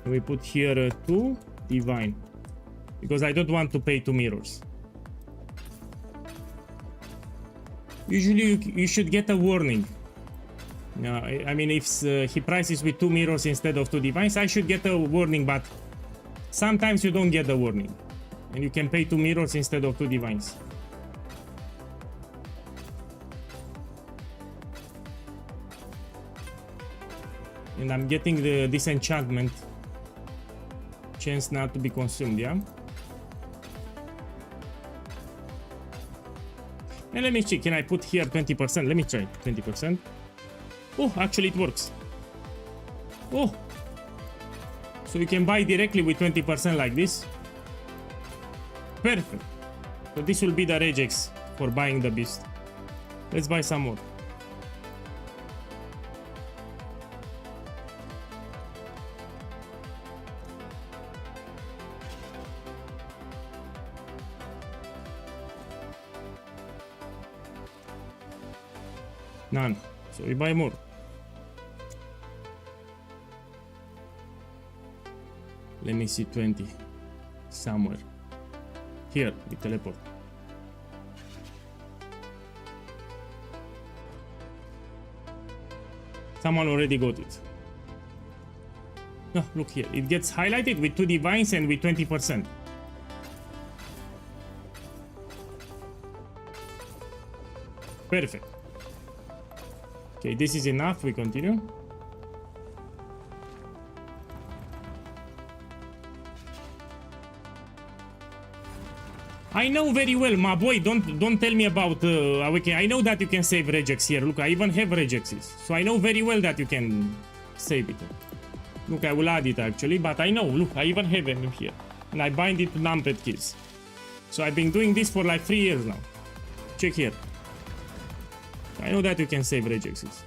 We put here 2 divine, because I don't want to pay 2 mirrors. Usually you should get a warning. I mean, if he prices with 2 mirrors instead of 2 divines, I should get a warning, but sometimes you don't get the warning. And you can pay 2 mirrors instead of 2 divines. And I'm getting the disenchantment. Chance not to be consumed, yeah? And let me check, can I put here 20%? Let me try 20%. Oh, actually it works. Oh! So you can buy directly with 20% like this. Perfect. So this will be the regex for buying the beast. Let's buy some more. None. So we buy more. Let me see 20. Somewhere. Here, we teleport. Someone already got it. No, look here. It gets highlighted with 2 divines and with 20%. Perfect. Okay, this is enough. We continue. I know very well, my boy. Don't tell me about Awakening. I know that you can save regex here. Look, I even have regexes, so I know very well that you can save it. Look, I will add it actually, but I know. Look, I even have them here, and I bind it to numpad keys. So I've been doing this for like 3 years now. Check here. I know that you can save regexes.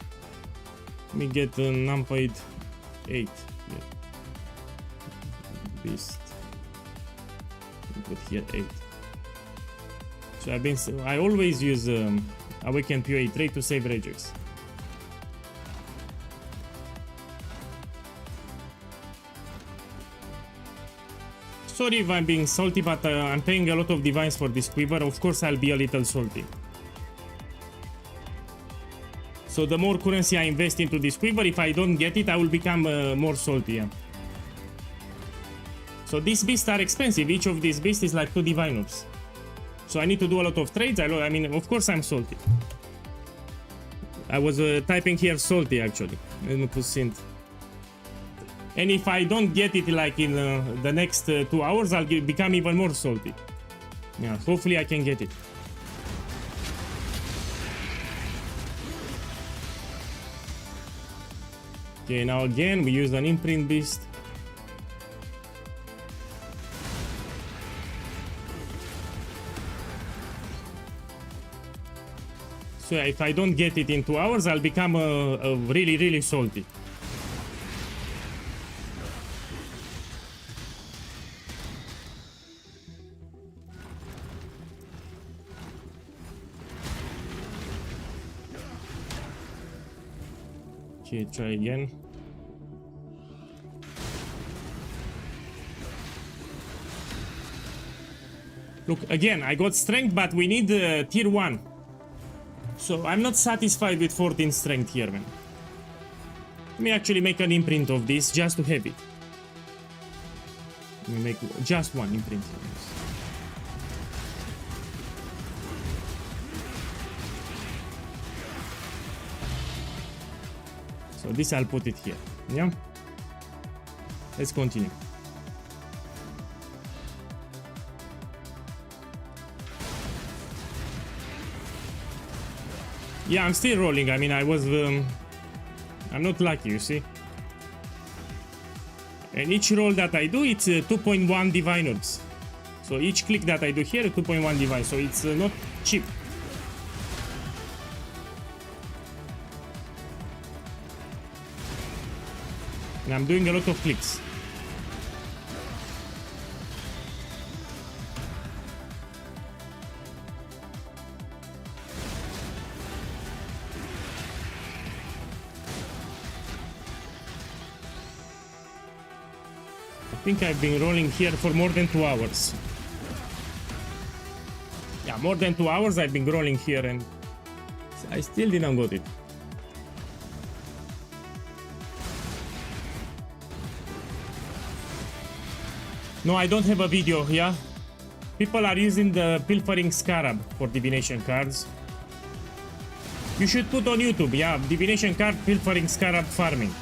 Let me get numpad 8 here. Beast. Put here 8. So I always use Awaken POE trait to save regex. Sorry if I'm being salty, but I'm paying a lot of divines for this quiver. Of course I'll be a little salty. So the more currency I invest into this quiver, if I don't get it, I will become more salty. Yeah. So these beasts are expensive. Each of these beasts is like 2 divine orbs. So I need to do a lot of trades. I mean, of course I'm salty. I was typing here salty actually. Let me put synth. And if I don't get it like in the next 2 hours, I'll become even more salty. Yeah, hopefully I can get it. Okay, now again we use an imprint beast. So if I don't get it in 2 hours, I'll become really salty. Okay, try again. Look, again, I got strength, but we need tier 1. So I'm not satisfied with 14 strength here, man. Let me actually make an imprint of this just to have it. Let me make just one imprint of this. So this I'll put it here. Yeah. Let's continue. Yeah, I'm still rolling. I mean, I'm not lucky, you see. And each roll that I do, it's 2.1 divine orbs. So each click that I do here, 2.1 divine. So it's not cheap. And I'm doing a lot of clicks. I think I've been rolling here for more than 2 hours. Yeah, more than 2 hours I've been rolling here and I still didn't got it. No, I don't have a video here. People are using the Pilfering Scarab for divination cards. You should put on YouTube, yeah, divination card Pilfering Scarab farming.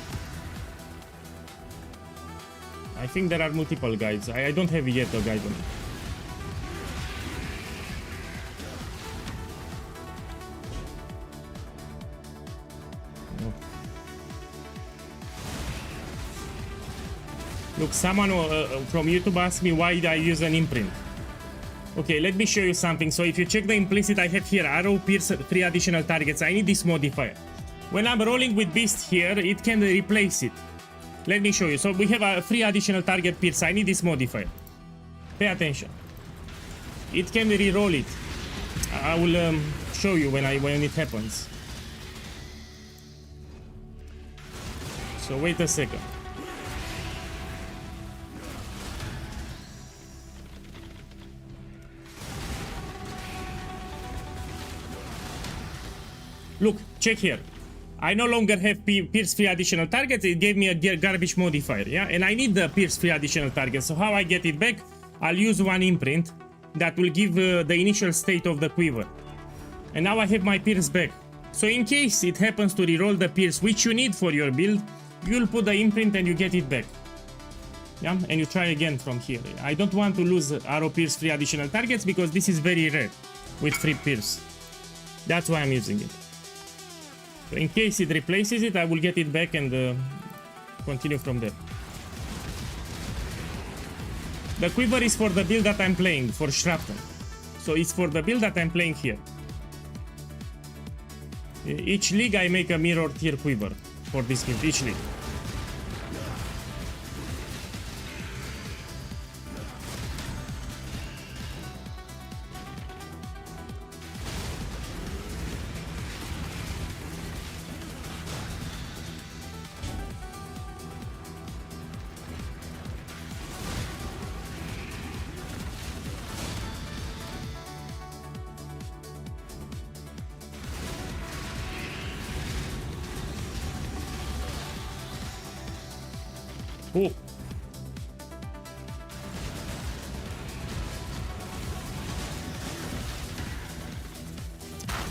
I think there are multiple guides. I don't have yet a guide on it. No. Look, someone from YouTube asked me why I use an imprint. Okay, let me show you something. So if you check the implicit I have here, arrow, pierce, 3 additional targets. I need this modifier. When I'm rolling with beast here, it can replace it. Let me show you. So we have a 3 additional target pierce. I need this modifier. Pay attention. It can re-roll it. I will show you when it happens. So wait a second. Look, check here. I no longer have pierce free additional targets. It gave me a garbage modifier, yeah? And I need the pierce free additional targets. So how I get it back? I'll use one imprint that will give the initial state of the quiver. And now I have my pierce back. So in case it happens to reroll the pierce which you need for your build, you'll put the imprint and you get it back. Yeah, and you try again from here. I don't want to lose arrow pierce free additional targets because this is very rare with free pierce. That's why I'm using it. So in case it replaces it, I will get it back and continue from there. The quiver is for the build that I'm playing, for Shrapnel. So it's for the build that I'm playing here. Each league I make a mirror tier quiver for this build, each league. Oh.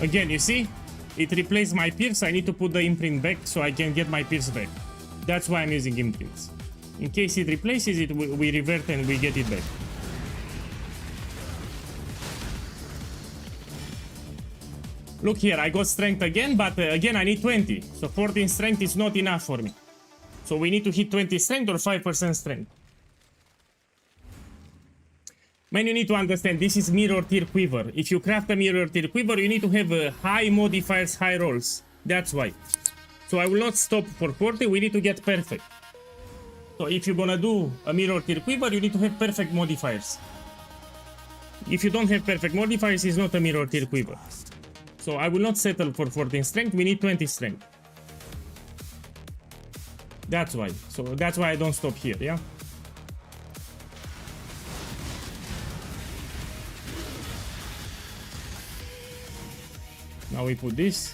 Again, you see? It replaced my pierce. I need to put the imprint back so I can get my pierce back. That's why I'm using imprints. In case it replaces it, we revert and we get it back. Look here, I got strength again, but again I need 20. So 14 strength is not enough for me. So we need to hit 20 strength or 5% strength. Man, you need to understand, this is mirror tier quiver. If you craft a mirror tier quiver, you need to have high modifiers, high rolls. That's why. So I will not stop for 40, we need to get perfect. So if you're gonna do a mirror tier quiver, you need to have perfect modifiers. If you don't have perfect modifiers, it's not a mirror tier quiver. So I will not settle for 14 strength, we need 20 strength. That's why. So that's why I don't stop here, yeah? Now we put this.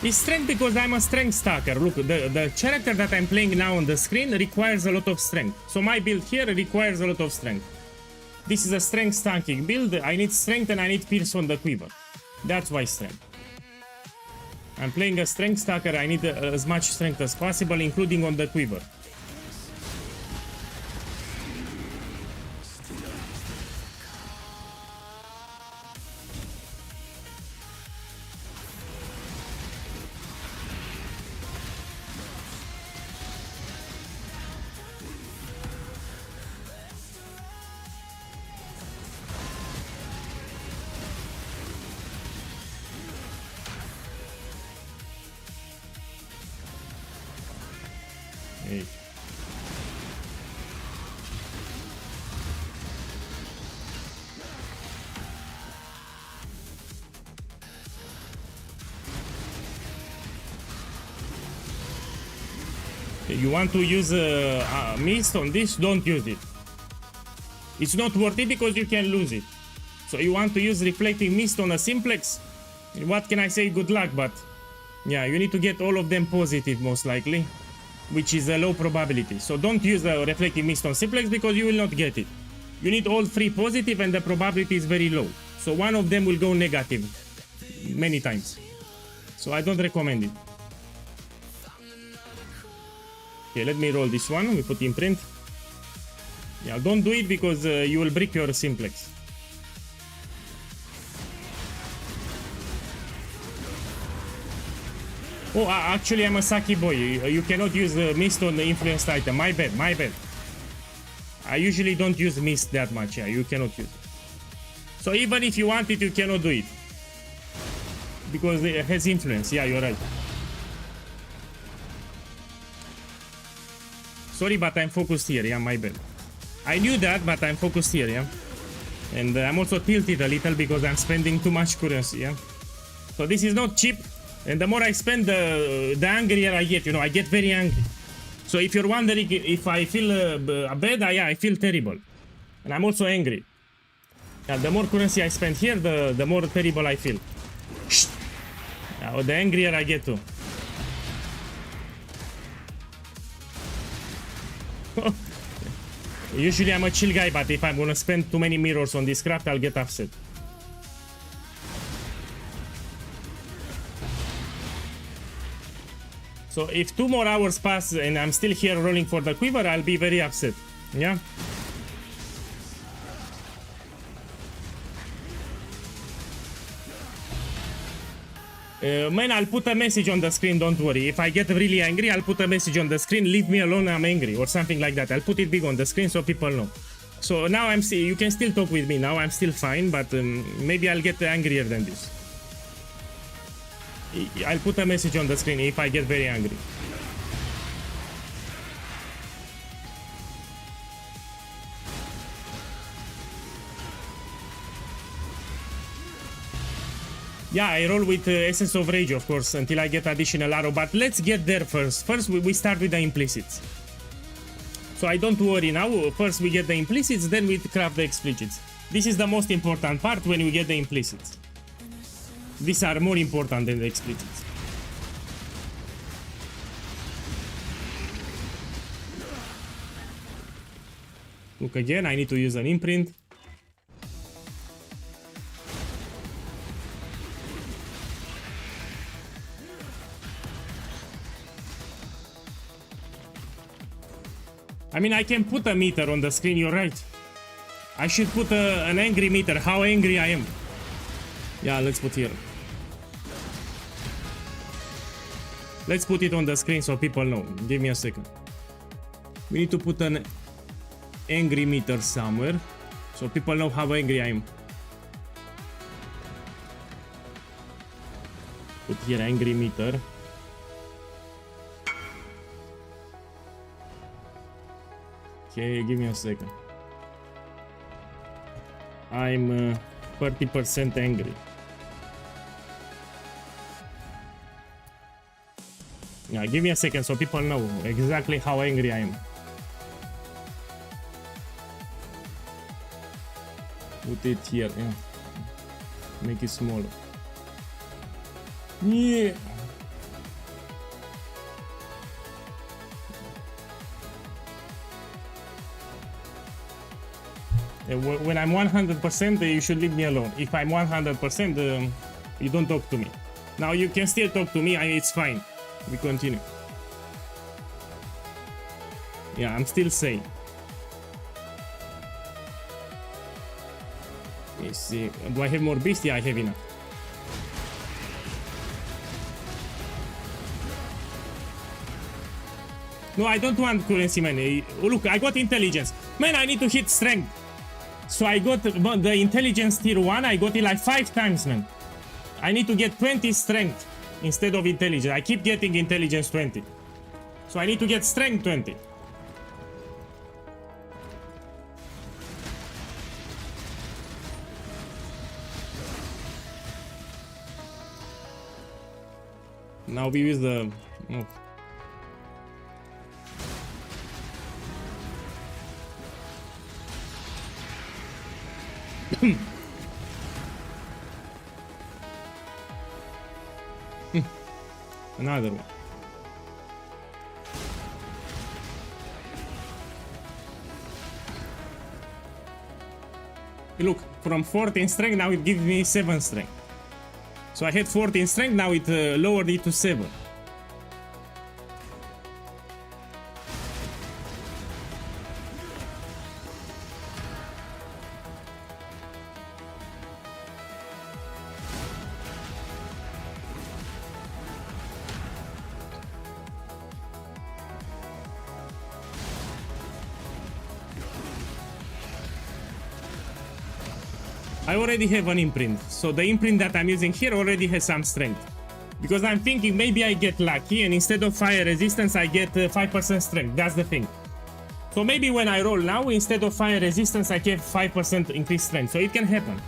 It's strength because I'm a strength stacker. Look, the character that I'm playing now on the screen requires a lot of strength. So my build here requires a lot of strength. This is a strength stacking build. I need strength and I need pierce on the quiver. That's why strength. I'm playing a strength stacker. I need as much strength as possible, including on the quiver. Hey. You want to use mist on this? Don't use it. It's not worth it because you can lose it. So you want to use reflecting mist on a simplex? What can I say? Good luck, but yeah, you need to get all of them positive most likely, which is a low probability. So don't use the reflecting mist on simplex because you will not get it. You need all three positive and the probability is very low. So one of them will go negative many times. So I don't recommend it. Okay, let me roll this one. We put imprint. Yeah, don't do it because you will break your simplex. Oh, actually I'm a Saki boy. You cannot use mist on the influenced item. My bad, my bad. I usually don't use mist that much. Yeah, you cannot use it. So even if you want it, you cannot do it. Because it has influence. Yeah, you're right. Sorry, but I'm focused here. Yeah, my bad. I knew that, but I'm focused here. Yeah. And I'm also tilted a little because I'm spending too much currency. Yeah. So this is not cheap. And the more I spend, the angrier I get. You know, I get very angry. So if you're wondering if I feel bad, yeah, I feel terrible. And I'm also angry. Yeah, the more currency I spend here, the more terrible I feel. Yeah, the angrier I get too. Usually I'm a chill guy, but if I'm gonna spend too many mirrors on this craft, I'll get upset. So if 2 more hours pass and I'm still here rolling for the quiver, I'll be very upset. Yeah? Man, I'll put a message on the screen, don't worry. If I get really angry, I'll put a message on the screen, leave me alone, I'm angry, or something like that. I'll put it big on the screen so people know. So now you can still talk with me now, I'm still fine, but maybe I'll get angrier than this. I'll put a message on the screen if I get very angry. Yeah, I roll with Essence of Rage, of course, until I get additional arrow, but let's get there first. First, we start with the implicits. So I don't worry now. First, we get the implicits, then we craft the explicits. This is the most important part when we get the implicits. These are more important than the explicits. Look again, I need to use an imprint. I mean, I can put a meter on the screen, you're right. I should put an angry meter, how angry I am. Yeah, let's put here. Let's put it on the screen so people know. Give me a second. We need to put an angry meter somewhere so people know how angry I am. Put here angry meter. Okay, give me a second. I'm 30% angry. Yeah, give me a second so people know exactly how angry I am. Put it here, yeah. Make it smaller. Yeah. When I'm 100%, you should leave me alone. If I'm 100%, you don't talk to me. Now you can still talk to me, it's fine. We continue. Yeah, I'm still sane. Let me see. Do I have more beast? Yeah, I have enough. No, I don't want currency, man. Look, I got intelligence. Man, I need to hit strength. So I got the intelligence tier 1, I got it like 5 times, man. I need to get 20 strength instead of intelligence. I keep getting intelligence 20. So I need to get strength 20. Now we use the... Oh. Another one. Look, from 14 strength now it gives me 7 strength. So I had 14 strength, now it lowered it to 7. I already have an imprint, so the imprint that I'm using here already has some strength. Because I'm thinking maybe I get lucky and instead of fire resistance I get 5% strength, that's the thing. So maybe when I roll now, instead of fire resistance I get 5% increased strength, so it can happen.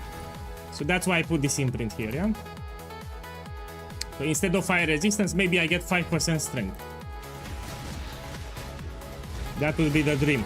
So that's why I put this imprint here, yeah? So instead of fire resistance, maybe I get 5% strength. That would be the dream.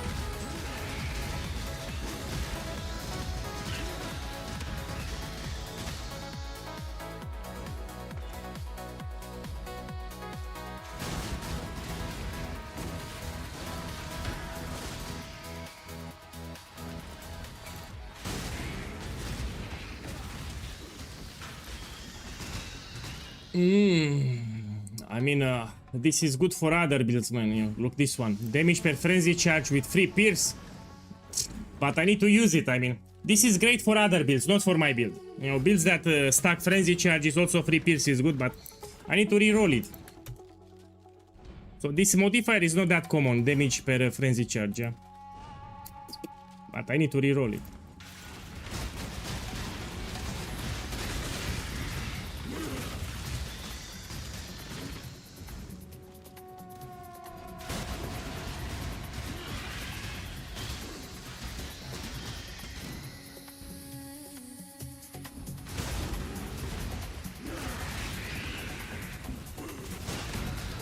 I mean, this is good for other builds, man. You know, look this one. Damage per frenzy charge with free pierce. But I need to use it, I mean. This is great for other builds, not for my build. You know, builds that stack frenzy charge is also free pierce is good, but I need to reroll it. So this modifier is not that common, damage per frenzy charge, yeah? But I need to reroll it.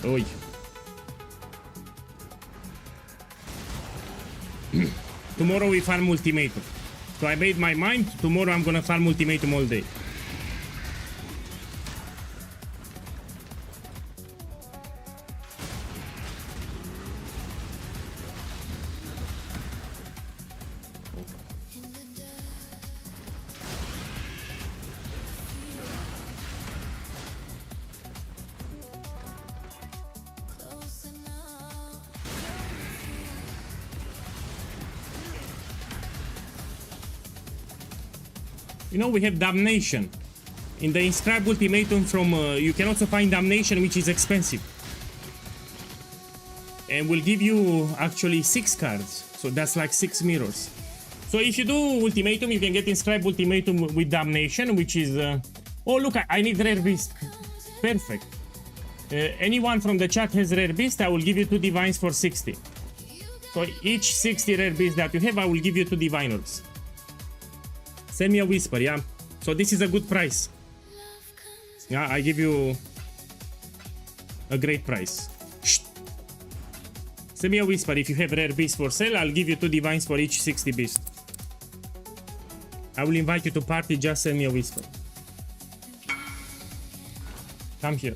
Oi. Tomorrow we farm ultimatum. So I made my mind, tomorrow I'm gonna farm ultimatum all day. You know, we have Damnation. In the Inscribe Ultimatum from... you can also find Damnation, which is expensive. And will give you actually 6 cards. So that's like 6 mirrors. So if you do Ultimatum, you can get Inscribe Ultimatum with Damnation, which is... oh, look, I need Rare Beast. Perfect. Anyone from the chat has Rare Beast, I will give you 2 Divines for 60. So each 60 Rare Beast that you have, I will give you 2 Diviners. Send me a whisper, yeah? So this is a good price. Yeah, I give you a great price. Shh. Send me a whisper if you have rare beasts for sale. I'll give you 2 divines for each 60 beasts. I will invite you to party, just send me a whisper. Come here.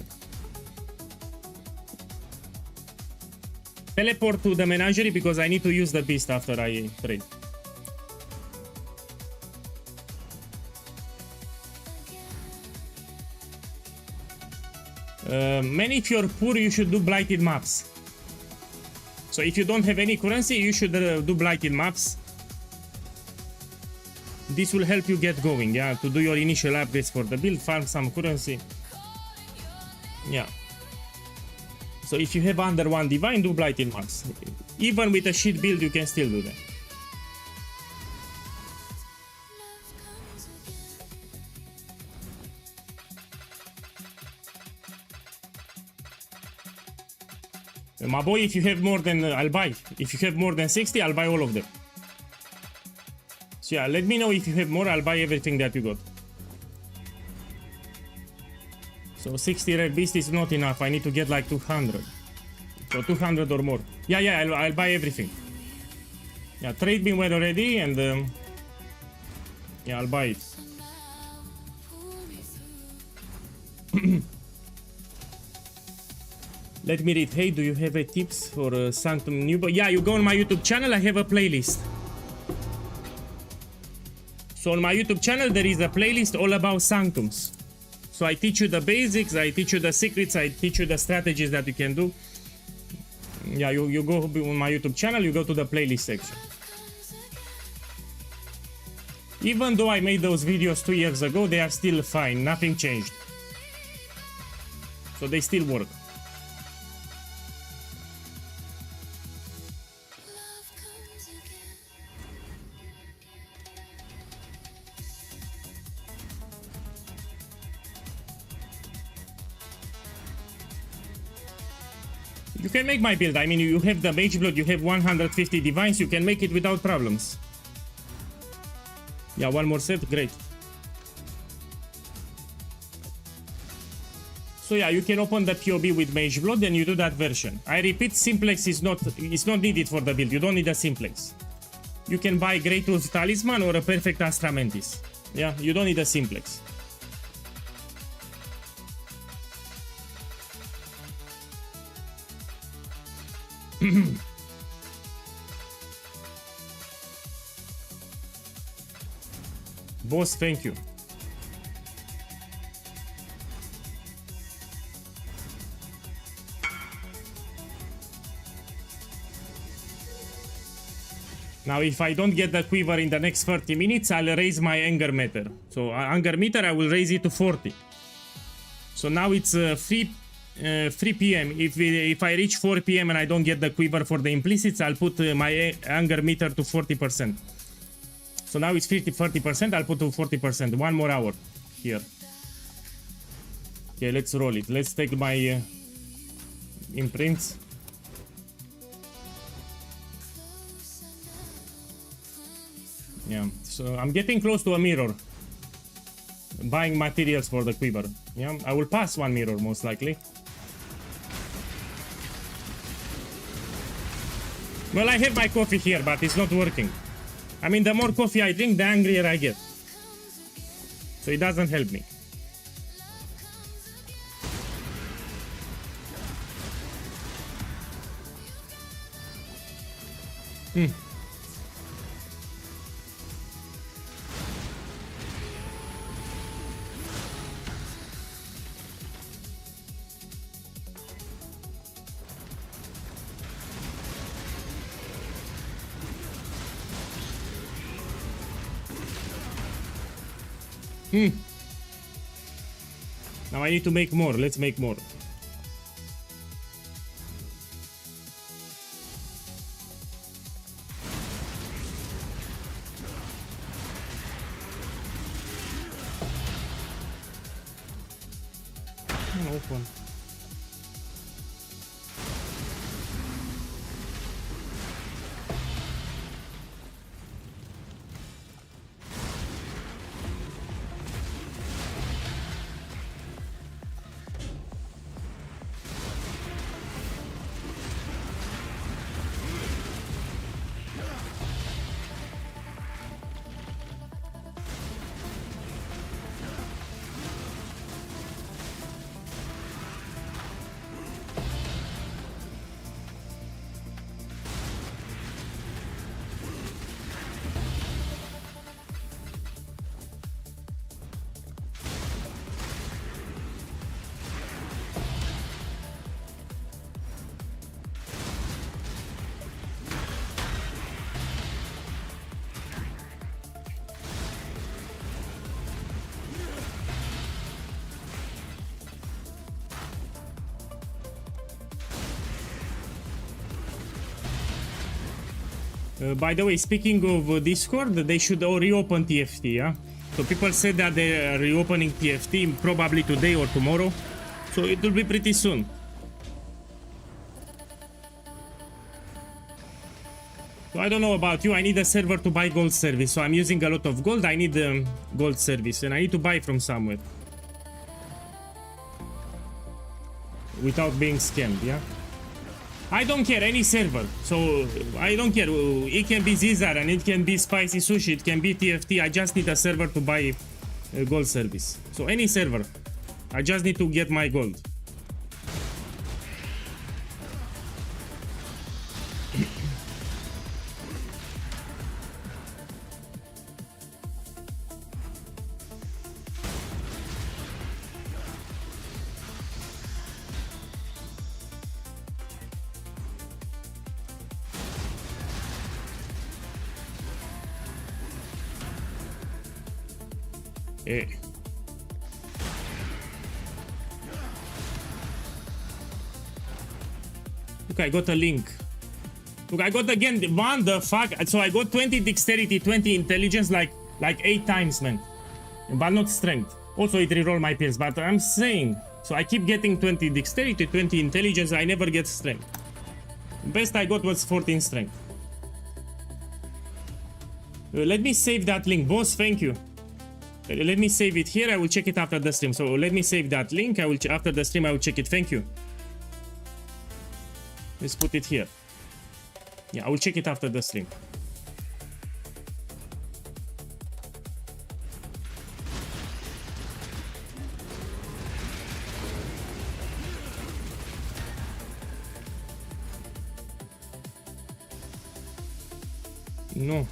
Teleport to the menagerie because I need to use the beast after I trade. Man, if you're poor, you should do blighted maps. So if you don't have any currency, you should do blighted maps. This will help you get going, yeah, to do your initial upgrades for the build, farm some currency. Yeah. So if you have under 1 divine, do blighted maps. Even with a shit build, you can still do that. My boy, if you have more than, I'll buy. If you have more than 60, I'll buy all of them. So yeah, let me know if you have more, I'll buy everything that you got. So 60 rare beast is not enough, I need to get like 200. So 200 or more. Yeah, I'll buy everything. Yeah, trade me when ready and... yeah, I'll buy it. Let me read. Hey, do you have a tips for Sanctum New? Yeah, you go on my YouTube channel, I have a playlist. So on my YouTube channel, there is a playlist all about Sanctums. So I teach you the basics, I teach you the secrets, I teach you the strategies that you can do. Yeah, you go on my YouTube channel, you go to the playlist section. Even though I made those videos 2 years ago, they are still fine, nothing changed. So they still work. You can make my build, I mean, you have the mage blood, you have 150 divines, you can make it without problems. Yeah, one more set, great. So yeah, you can open the POB with Mage Blood and you do that version. I repeat, simplex is not needed for the build. You don't need a simplex. You can buy Great Wolf Talisman or a Perfect Astra Mantis. Yeah, you don't need a simplex. Boss, thank you. Now, if I don't get the quiver in the next 30 minutes, I'll raise my anger meter. So, anger meter, I will raise it to 40. So now it's 3 p.m. If I reach 4 p.m. and I don't get the quiver for the implicits, I'll put my anger meter to 40%. So now it's 30%, I'll put to 40%. 1 more hour here. Okay, let's roll it. Let's take my imprints. Yeah, so I'm getting close to a mirror. Buying materials for the quiver. Yeah, I will pass 1 mirror most likely. Well, I have my coffee here, but it's not working. I mean, the more coffee I drink, the angrier I get. So it doesn't help me. Now I need to make more. Let's make more. Open. By the way, speaking of Discord, they should reopen TFT, yeah? So people said that they are reopening TFT probably today or tomorrow. So it will be pretty soon. So I don't know about you, I need a server to buy gold service. So I'm using a lot of gold, I need gold service and I need to buy from somewhere. Without being scammed, yeah? I don't care, any server. So I don't care. It can be Zizar and it can be Spicy Sushi, it can be TFT. I just need a server to buy gold service. So any server. I just need to get my gold. Look, I got a link. Look, I got again, what the fuck? So I got 20 dexterity, 20 intelligence, like 8 times, man. But not strength. Also, it reroll my pills, but I'm saying. So I keep getting 20 dexterity, 20 intelligence, I never get strength. Best I got was 14 strength. Let me save that link. Boss, thank you. Let me save it here. I will check it after the stream. So let me save that link. I will after the stream. I will check it. Thank you. Let's put it here. Yeah, I will check it after the stream. No.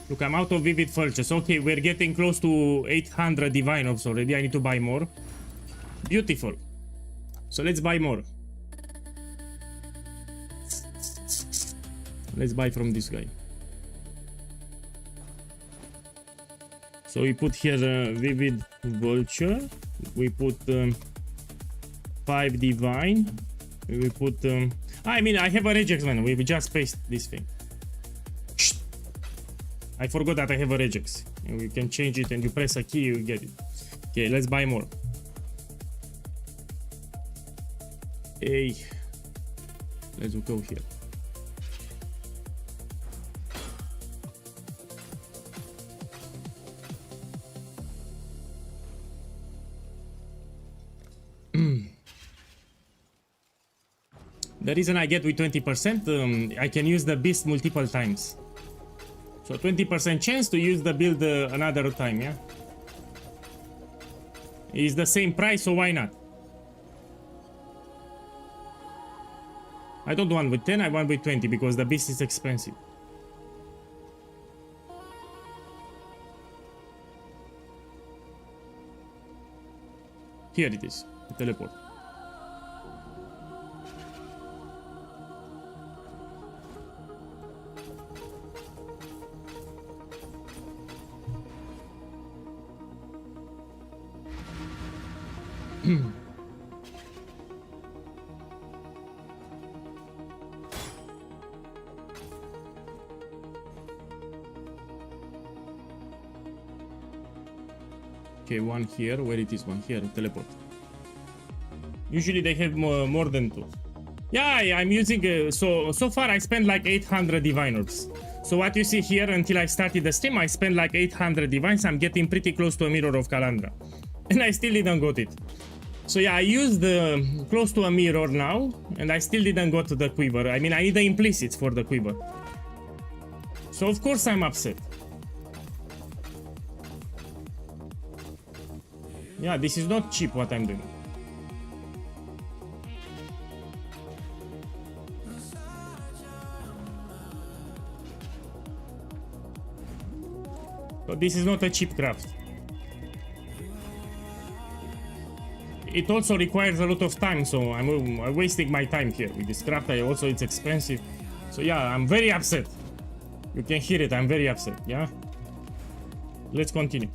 Look, I'm out of vivid purchase. Okay, we're getting close to 800 divine orbs already. I need to buy more. Beautiful. So let's buy more. Let's buy from this guy. So we put here vivid vulture. We put 5 divine. We put I mean, I have a regex, man. We just paste this thing. I forgot that I have a regex. And we can change it, and you press a key, you get it. Okay, let's buy more. Hey, let's go here. The reason I get with 20%, I can use the beast multiple times. So 20% chance to use the build another time, yeah? It's the same price, so why not? I don't want with 10, I want with 20 because the beast is expensive. Here it is, the teleport. Okay, one here. Where it is? One here. Teleport. Usually they have more than 2. Yeah, I'm using... so far I spent like 800 divine orbs. So what you see here, until I started the stream, I spent like 800 divines. I'm getting pretty close to a mirror of Calandra. And I still didn't got it. So yeah, I used close to a mirror now, and I still didn't go to the quiver. I mean, I need the implicits for the quiver. So of course I'm upset. Yeah, this is not cheap what I'm doing. So this is not a cheap craft. It also requires a lot of time, so I'm wasting my time here with this craft. It's expensive. So yeah, I'm very upset. You can hear it, I'm very upset, yeah? Let's continue.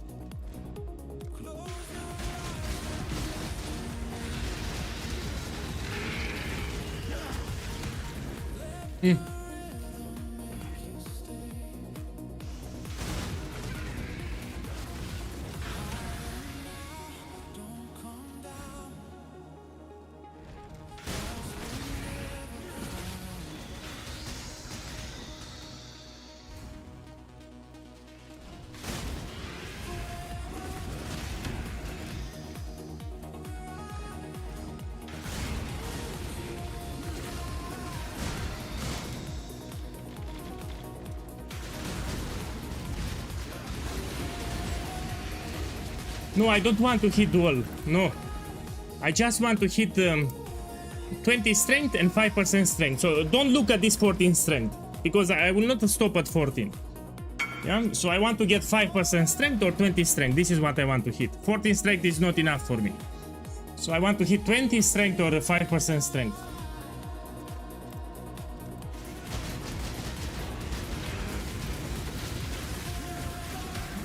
No, I don't want to hit dual. No. I just want to hit 20 strength and 5% strength. So don't look at this 14 strength, because I will not stop at 14. Yeah, so I want to get 5% strength or 20 strength. This is what I want to hit. 14 strength is not enough for me. So I want to hit 20 strength or 5% strength.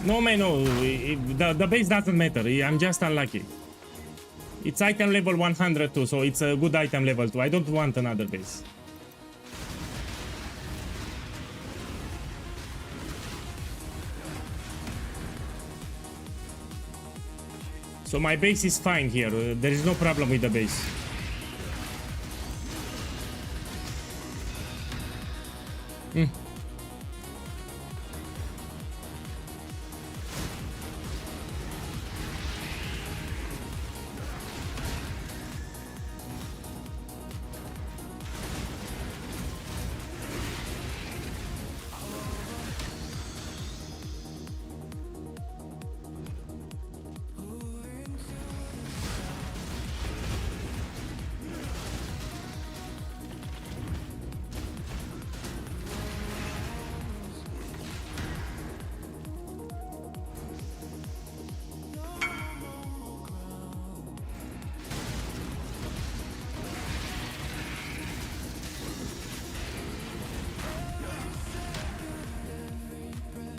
No man, no, the base doesn't matter, I'm just unlucky. It's item level 102, so it's a good item level 2, I don't want another base. So my base is fine here. There is no problem with the base.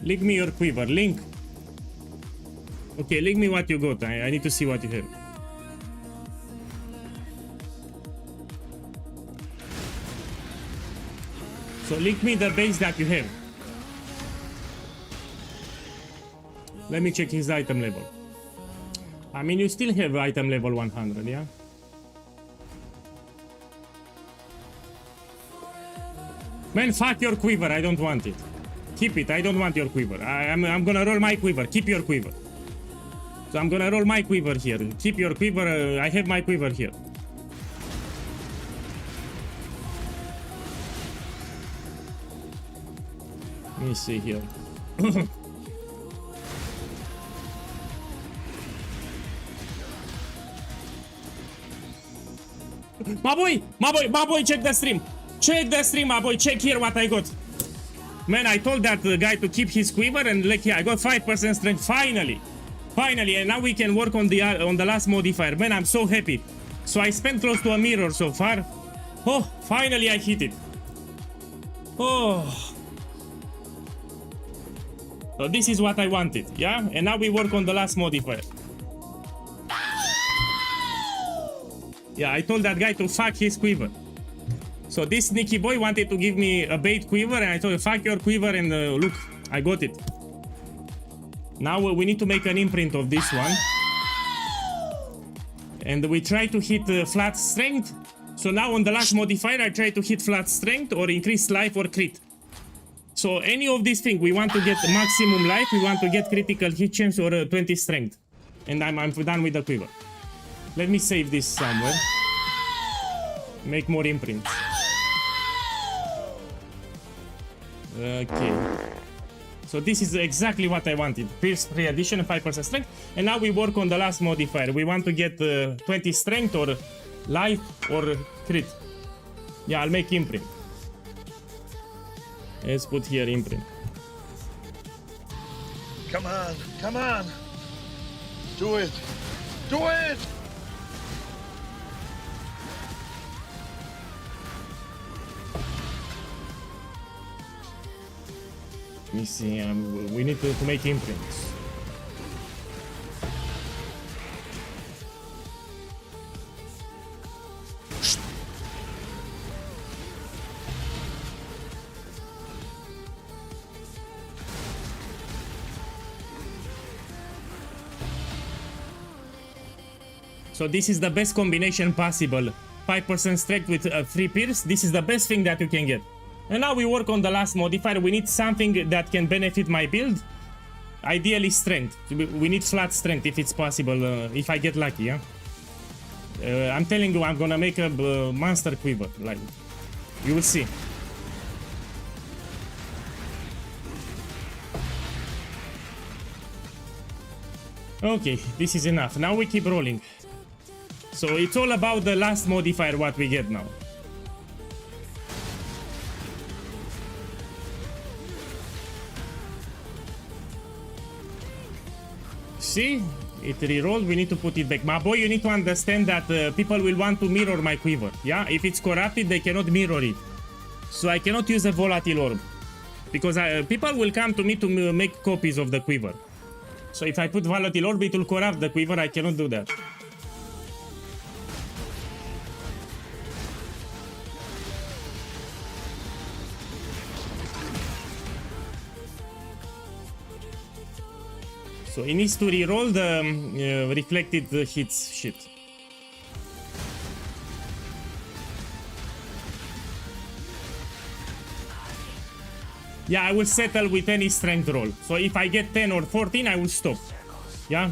Link me your quiver. Link. Okay, link me what you got. I need to see what you have. So link me the base that you have. Let me check his item level. I mean, you still have item level 100, yeah? Man, fuck your quiver. I don't want it. Keep it. I don't want your quiver. I'm gonna roll my quiver. Keep your quiver. So I'm gonna roll my quiver here. Keep your quiver. I have my quiver here. Let me see here. My boy, check the stream. Check the stream, my boy. Check here what I got. Man, I told that guy to keep his quiver, and look here, I got 5% strength. Finally, and now we can work on the last modifier. Man, I'm so happy. So I spent close to a mirror so far. Oh, finally I hit it. Oh. So this is what I wanted, yeah? And now we work on the last modifier. Yeah, I told that guy to fuck his quiver. So this sneaky boy wanted to give me a bait quiver, and I told him, fuck your quiver, and look, I got it. Now we need to make an imprint of this one. And we try to hit flat strength. So now on the last modifier, I try to hit flat strength or increase life or crit. So any of these things, we want to get maximum life, we want to get critical hit chance or 20 strength. And I'm done with the quiver. Let me save this somewhere. Make more imprints. Okay. So this is exactly what I wanted. Pierce pre-addition and 5% strength. And now we work on the last modifier. We want to get 20 strength or life or crit. Yeah, I'll make imprint. Let's put here imprint.
Come on. Do it.
Let me see, we need to make imprints. So this is the best combination possible. 5% strength with 3 pierce. This is the best thing that you can get. And now we work on the last modifier. We need something that can benefit my build. Ideally strength. We need flat strength if it's possible, if I get lucky, yeah? I'm telling you, I'm gonna make a monster quiver. Like, you will see. Okay, this is enough. Now we keep rolling. So it's all about the last modifier what we get now. See? It rerolled, we need to put it back. My boy, you need to understand that people will want to mirror my quiver. Yeah? If it's corrupted, they cannot mirror it. So I cannot use a volatile orb. Because people will come to me to make copies of the quiver. So if I put volatile orb, it will corrupt the quiver. I cannot do that. So he needs to reroll the reflected hits shit. Yeah, I will settle with any strength roll. So if I get 10 or 14, I will stop. Yeah.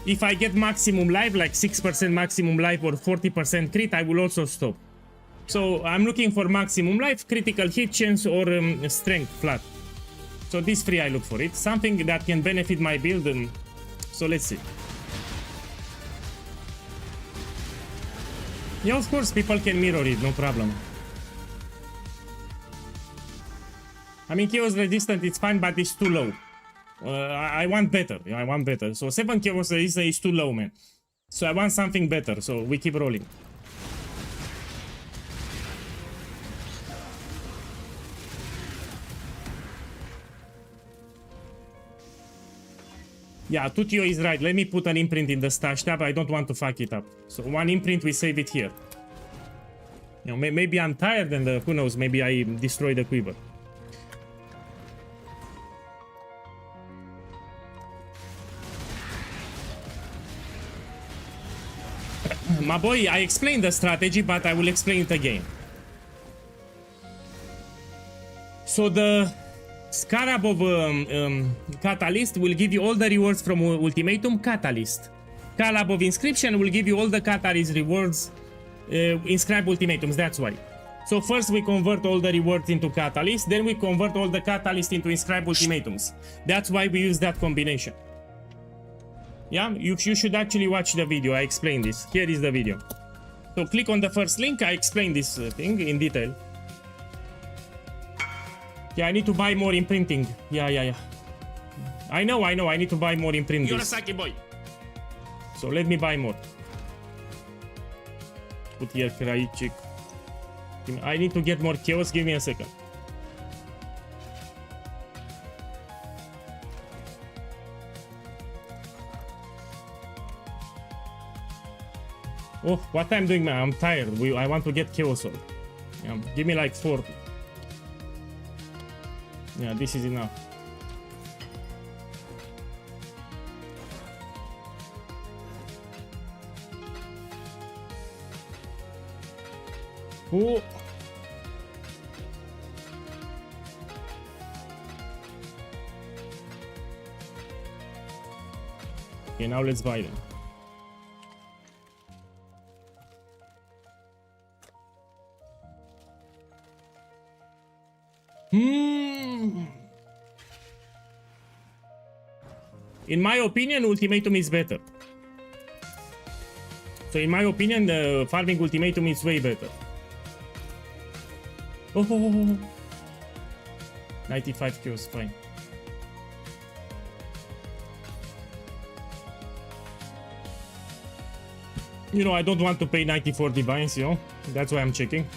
If I get maximum life, like 6% maximum life or 40% crit, I will also stop. So I'm looking for maximum life, critical hit chance, or strength flat. So these three I look for it. Something that can benefit my build. So let's see. Yeah, of course, people can mirror it, no problem. I mean, chaos resistant, it's fine, but it's too low. I want better. I want better. So 7 chaos resistant is too low, man. So I want something better. So we keep rolling. Yeah, Tutio is right. Let me put an imprint in the stash tab. I don't want to fuck it up. So one imprint, we save it here. You know, maybe I'm tired and who knows, maybe I destroy the quiver. My boy, I explained the strategy, but I will explain it again. So the Scarab of Catalyst will give you all the rewards from Ultimatum Catalyst. Scarab of Inscription will give you all the Catalyst rewards, Inscribe Ultimatums, that's why. So first we convert all the rewards into Catalyst, then we convert all the Catalyst into Inscribe Ultimatums. That's why we use that combination. Yeah, you should actually watch the video, I explain this. Here is the video. So click on the first link, I explain this thing in detail. Yeah, I need to buy more imprinting. Yeah. I know, I need to buy more imprinting. Yorosaki boy. So let me buy more. Put here Kraichik. I need to get more chaos, give me a second. Oh, what I'm doing, man? I'm tired. I want to get chaos all. Yeah, give me like 40. Yeah, this is enough. Oh. Okay, now let's buy them. In my opinion, Ultimatum is better. So in my opinion, the farming Ultimatum is way better. Oh, 95 kills, fine. You know, I don't want to pay 94 divines, you know? That's why I'm checking.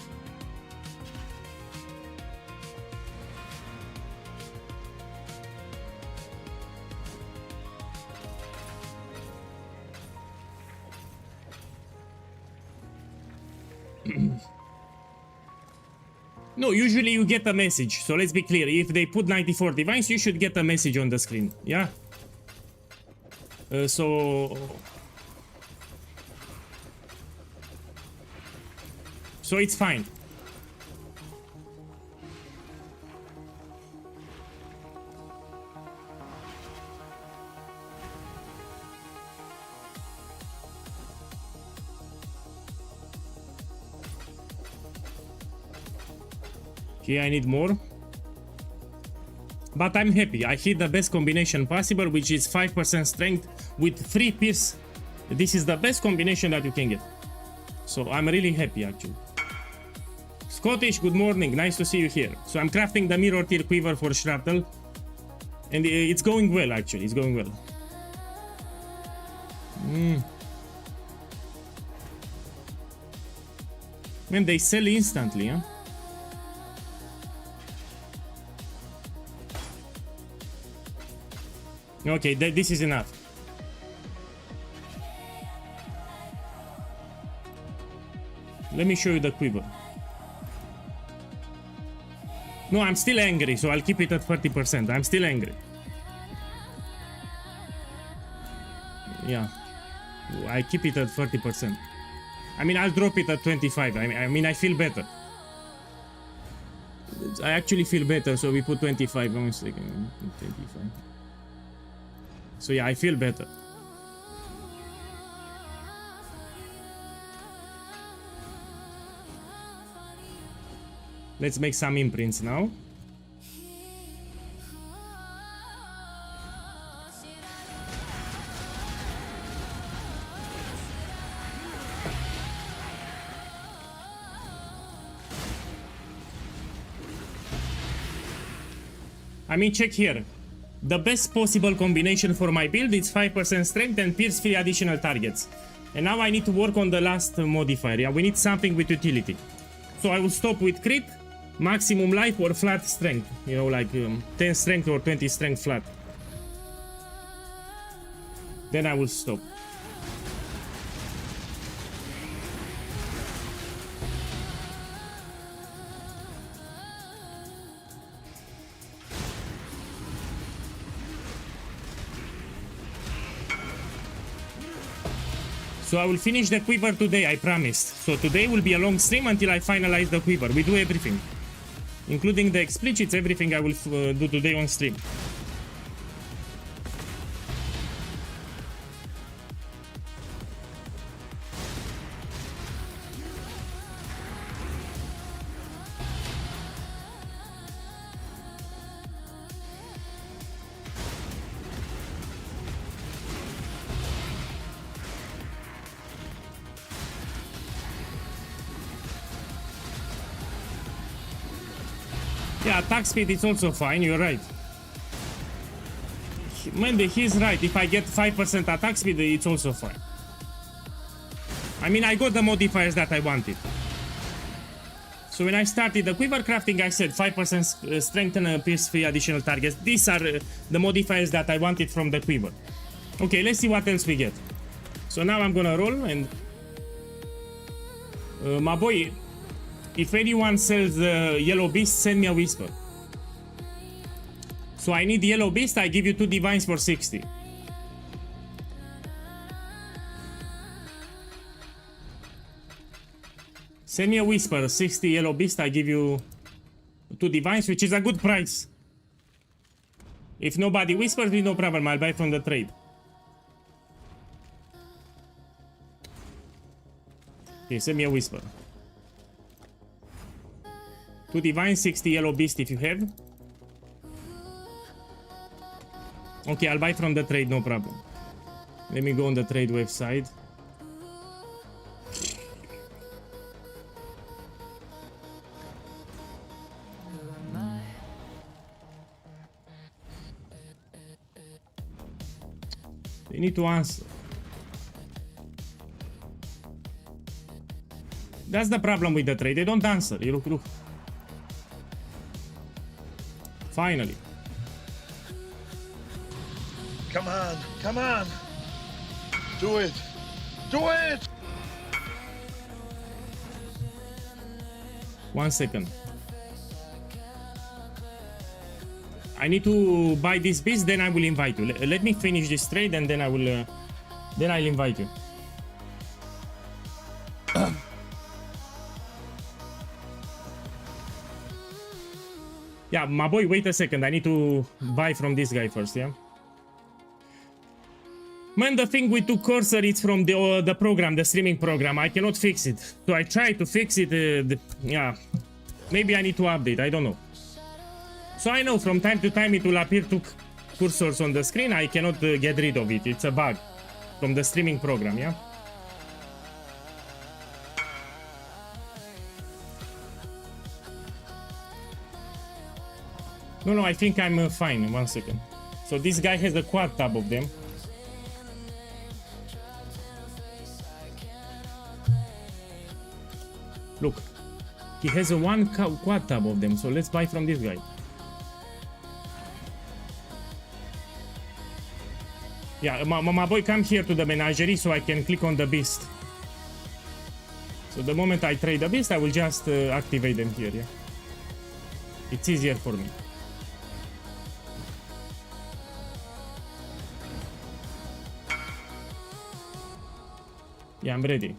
No, usually you get a message. So let's be clear. If they put 94 divines, you should get a message on the screen. Yeah? So it's fine. Okay, I need more. But I'm happy. I hit the best combination possible, which is 5% strength with 3 pierce. This is the best combination that you can get. So I'm really happy, actually. Scottish, good morning. Nice to see you here. So I'm crafting the mirror tier quiver for Shrapnel. And it's going well, actually. It's going well. Man, they sell instantly, huh? Okay, this is enough. Let me show you the quiver. No, I'm still angry, so I'll keep it at 30%. I'm still angry. Yeah. I keep it at 30%. I mean, I'll drop it at 25. I mean, I feel better. I actually feel better, so we put 25. 1 second. 25. So yeah, I feel better. Let's make some imprints now. I mean, check here. The best possible combination for my build is 5% strength and pierce 3 additional targets. And now I need to work on the last modifier. Yeah, we need something with utility. So I will stop with crit, maximum life or flat strength. You know, like 10 strength or 20 strength flat. Then I will stop. So I will finish the quiver today, I promised. So today will be a long stream until I finalize the quiver. We do everything. Including the explicits, everything I will do today on stream. Yeah, attack speed is also fine, you're right. Man, he's right. If I get 5% attack speed, it's also fine. I mean, I got the modifiers that I wanted. So when I started the quiver crafting, I said 5% strength and pierce 3 additional targets. These are the modifiers that I wanted from the quiver. Okay, let's see what else we get. So now I'm gonna roll and... my boy... If anyone sells the yellow beast, send me a whisper. So I need yellow beast, I give you 2 divines for 60. Send me a whisper, 60 yellow beast, I give you 2 divines, which is a good price. If nobody whispers me, no problem, I'll buy from the trade. Okay, send me a whisper. 2 divine, 60 yellow beast if you have. Okay, I'll buy from the trade, no problem. Let me go on the trade website. They need to answer. That's the problem with the trade, they don't answer. You look. Finally.
Come on, come on. Do it. Do it!
1 second. I need to buy this beast, then I will invite you. Let me finish this trade and then I will then I'll invite you. Yeah, my boy, wait a second. I need to buy from this guy first, yeah? Man, the thing with 2 cursor, it's from the program, the streaming program. I cannot fix it. So I try to fix it. Yeah, maybe I need to update. I don't know. So I know from time to time it will appear 2 cursors on the screen. I cannot get rid of it. It's a bug from the streaming program, yeah? No, I think I'm fine. 1 second. So this guy has a quad tab of them. Look, he has a quad tab of them. So let's buy from this guy. Yeah, my boy, come here to the menagerie so I can click on the beast. So the moment I trade the beast, I will just activate them here. Yeah, it's easier for me. Yeah, I'm ready.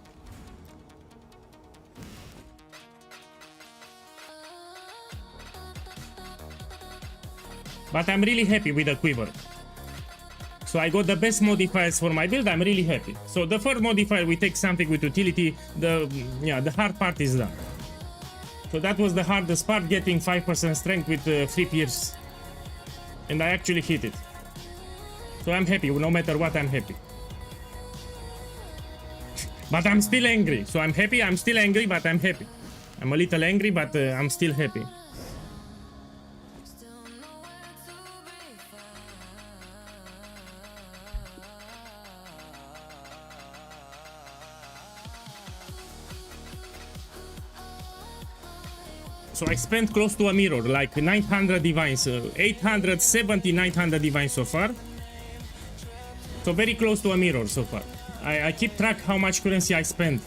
But I'm really happy with the quiver. So I got the best modifiers for my build. I'm really happy. So the first modifier, we take something with utility. The hard part is done. So that was the hardest part, getting 5% strength with 3 pierce. And I actually hit it. So I'm happy. No matter what, I'm happy. But I'm still angry. So I'm happy. I'm still angry, but I'm happy. I'm a little angry, but I'm still happy. So I spent close to a mirror, like 900 divines, 870, 900 divines so far. So very close to a mirror so far. I keep track how much currency I spent.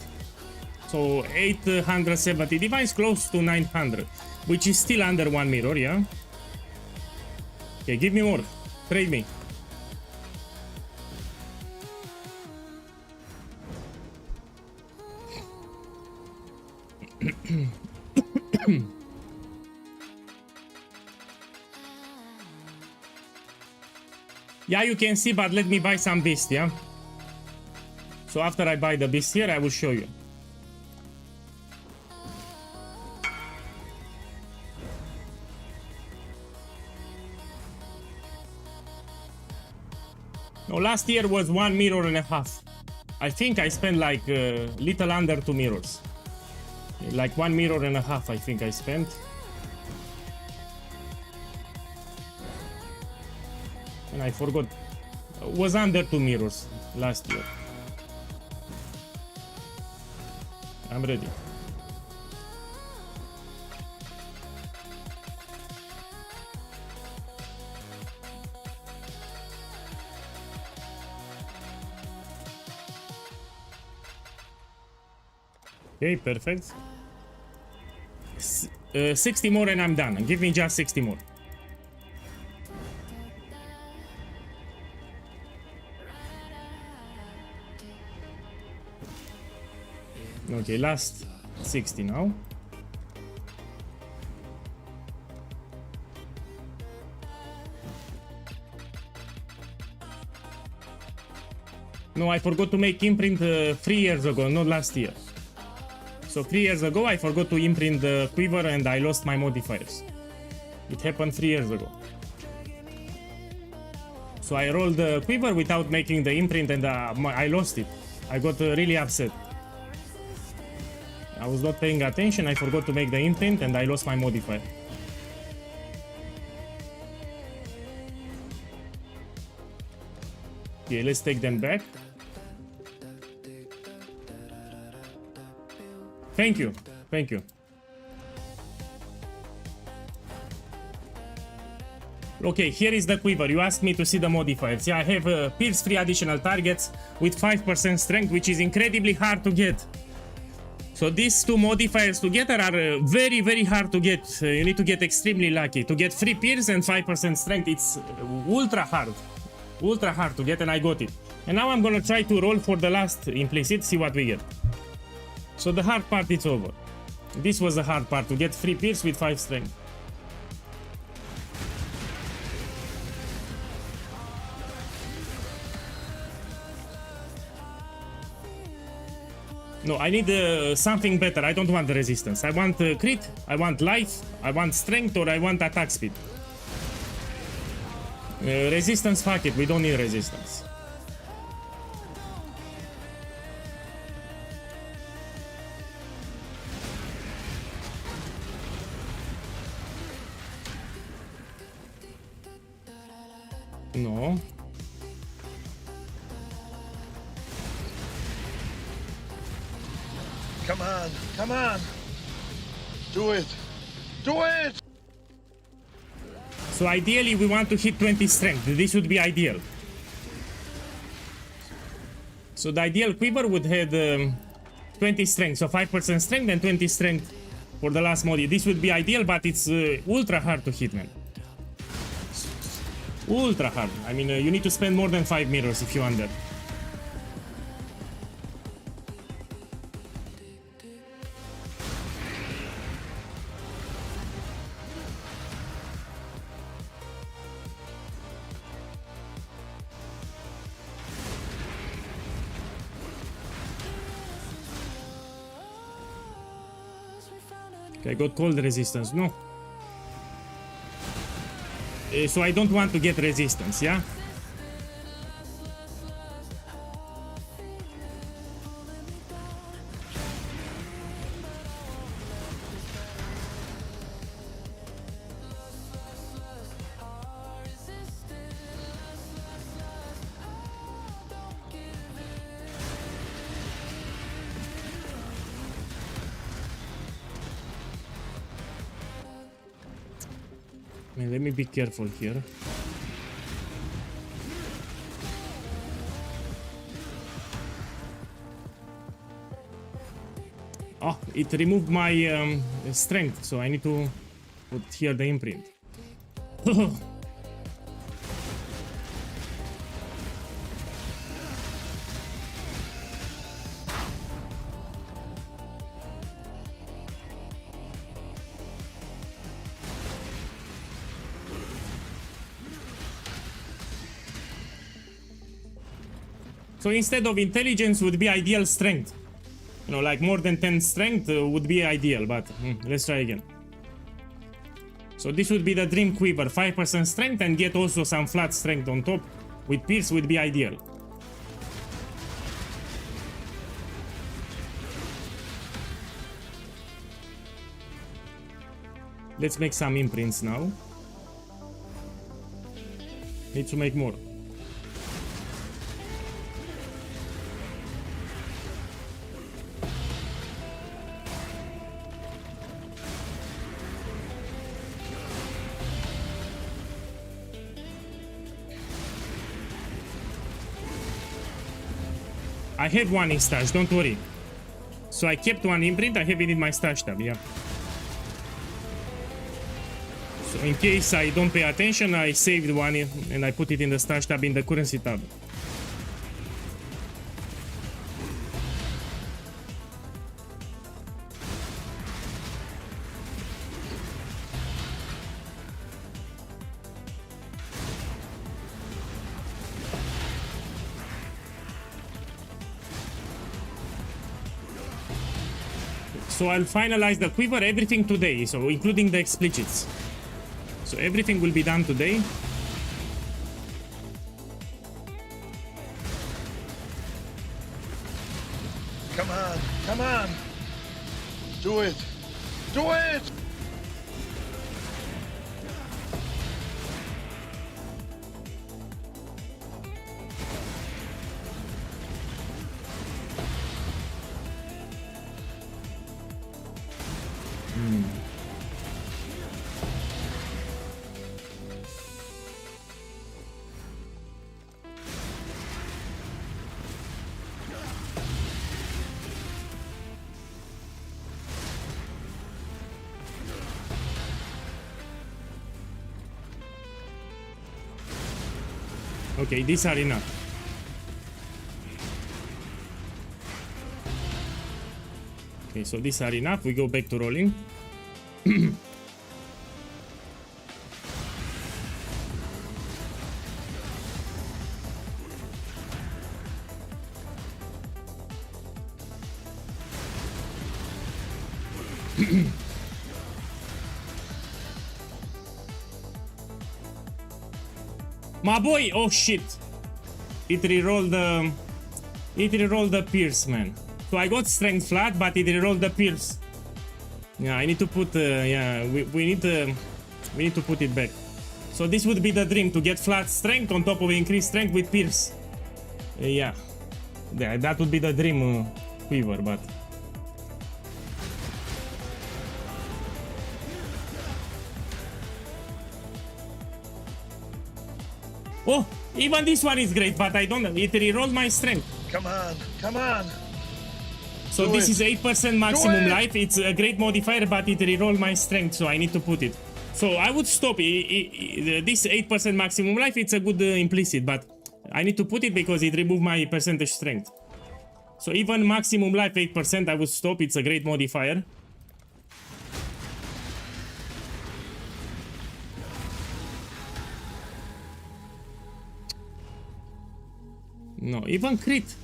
So 870 divines, close to 900, which is still under one mirror, yeah? Okay, give me more. Trade me. Yeah, you can see, but let me buy some beast, yeah? So after I buy the beast here, I will show you. No, last year was 1 mirror and a half. I think I spent like little under 2 mirrors. Like 1 mirror and a half, I think I spent. And I forgot. Was under 2 mirrors last year. I'm ready. Okay, perfect. 60 more and I'm done. Give me just 60 more. Okay, last 60 now. No, I forgot to make imprint 3 years ago, not last year. So 3 years ago I forgot to imprint the quiver and I lost my modifiers. It happened 3 years ago. So I rolled the quiver without making the imprint and I lost it. I got really upset. I was not paying attention, I forgot to make the imprint and I lost my modifier. Okay, let's take them back. Thank you, thank you. Okay, here is the quiver. You asked me to see the modifiers. Yeah, I have pierce 3 additional targets with 5% strength, which is incredibly hard to get. So these 2 modifiers together are very, very hard to get. You need to get extremely lucky. To get 3 pierce and 5% strength, it's ultra hard. Ultra hard to get, and I got it. And now I'm gonna try to roll for the last implicit, see what we get. So the hard part is over. This was the hard part, to get 3 pierce with 5 strength. No, I need something better. I don't want the resistance. I want crit, I want life, I want strength, or I want attack speed. Resistance, fuck it, we don't need resistance. No.
Come on, come on. Do it. Do it!
So ideally we want to hit 20 strength. This would be ideal. So the ideal quiver would have 20 strength. So 5% strength and 20 strength for the last modi. This would be ideal, but it's ultra hard to hit, man. Ultra hard. I mean, you need to spend more than 5 mirrors if you want that. Okay, I got cold resistance, no. So I don't want to get resistance, yeah? Let me be careful here. Oh, it removed my strength, so I need to put here the imprint. So instead of intelligence would be ideal strength. You know, like more than 10 strength would be ideal, but let's try again. So this would be the Dream Quiver, 5% strength and get also some flat strength on top. With Pierce would be ideal. Let's make some imprints now. Need to make more. I have one in stash, don't worry. So I kept one imprint, I have it in my stash tab, yeah. So in case I don't pay attention, I saved one and I put it in the stash tab in the currency tab. So I'll finalize the quiver, everything today, so including the explicits. So everything will be done today.
Come on, come on. Do it. Do it!
Okay, these are enough. Okay, so these are enough. We go back to rolling. My boy, oh shit! It rerolled the Pierce, man. So I got strength flat, but it rerolled the Pierce. Yeah, I need to put. Yeah, we need to put it back. So this would be the dream, to get flat strength on top of increased strength with Pierce. Yeah, that would be the dream quiver, but. Oh, even this one is great, but I don't. It rerolled my strength.
Come on, come on.
So
Do
this
it.
is 8% maximum
Do it.
life. It's a great modifier, but it rerolled my strength, so I need to put it. So I would stop. This 8% maximum life, it's a good implicit, but I need to put it because it removed my percentage strength. So even maximum life 8%, I would stop. It's a great modifier. No, even crit.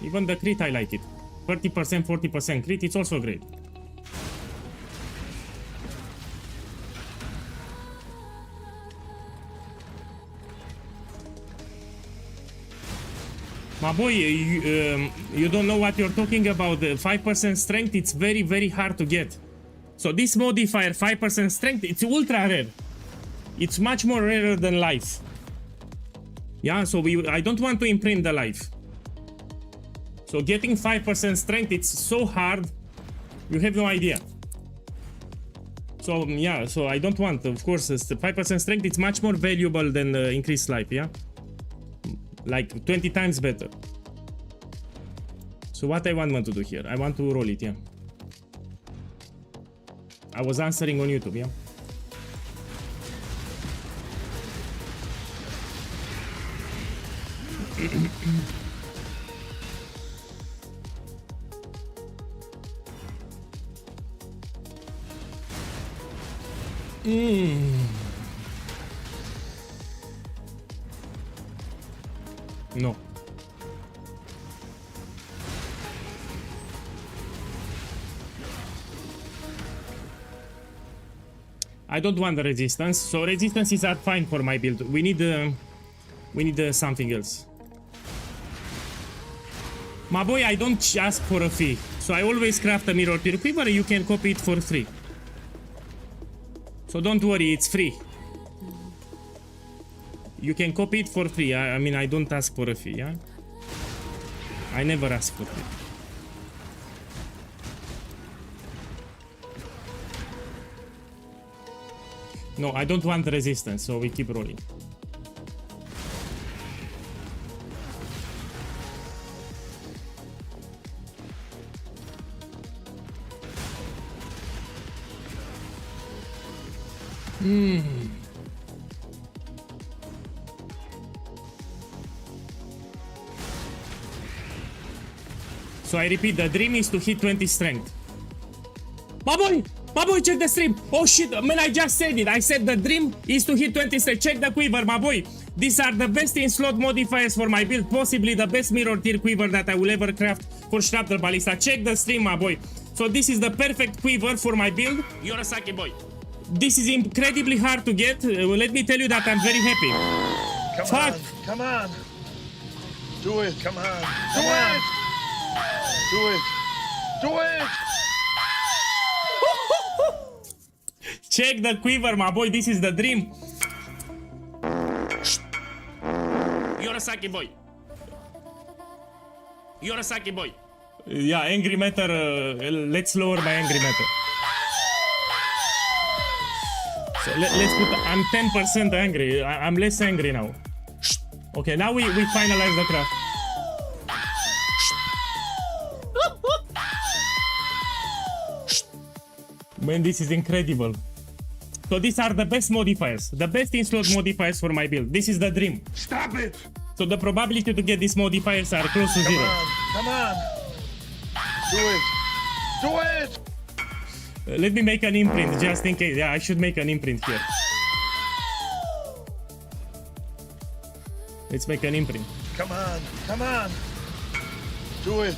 Even the crit, I like it. 30%, 40% crit, it's also great. My boy, you don't know what you're talking about. The 5% strength, it's very, very hard to get. So this modifier, 5% strength, it's ultra rare. It's much more rarer than life. Yeah, so I don't want to imprint the life. So getting 5% strength, it's so hard. You have no idea. So yeah, so I don't want, of course, the 5% strength, it's much more valuable than increased life, yeah? Like 20 times better. So what I want to do here, I want to roll it, yeah. I was answering on YouTube, yeah. No. I don't want the resistance, so resistance is fine for my build. We need something else. My boy, I don't ask for a fee, so I always craft a mirror tier quiver. You can copy it for free. So don't worry, it's free. You can copy it for free. I mean, I don't ask for a fee, yeah? I never ask for free. No, I don't want resistance, so we keep rolling. So I repeat, the dream is to hit 20 strength. My boy, check the stream. Oh shit, man, I just said it. I said the dream is to hit 20 strength. Check the quiver, my boy. These are the best in slot modifiers for my build. Possibly the best mirror tier quiver that I will ever craft for Shrapnel Ballista. Check the stream, my boy. So this is the perfect quiver for my build. You're a sucky boy. This is incredibly hard to get. Let me tell you that I'm very happy.
Come on. Do it. Come on. Do it. Do it. Do it.
Check the quiver, my boy. This is the dream. You're a sucky boy. You're a sucky boy. Yeah, angry matter. Let's lower my angry matter. So let's put. I'm 10% angry. I'm less angry now. Okay, now we finalize the craft. Man, this is incredible. So these are the best modifiers, the best in-slot modifiers for my build. This is the dream.
Stop it.
So the probability to get these modifiers are close to zero.
Come on. Do it. Do it.
Let me make an imprint just in case. Yeah, I should make an imprint here. Let's make an imprint.
Come on. Do it.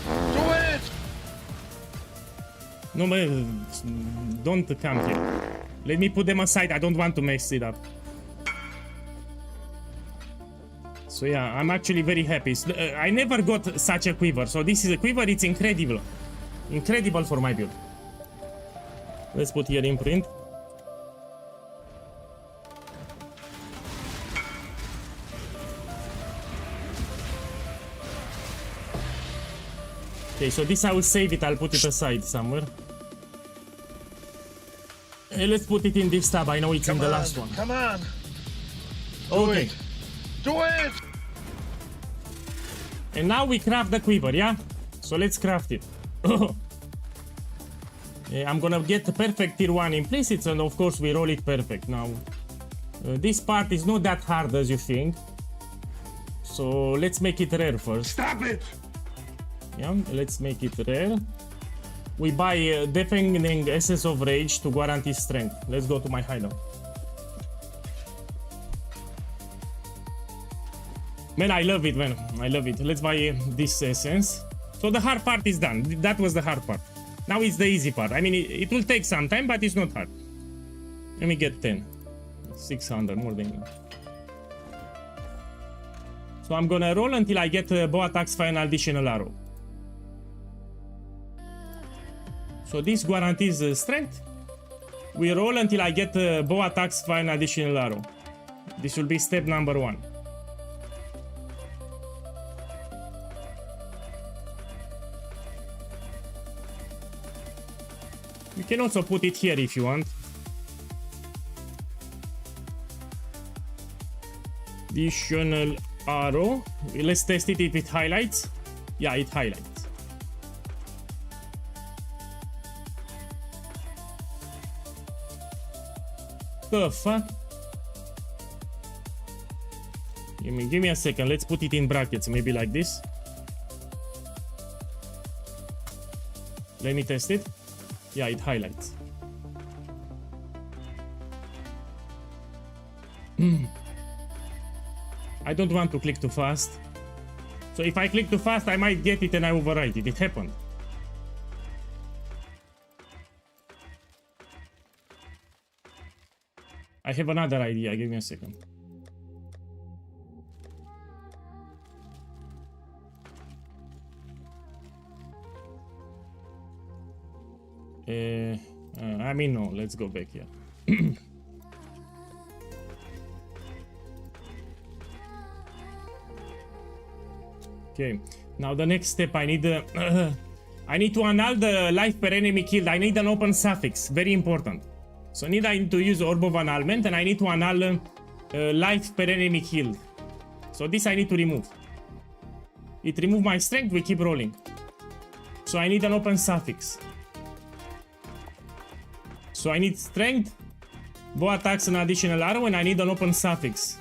Do it.
No, man, don't come here. Let me put them aside. I don't want to mess it up. So yeah, I'm actually very happy. I never got such a quiver. So this is a quiver. It's incredible. Incredible for my build. Let's put here imprint. Okay, so this I will save it. I'll put it aside somewhere. Let's put it in this tab. I know it's in the last one.
Come on.
Okay.
Do it.
And now we craft the quiver, yeah? So let's craft it. Yeah, I'm gonna get the perfect tier 1 implicits, and of course we roll it perfect. Now, this part is not that hard as you think. So let's make it rare first.
Stop it.
Yeah, let's make it rare. We buy Deafening Essence of Rage to guarantee strength. Let's go to my hideout. Man, I love it, man. I love it. Let's buy this essence. So the hard part is done. That was the hard part. Now it's the easy part. I mean, it will take some time, but it's not hard. Let me get 10. 600, more than enough. So I'm gonna roll until I get bow attacks fire an additional arrow. So this guarantees strength. We roll until I get bow attacks fire an additional arrow. This will be step number 1. You can also put it here if you want. Additional arrow. Let's test it if it highlights. Yeah, it highlights. The fuck? Give me a second. Let's put it in brackets. Maybe like this. Let me test it. Yeah, it highlights. I don't want to click too fast. So if I click too fast, I might get it and I overwrite it. It happened. I have another idea. Give me a second. I mean, no, let's go back here. Okay, now the next step, I need I need to annul the life per enemy killed. I need an open suffix, very important. So I need to use Orb of Annulment, and I need to annul life per enemy killed. So this I need to remove. It removed my strength, we keep rolling. So I need an open suffix. So I need strength, bow attacks an additional arrow, and I need an open suffix.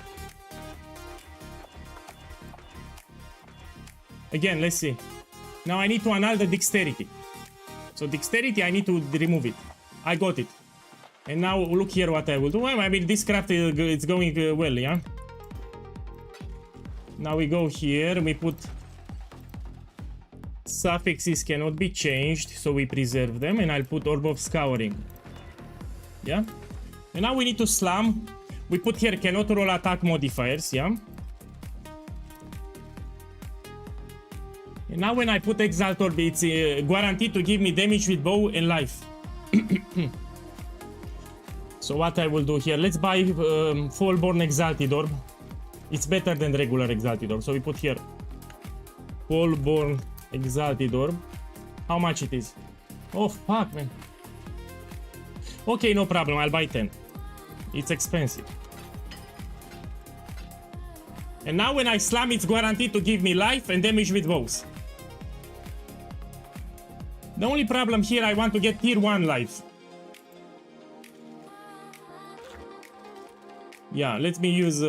Again, let's see. Now I need to annul the dexterity. So dexterity, I need to remove it. I got it. And now look here what I will do. Well, I mean, this craft it's going well, yeah? Now we go here, we put suffixes cannot be changed, so we preserve them, and I'll put Orb of Scouring. Yeah? And now we need to slam. We put here cannot roll attack modifiers, yeah? And now when I put Exalt Orb, it's guaranteed to give me damage with bow and life. So what I will do here, let's buy Fallborn Exalted Orb. It's better than regular Exalted Orb. So we put here Fallborn Exalted Orb. How much it is? Oh fuck, man. Okay, no problem, I'll buy 10. It's expensive. And now when I slam, it's guaranteed to give me life and damage with bows. The only problem here, I want to get tier 1 life. Yeah, let me use,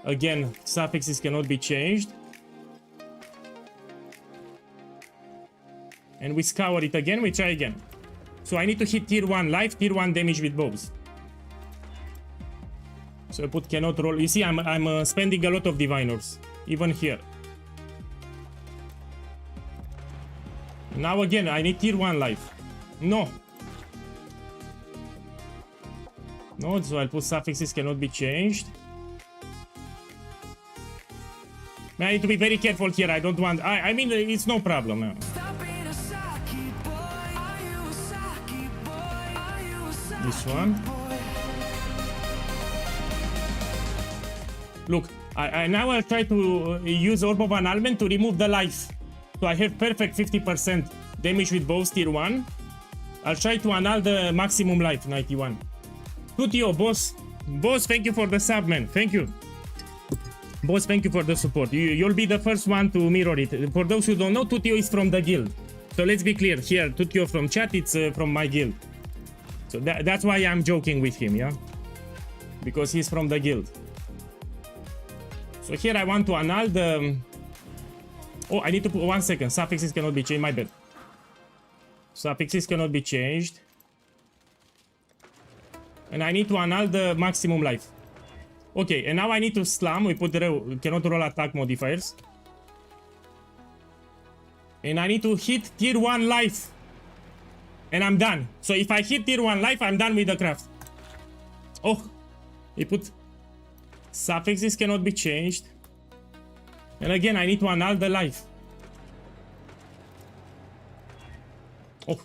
again, suffixes cannot be changed. And we scour it again, we try again. So I need to hit tier 1 life, tier 1 damage with bows. So I put cannot roll. You see, I'm spending a lot of diviners, even here. Now again, I need tier 1 life. No. No, so I'll put suffixes cannot be changed. I need to be very careful here. I don't want. I mean, it's no problem. This one. Look, I now I'll try to use Orb of Annulment to remove the life. So I have perfect 50% damage with bows tier 1. I'll try to annul the maximum life, 91. Tutio, boss. Boss, thank you for the sub, man. Thank you. Boss, thank you for the support. You'll be the first one to mirror it. For those who don't know, Tutio is from the guild. So let's be clear. Here, Tutio from chat, it's from my guild. So that's why I'm joking with him, yeah? Because he's from the guild. So here I want to annul the... Oh, I need to put 1 second. Suffixes cannot be changed, my bad. Suffixes cannot be changed. And I need to annul the maximum life. Okay, and now I need to slam. We put the cannot roll attack modifiers. And I need to hit tier 1 life. And I'm done. So if I hit tier 1 life, I'm done with the craft. Oh, we put suffixes cannot be changed. And again, I need to annul the life. Oh,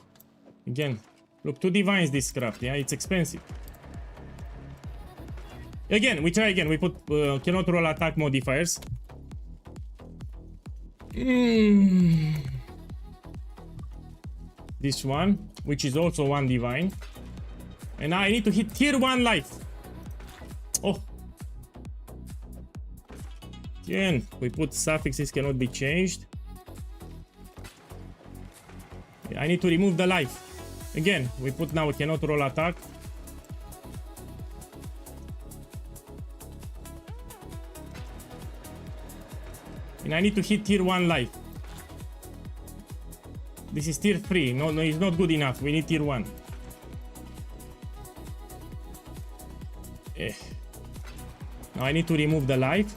again. Look, 2 divines this craft, yeah? It's expensive. Again, we try again. We put cannot roll attack modifiers. This one, which is also 1 divine. And now I need to hit tier 1 life. Oh. Again, we put suffixes cannot be changed. I need to remove the life. Again, we put now cannot roll attack. And I need to hit tier 1 life. This is tier 3. No, it's not good enough. We need tier 1. Now I need to remove the life.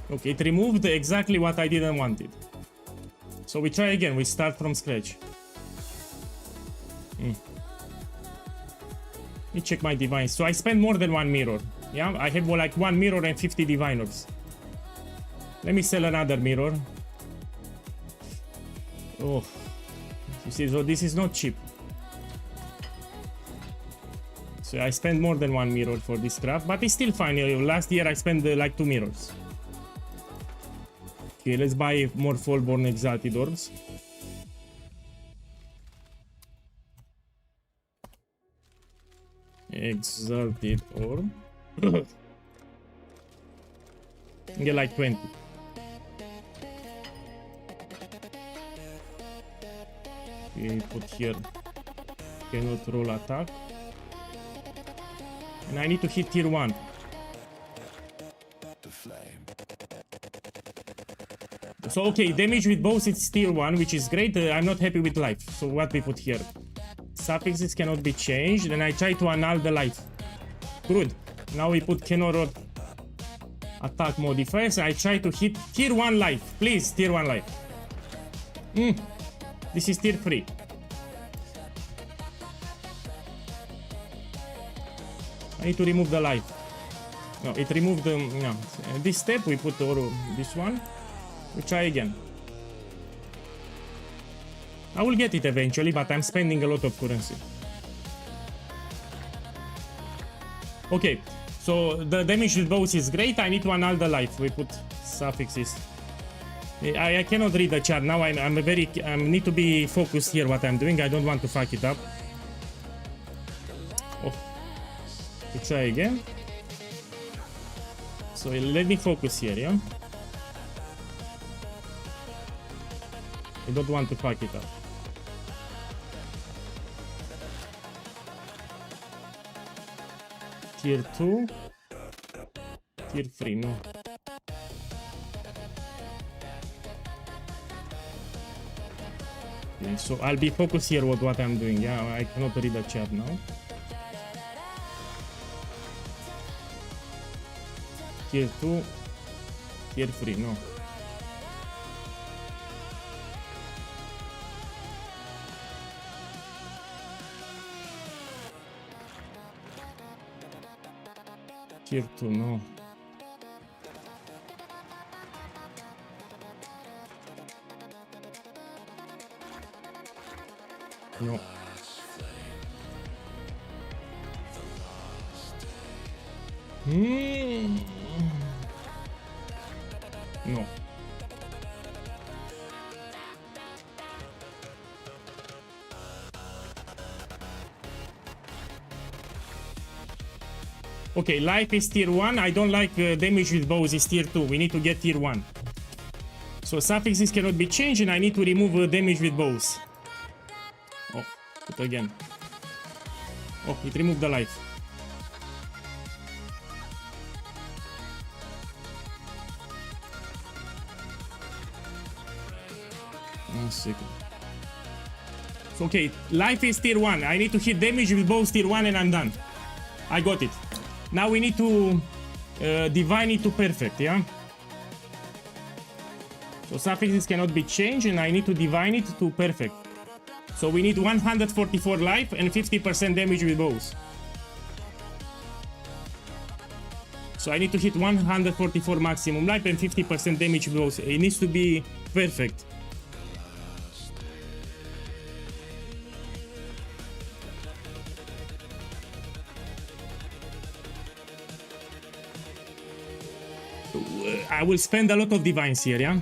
Okay, it removed exactly what I didn't want it. So we try again. We start from scratch. Let me check my divines. So I spend more than 1 mirror. Yeah, I have like 1 mirror and 50 diviners. Let me sell another mirror. Oh, you see, so this is not cheap. So I spent more than 1 mirror for this craft, but it's still fine. Last year I spent like 2 mirrors. Okay, let's buy more Fallborn Exalted Orbs. Exalted Orb. Get like 20. Okay, put here cannot roll attack. And I need to hit tier 1. So okay, damage with bows it's tier 1, which is great. I'm not happy with life. So what we put here? Suffixes cannot be changed, and I try to annul the life. Good. Now we put cannot roll attack modifiers. I try to hit tier 1 life. Please, tier 1 life. This is tier 3. I need to remove the life. No, it removed the... No. This step, we put this one. We try again. I will get it eventually, but I'm spending a lot of currency. Okay, so the damage with bows is great. I need to annul the life. We put suffixes. I cannot read the chart now. I need to be focused here what I'm doing. I don't want to fuck it up. Oh, we try again. So let me focus here, yeah. I don't want to fuck it up. Tier 2. Tier 3, no. Okay, so I'll be focused here with what I'm doing. Yeah, I cannot read the chat now. Tier 2. Tier 3, no. Tier 2, no. No. No. Okay, life is tier 1. I don't like damage with bows is tier 2. We need to get tier 1. So suffixes cannot be changed and I need to remove damage with bows. Oh, put again. Oh, it removed the life. One second. So, okay, life is tier 1. I need to hit damage with bows tier 1 and I'm done. I got it. Now we need to divine it to perfect, yeah? So suffixes cannot be changed and I need to divine it to perfect. So we need 144 life and 50% damage with bows. So I need to hit 144 maximum life and 50% damage blows. It needs to be perfect. I will spend a lot of divines here, yeah?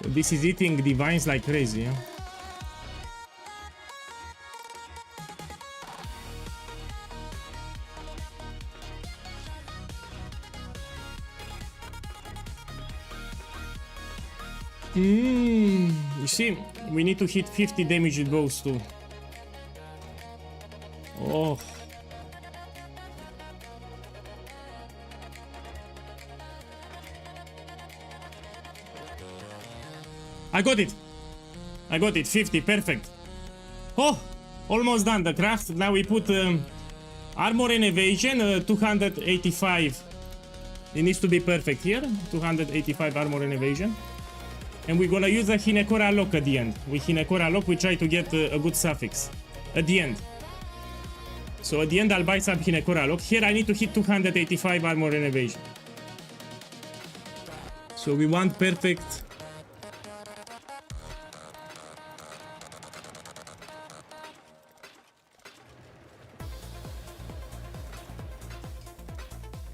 This is eating divines like crazy, yeah? You see, we need to hit 50 damage with those two. Oh. I got it. I got it. 50. Perfect. Oh, almost done the craft. Now we put armor and evasion. 285. It needs to be perfect here. 285 armor and evasion. And we're gonna use a Hinekora lock at the end. With Hinekora lock, we try to get a good suffix at the end. So at the end, I'll buy some Hinekora lock. Here, I need to hit 285 armor and evasion. So we want perfect.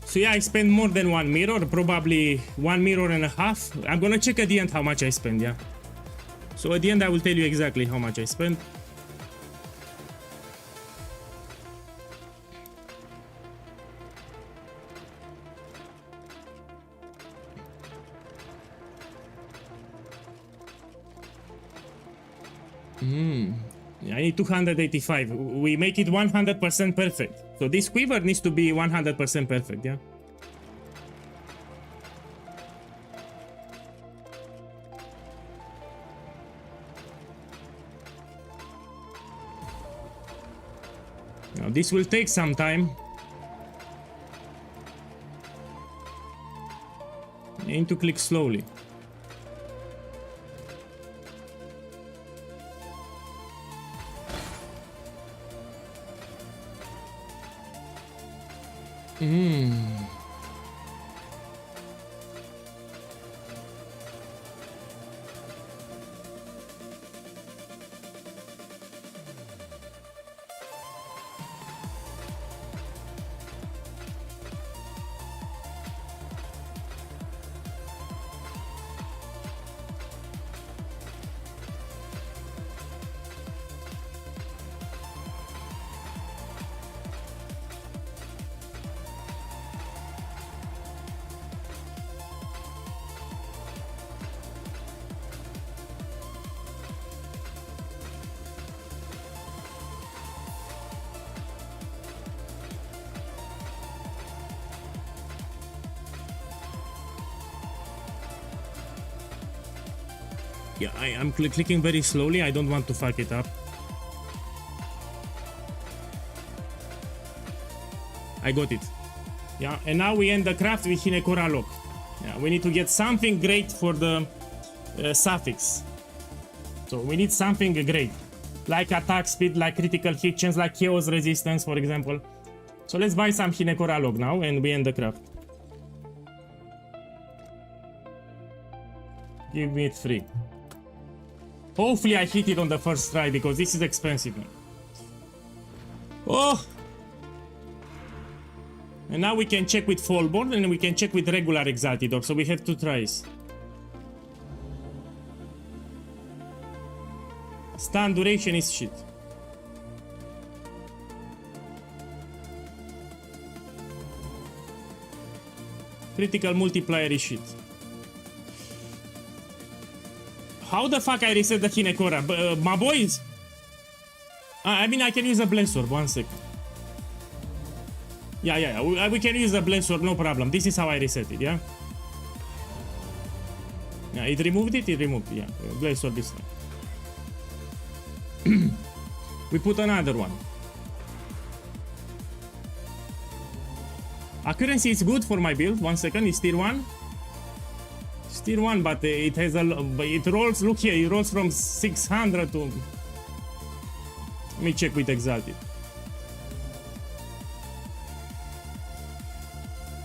So yeah, I spend more than one mirror, probably 1 mirror and a half. I'm gonna check at the end how much I spend, yeah. So at the end I will tell you exactly how much I spent. I need 285. We make it 100% perfect. So this quiver needs to be 100% perfect, yeah? Now this will take some time. I need to click slowly. Yeah, I'm clicking very slowly. I don't want to fuck it up. I got it. Yeah, and now we end the craft with Hinekora lock. Yeah, we need to get something great for the suffix. So we need something great. Like attack speed, like critical hit chance, like chaos resistance, for example. So let's buy some Hinekora lock now and we end the craft. Give me it free. Hopefully I hit it on the first try because this is expensive. Oh! And now we can check with Fallborn and we can check with regular Exalted Orc. So we have 2 tries. Stun duration is shit. Critical multiplier is shit. How the fuck I reset the Hinekora? My boys? I mean, I can use a Bless Orb. 1 second. Yeah. We can use a Bless Orb, no problem. This is how I reset it, yeah? Yeah, it removed it? It removed it, yeah. Bless Orb this time. We put another one. Accuracy is good for my build. 1 second, it's tier 1. It's Tier 1, but it has it rolls, look here, it rolls from 600 to... Let me check with Exalted.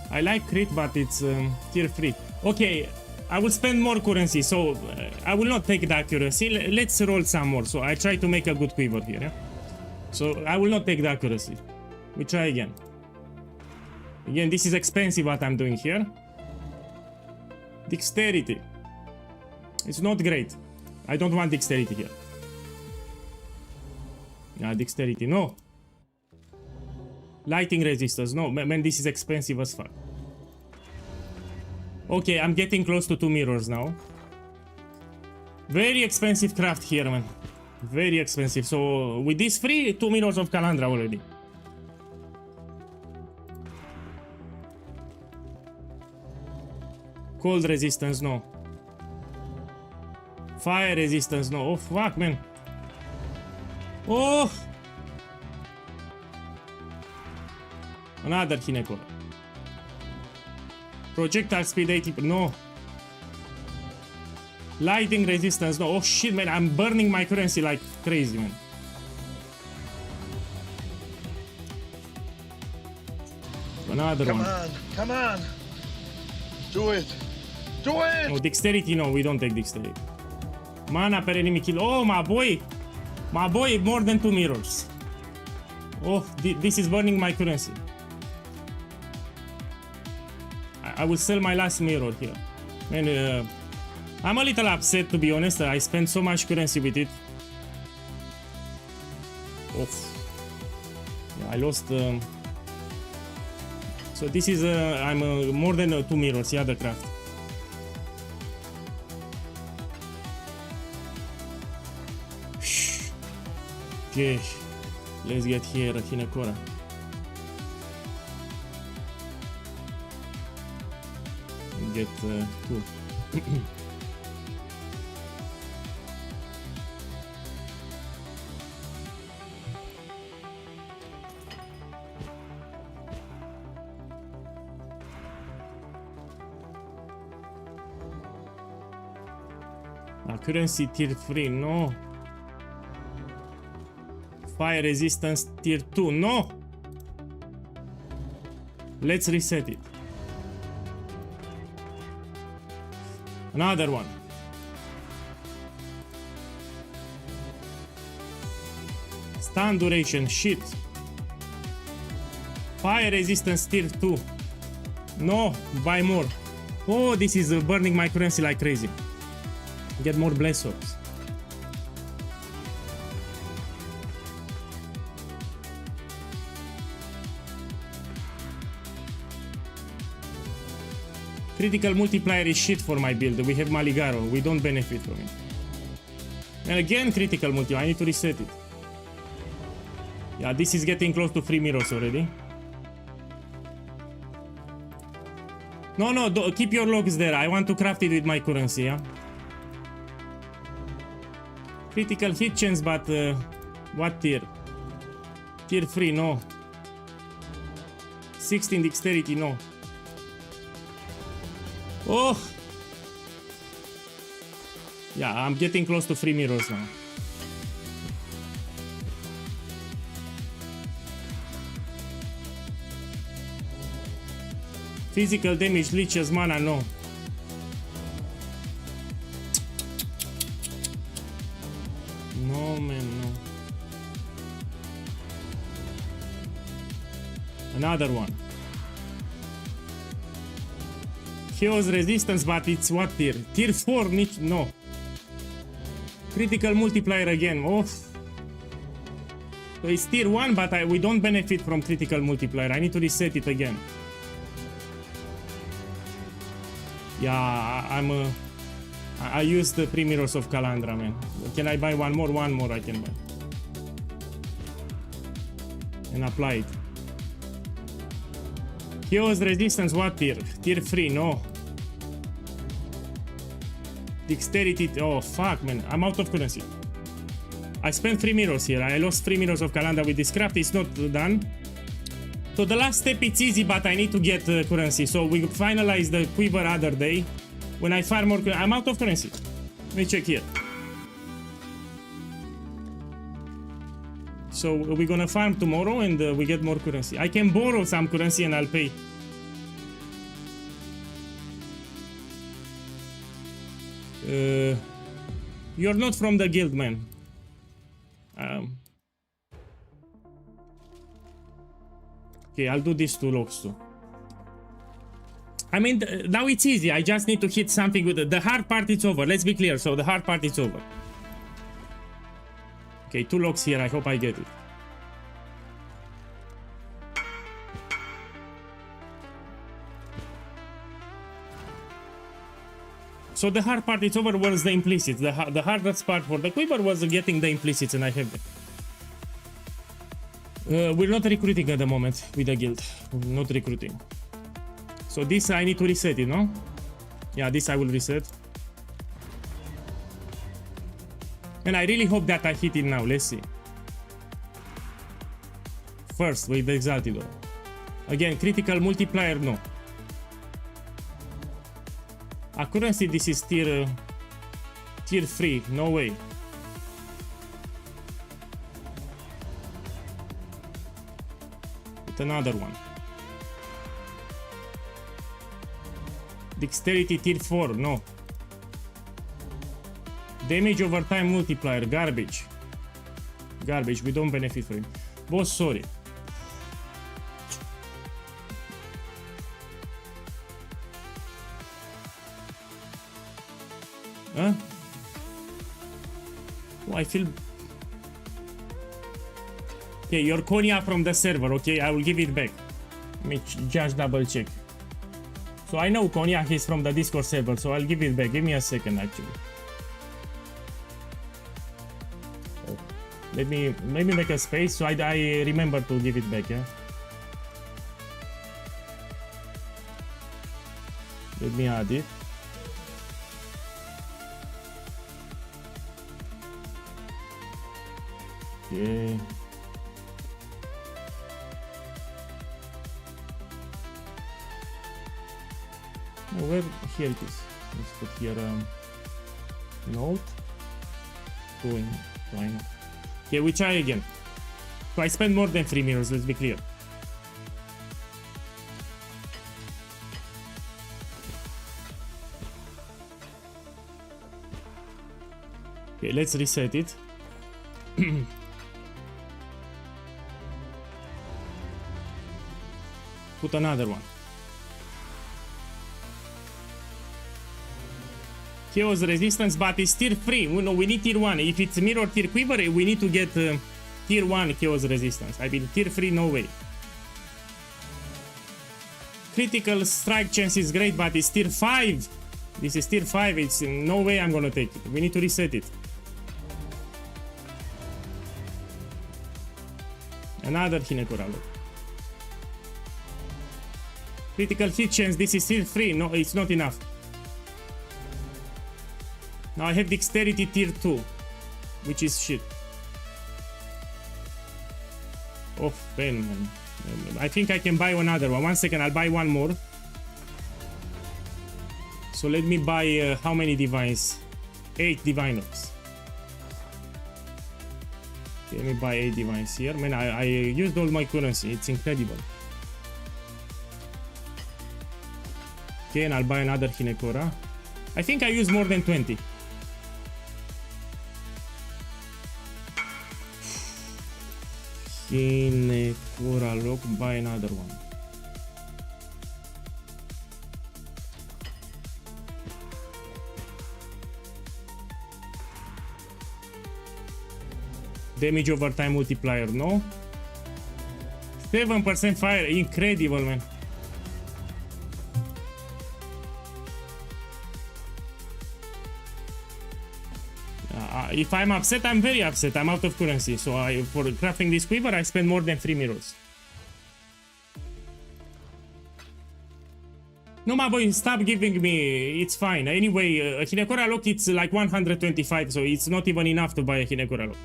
I like crit, but it's tier 3. Okay, I will spend more currency, so I will not take the accuracy. Let's roll some more. So I try to make a good quiver here, yeah? So I will not take the accuracy. We try again. Again, this is expensive what I'm doing here. Dexterity. It's not great. I don't want dexterity here. Dexterity, no. Lighting resistance, no. Man, this is expensive as fuck. Okay, I'm getting close to 2 mirrors now. Very expensive craft here, man. Very expensive. So with this free, 2 mirrors of Calandra already. Cold resistance, no. Fire resistance, no. Oh, fuck, man. Oh! Another Hinekora. Projectile speed 80, no. Lighting resistance, no. Oh shit, man, I'm burning my currency like crazy, man. Another one.
Come on. Do it. Do it!
No, dexterity, no, we don't take dexterity. Mana per enemy kill. Oh, my boy! My boy, more than 2 mirrors. Oh, this is burning my currency. I will sell my last mirror here. Man, I'm a little upset, to be honest. I spent so much currency with it. Oof. Yeah, I lost... So this is... I'm more than 2 mirrors, yeah, the craft. Okay, let's get here, Hinekora. Get 2. Currency tier 3, no. Fire resistance tier 2, no. Let's reset it. Another one. Stun duration, shit. Fire resistance tier 2. No, buy more. Oh, this is burning my currency like crazy. Get more bless orbs. Critical multiplier is shit for my build. We have Maligaro. We don't benefit from it. And again, critical multiplier. I need to reset it. Yeah, this is getting close to 3 mirrors already. No, keep your logs there. I want to craft it with my currency, yeah? Critical hit chance, but what tier? Tier 3, no. 16 dexterity, no. Oh! Yeah, I'm getting close to 3 mirrors now. Physical damage, leeches, mana, no. No, man, no. Another one. Chaos resistance, but it's what tier? Tier 4, no. Critical multiplier again, oh. So it's tier 1, but we don't benefit from critical multiplier. I need to reset it again. Yeah, I used the 3 mirrors of Calandra, man. Can I buy one more? One more I can buy. And apply it. Chaos resistance, what tier? Tier 3, no. Dexterity, oh fuck, man. I'm out of currency. I spent 3 mirrors here. I lost 3 mirrors of Calandra with this craft. It's not done. So the last step, it's easy, but I need to get currency. So we finalize the quiver other day. When I farm more, I'm out of currency. Let me check here. So we're gonna farm tomorrow and we get more currency. I can borrow some currency and I'll pay. You're not from the guild, man. Okay, I'll do this to locks too. I mean, now it's easy. I just need to hit something with the hard part. It's over. Let's be clear. So the hard part is over. Okay, 2 locks here. I hope I get it. So the hard part is over was the implicits. The hardest part for the quiver was getting the implicits, and I have them. We're not recruiting at the moment with the guild. We're not recruiting. So this I need to reset it, no? Yeah, this I will reset. And I really hope that I hit it now. Let's see. First with the Exalted. Again, critical multiplier, no. Accuracy, this is tier 3, no way. With another one. Dexterity tier 4, no. Damage over time multiplier, garbage. Garbage, we don't benefit from it. Boss, sorry. Huh? Oh, I feel... Okay, your Konya from the server, okay? I will give it back. Let me just double check. So I know Konya is from the Discord server, so I'll give it back. Give me a second, actually. Oh. Let me make a space so I remember to give it back, yeah? Let me add it. Okay. Now where here it is. Let's put here note. Going fine. Okay, we try again. So I spend more than 3 minutes, let's be clear. Okay, let's reset it. Put another one. Chaos resistance, but it's tier 3. We need tier 1. If it's mirror tier quiver, we need to get tier 1 chaos resistance. I mean, tier 3, no way. Critical strike chance is great, but it's tier 5. This is tier 5. It's no way I'm gonna take it. We need to reset it. Another Hinekora. Critical hit chance, this is tier 3. No, it's not enough. Now I have dexterity tier 2, which is shit. Oh, pen, man. I think I can buy another one. 1 second, I'll buy one more. So let me buy how many divines? 8 diviners. Let me buy 8 divines here. Man, I used all my currency. It's incredible. Okay, and I'll buy another Hinekora. I think I use more than 20. Hinekora lock, buy another one. Damage over time multiplier, no. 7% fire, incredible, man. If I'm upset, I'm very upset. I'm out of currency. So for crafting this quiver, I spend more than 3 mirrors. No, my boy, stop giving me. It's fine. Anyway, a Hinekora lock, it's like 125, so it's not even enough to buy a Hinekora lock.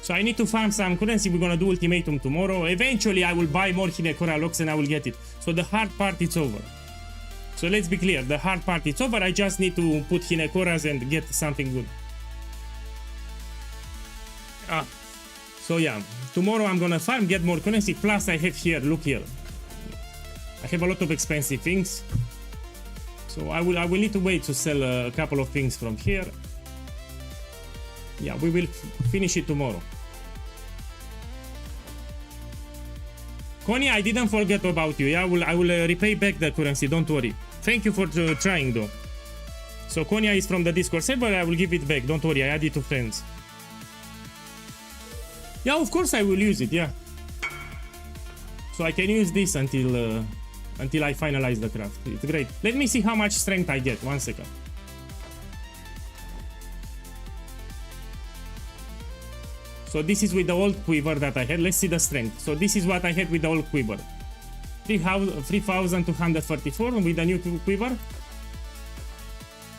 So I need to farm some currency. We're gonna do ultimatum tomorrow. Eventually, I will buy more Hinekora locks and I will get it. So the hard part is over. So let's be clear, the hard part is over. I just need to put Hinekoras and get something good. So yeah, tomorrow I'm gonna farm, get more currency, plus I have here, look here. I have a lot of expensive things. So I will need to wait to sell a couple of things from here. Yeah, we will finish it tomorrow. Connie, I didn't forget about you. Yeah, I will repay back the currency, don't worry. Thank you for trying though. So Konya is from the Discord server, I will give it back, don't worry, I add it to friends. Yeah, of course I will use it, yeah. So I can use this until I finalize the craft. It's great. Let me see how much strength I get, 1 second. So this is with the old quiver that I had. Let's see the strength. So this is what I had with the old quiver. 3,234 with the new quiver.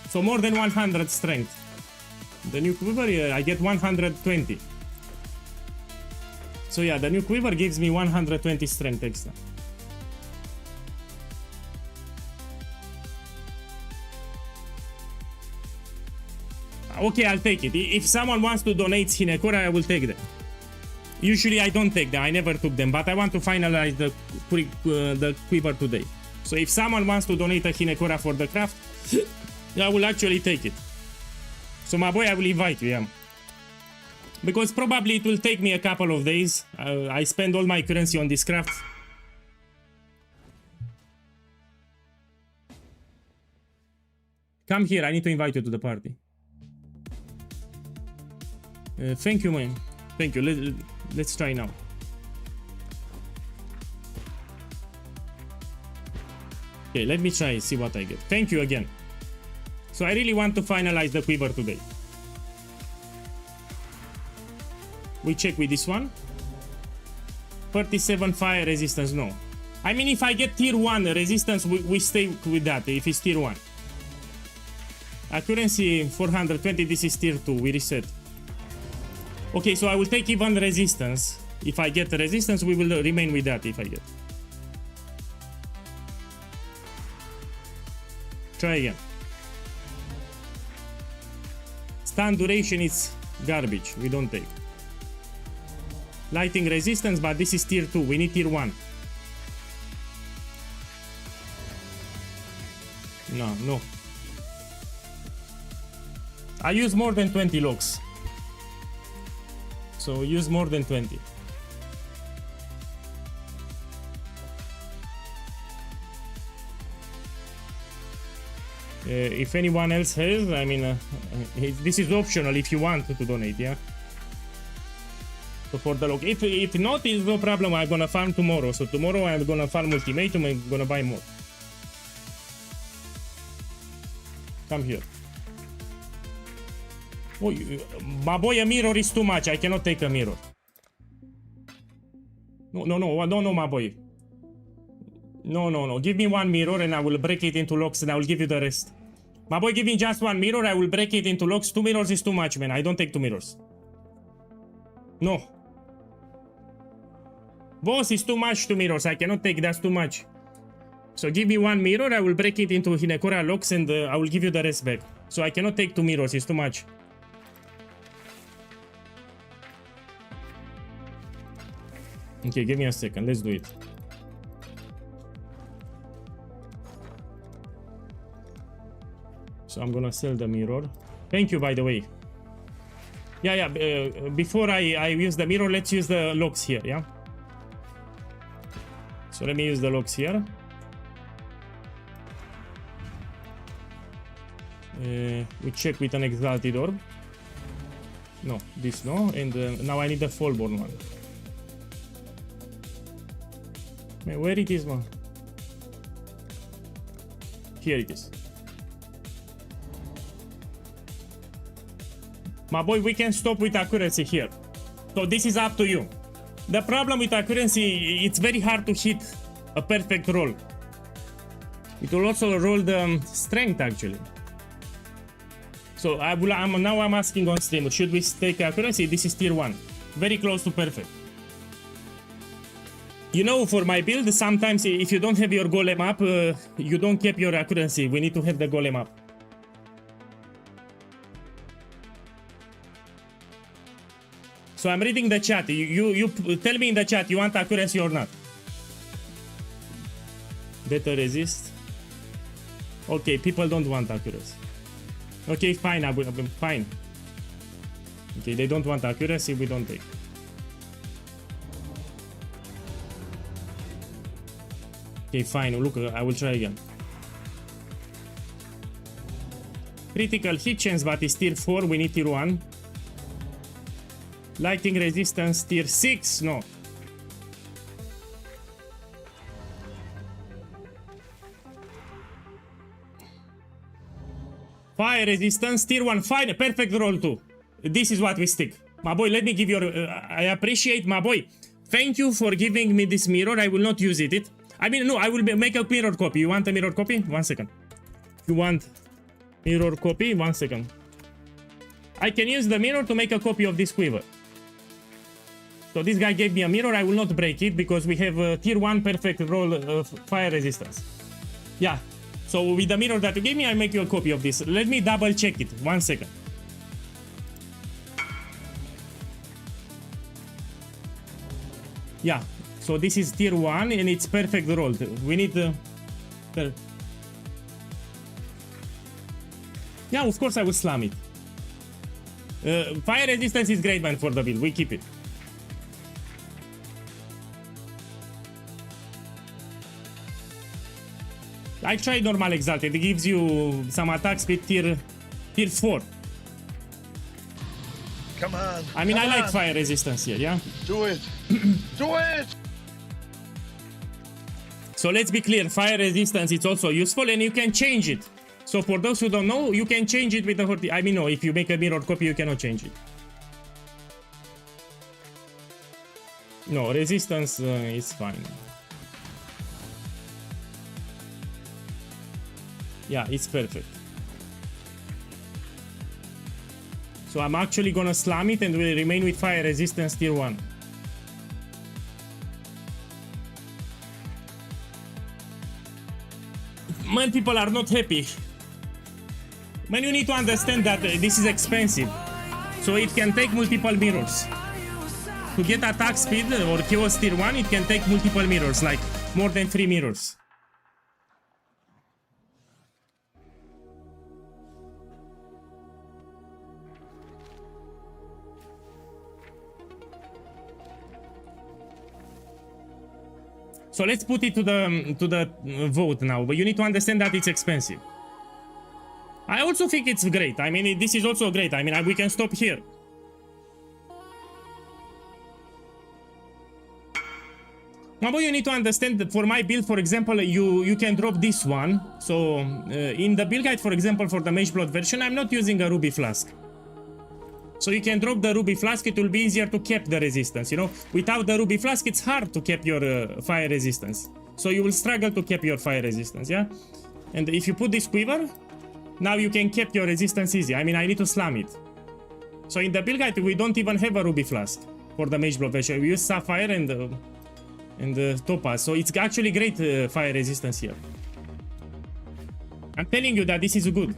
So more than 100 strength. The new quiver, I get 120. So yeah, the new quiver gives me 120 strength extra. Okay, I'll take it. If someone wants to donate Hinekora, I will take them. Usually I don't take them, I never took them, but I want to finalize the quiver today. So if someone wants to donate a Hinekora for the craft, I will actually take it. So my boy, I will invite you, yeah. Because probably it will take me a couple of days. I spend all my currency on this craft. Come here, I need to invite you to the party. Thank you, man. Thank you. Let's try now. Okay, let me try, see what I get. Thank you again. So I really want to finalize the quiver today. We check with this one. 37 fire resistance, no. I mean, if I get tier 1 resistance, we stay with that, if it's tier 1. Accuracy 420, this is tier 2, we reset. Okay, so I will take even resistance. If I get the resistance, we will remain with that if I get. Try again. Stun duration is garbage, we don't take. Lighting resistance, but this is tier 2, we need tier 1. No. I use more than 20 locks. So use more than 20. If anyone else has, I mean, this is optional if you want to donate, yeah? So for the lock, if not, it's no problem, I'm gonna farm tomorrow. So tomorrow I'm gonna farm ultimatum, I'm gonna buy more. Come here. Oh, my boy, a mirror is too much. I cannot take a mirror. No, my boy. No. Give me one mirror and I will break it into locks and I will give you the rest. My boy, give me just one mirror. I will break it into locks. 2 mirrors is too much, man. I don't take 2 mirrors. No. Boss, is too much 2 mirrors. I cannot take, that's too much. So give me 1 mirror. I will break it into Hinekora locks and I will give you the rest back. So I cannot take 2 mirrors. It's too much. Okay, give me a second. Let's do it. So I'm gonna sell the mirror. Thank you, by the way. Yeah. Before I use the mirror, let's use the locks here, yeah? So let me use the locks here. We check with an exalted orb. No, this no. And now I need the fallborn one. Man, where it is, man? Here it is. My boy, we can stop with accuracy here. So this is up to you. The problem with accuracy, it's very hard to hit a perfect roll. It will also roll the strength, actually. So I'm asking on stream, should we take accuracy? This is tier 1. Very close to perfect. You know, for my build, sometimes if you don't have your golem up, you don't keep your accuracy. We need to have the golem up. So I'm reading the chat. You tell me in the chat, you want accuracy or not? Better resist. Okay, people don't want accuracy. Okay, fine, I'm fine. Okay, they don't want accuracy, we don't take. Okay, fine, look, I will try again. Critical hit chance, but it's tier 4, we need tier 1. Lightning resistance, tier 6, no. Fire resistance, tier 1, fine, perfect roll too. This is what we stick. My boy, let me give you, I appreciate, my boy. Thank you for giving me this mirror, I will not use it. I mean, no, I will make a mirror copy. You want a mirror copy? 1 second. You want mirror copy? 1 second. I can use the mirror to make a copy of this quiver. So this guy gave me a mirror, I will not break it because we have a tier 1 perfect roll of fire resistance. Yeah, so with the mirror that you gave me, I make you a copy of this. Let me double check it, 1 second. Yeah, so this is tier 1 and it's perfect roll. We need yeah, of course I will slam it. Fire resistance is great, man, for the build. We keep it. I tried normal exalted. It gives you some attack speed tier 4.
Come on.
I mean,
come
I like
on.
fire resistance here, yeah?
Do it. Do it.
So let's be clear, fire resistance is also useful and you can change it. So for those who don't know, you can change it with the... I mean, no, if you make a mirror copy, you cannot change it. No, resistance is fine. Yeah, it's perfect. So I'm actually gonna slam it and will remain with fire resistance tier 1. Man, people are not happy. Man, you need to understand that this is expensive. So it can take multiple mirrors. To get attack speed or chaos tier 1, it can take multiple mirrors, like more than 3 mirrors. So let's put it to the vote now, but you need to understand that it's expensive. I also think it's great. I mean, this is also great. I mean, we can stop here. Now, but you need to understand that for my build, for example, you can drop this one. So in the build guide, for example, for the Mage Blood version, I'm not using a Ruby Flask. So you can drop the Ruby Flask, it will be easier to keep the resistance, you know? Without the Ruby Flask, it's hard to keep your fire resistance. So you will struggle to keep your fire resistance, yeah? And if you put this quiver, now you can keep your resistance easy. I mean, I need to slam it. So in the build guide, we don't even have a Ruby Flask for the Mage Blood version. We use Sapphire and Topaz. So it's actually great fire resistance here. I'm telling you that this is good.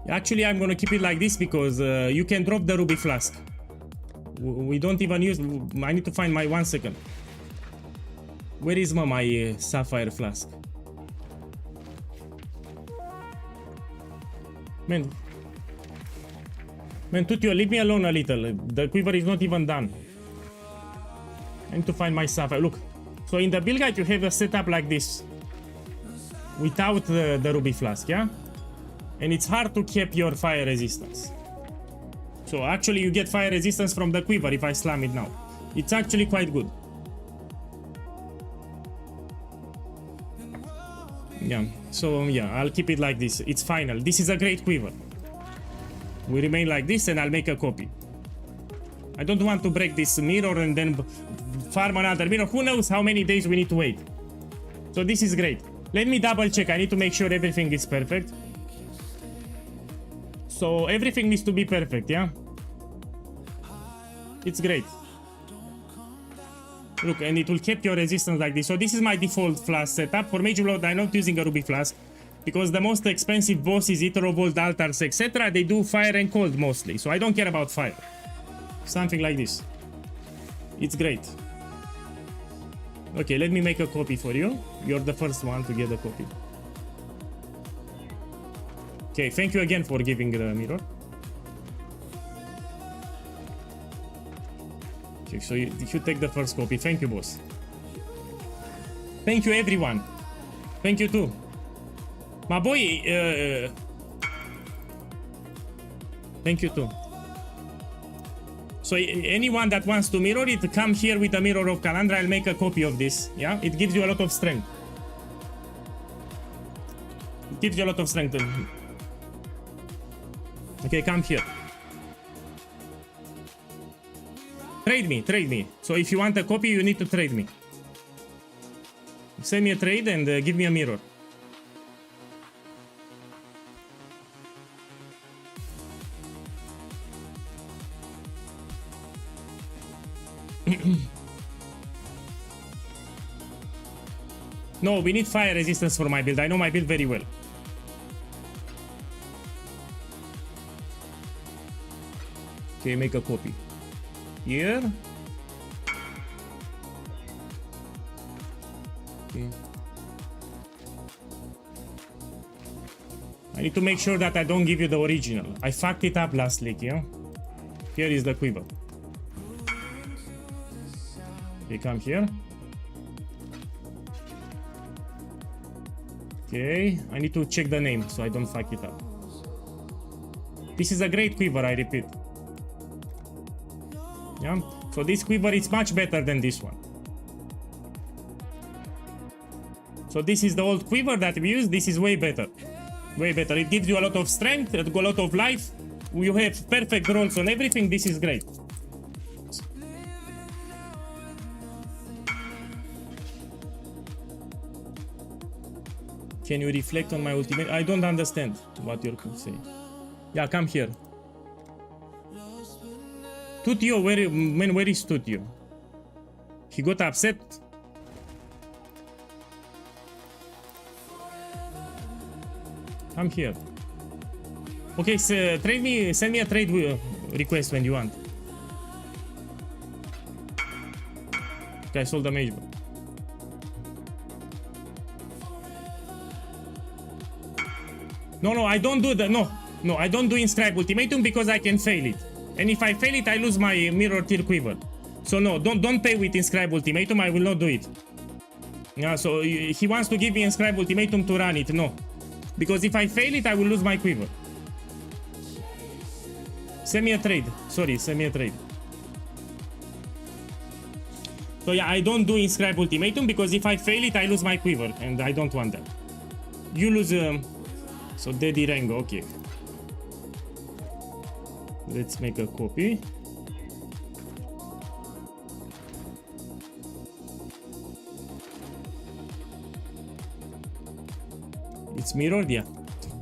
Actually, I'm gonna keep it like this because you can drop the Ruby Flask. We don't even use... I need to find my... 1 second. Where is my Sapphire Flask? Man, Tutio, leave me alone a little. The quiver is not even done. I need to find my Sapphire. Look. So in the build guide, you have a setup like this. Without the Ruby Flask, yeah? And it's hard to keep your fire resistance. So actually you get fire resistance from the quiver if I slam it now. It's actually quite good. Yeah, so yeah, I'll keep it like this. It's final. This is a great quiver. We remain like this and I'll make a copy. I don't want to break this mirror and then farm another mirror. Who knows how many days we need to wait. So this is great. Let me double check. I need to make sure everything is perfect. So everything needs to be perfect, yeah? It's great. Look, and it will keep your resistance like this. So this is my default flask setup. For Mage Blood, I'm not using a Ruby flask because the most expensive bosses, Etherovolt, Altars, etc., they do fire and cold mostly. So I don't care about fire. Something like this. It's great. Okay, let me make a copy for you. You're the first one to get a copy. Okay, thank you again for giving the mirror. Okay, so you take the first copy. Thank you, boss. Thank you, everyone. Thank you too. My boy, thank you too. So anyone that wants to mirror it, come here with a mirror of Calandra. I'll make a copy of this. Yeah, it gives you a lot of strength. It gives you a lot of strength. Okay, come here. Trade me, trade me. So if you want a copy, you need to trade me. Send me a trade and give me a mirror. No, we need fire resistance for my build. I know my build very well. Okay, make a copy. Here. Okay. I need to make sure that I don't give you the original. I fucked it up last leak, yeah? Here is the quiver. Okay, come here. Okay, I need to check the name so I don't fuck it up. This is a great quiver, I repeat. Yeah, so this quiver is much better than this one. So this is the old quiver that we use. This is way better. Way better. It gives you a lot of strength, a lot of life. You have perfect rolls on everything. This is great. Can you reflect on my ultimate? I don't understand what you're saying. Yeah, come here. Tutio, where is Tutio? He got upset. Come here. Okay, so trade me. Send me a trade request when you want. Okay, I sold the mage. No, I don't do that. No, I don't do inscribe ultimatum because I can fail it. And if I fail it, I lose my mirror tier quiver. So no, don't pay with inscribe ultimatum. I will not do it. Yeah, so he wants to give me inscribe ultimatum to run it. No, because if I fail it, I will lose my quiver. Send me a trade. Sorry, send me a trade. So yeah, I don't do inscribe ultimatum because if I fail it, I lose my quiver, and I don't want that. You lose. So Daddy Rango, okay. Let's make a copy. It's mirrored, yeah.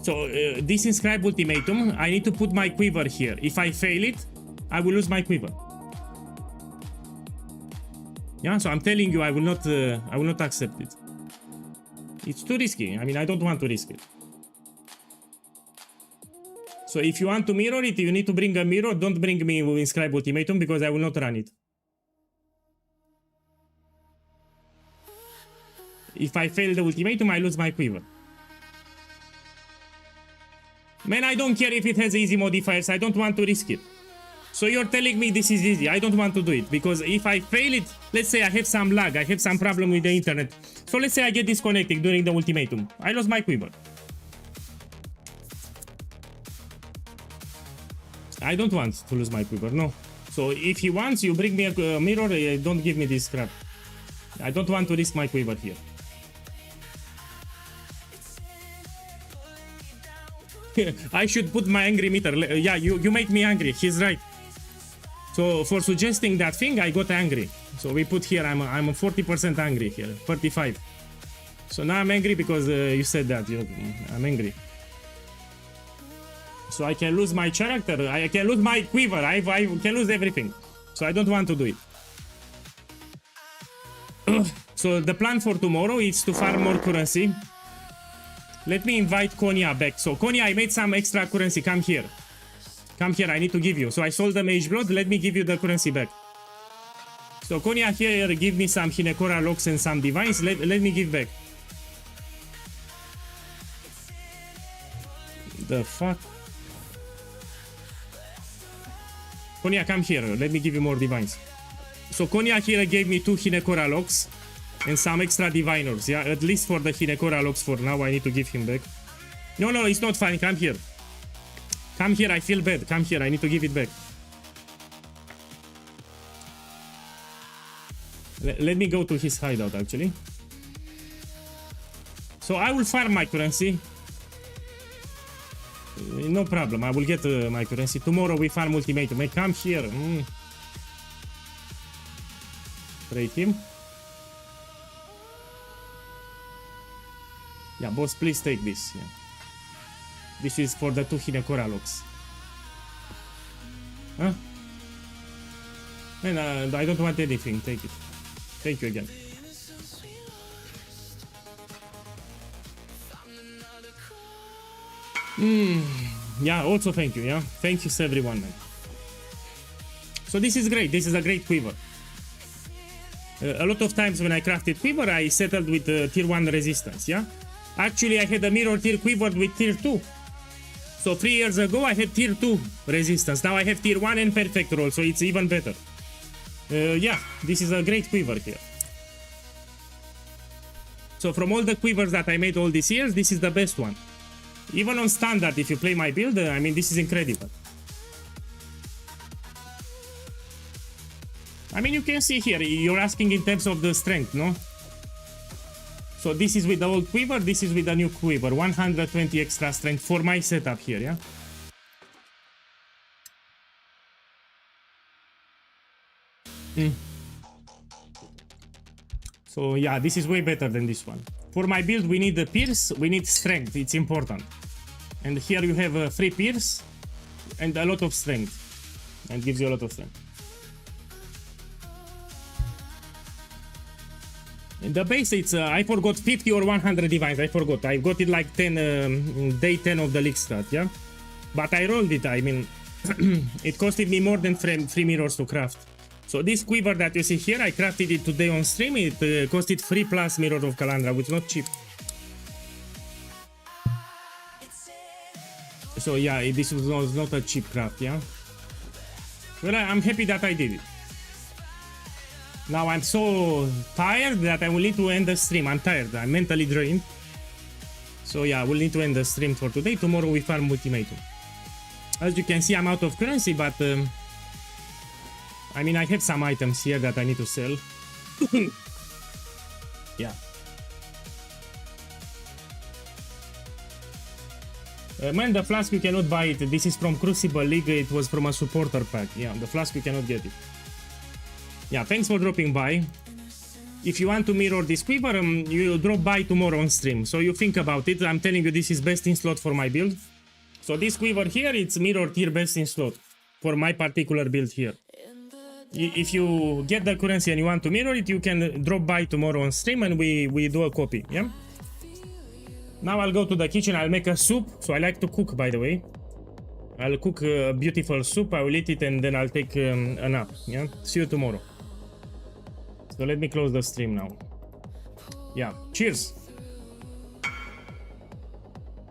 So this inscribe ultimatum, I need to put my quiver here. If I fail it, I will lose my quiver. Yeah, so I'm telling you, I will not accept it. It's too risky. I mean, I don't want to risk it. So if you want to mirror it, you need to bring a mirror. Don't bring me inscribe ultimatum because I will not run it. If I fail the ultimatum, I lose my quiver. Man, I don't care if it has easy modifiers. I don't want to risk it. So you're telling me this is easy. I don't want to do it because if I fail it, let's say I have some lag, I have some problem with the internet. So let's say I get disconnected during the ultimatum. I lost my quiver. I don't want to lose my quiver, no. So if he wants, you bring me a mirror, don't give me this crap. I don't want to risk my quiver here. I should put my angry meter. Yeah, you make me angry. He's right. So for suggesting that thing, I got angry. So we put here, I'm 40% angry here, 35. So now I'm angry because you said that. I'm angry. So I can lose my character, I can lose my quiver, I can lose everything. So So I don't want to do it. So the plan for tomorrow is to farm more currency. Let me invite Konya back. So Konya, I made some extra currency. Come here. Come here, I need to give you. So I sold the mage blood. Let me give you the currency back. So Konya here, give me some Hinekora locks and some divines. Let me give back. The fuck? Konya, come here. Let me give you more divines. So Konya here gave me 2 Hinekora locks and some extra diviners. Yeah, at least for the Hinekora locks for now. I need to give him back. No, it's not fine. Come here. Come here, I feel bad. Come here, I need to give it back. Let me go to his hideout, actually. So I will farm my currency. No problem, I will get my currency. Tomorrow we farm ultimatum. Hey, come here. Trade him. Yeah, boss, please take this. Yeah. This is for the 2 Hinekora locks. Huh? Man, I don't want anything. Take it. Thank you again. Yeah, also thank you. Yeah, thank you everyone, man. So this is great. This is a great quiver. A lot of times when I crafted quiver, I settled with tier 1 resistance. Yeah, actually I had a mirror tier quiver with tier 2. So 3 years ago I had tier 2 resistance. Now I have tier 1 and perfect roll, so it's even better. Yeah, this is a great quiver here. So from all the quivers that I made all these years, this is the best one. Even on standard, if you play my build, I mean, this is incredible. I mean, you can see here, you're asking in terms of the strength, no? So this is with the old quiver, this is with the new quiver. 120 extra strength for my setup here, yeah? So yeah, this is way better than this one. For my build, we need the pierce, we need strength, it's important. And here you have 3 pierce and a lot of strength. And gives you a lot of strength. In the base, it's I forgot 50 or 100 divines. I forgot. I got it like 10 day 10 of the league start, yeah. But I rolled it. I mean, it costed me more than 3 mirrors to craft. So this quiver that you see here, I crafted it today on stream. It costed 3 plus mirror of Kalandra, which is not cheap. So yeah, this was not a cheap craft, yeah. Well, I'm happy that I did it. Now I'm so tired that I will need to end the stream. I'm tired, I'm mentally drained. So yeah, I will need to end the stream for today. Tomorrow we farm ultimatum. As you can see, I'm out of currency, but I mean, I have some items here that I need to sell. Yeah. Man, the flask you cannot buy it. This is from Crucible League. It was from a supporter pack. Yeah, the flask you cannot get it. Yeah, thanks for dropping by. If you want to mirror this quiver, you drop by tomorrow on stream. So you think about it. I'm telling you, this is best in slot for my build. So this quiver here, it's mirror tier best in slot for my particular build here. If you get the currency and you want to mirror it, you can drop by tomorrow on stream and we do a copy, yeah? Now I'll go to the kitchen, I'll make a soup. So I like to cook, by the way. I'll cook a beautiful soup, I will eat it and then I'll take a nap, yeah? See you tomorrow. So let me close the stream now. Yeah, cheers!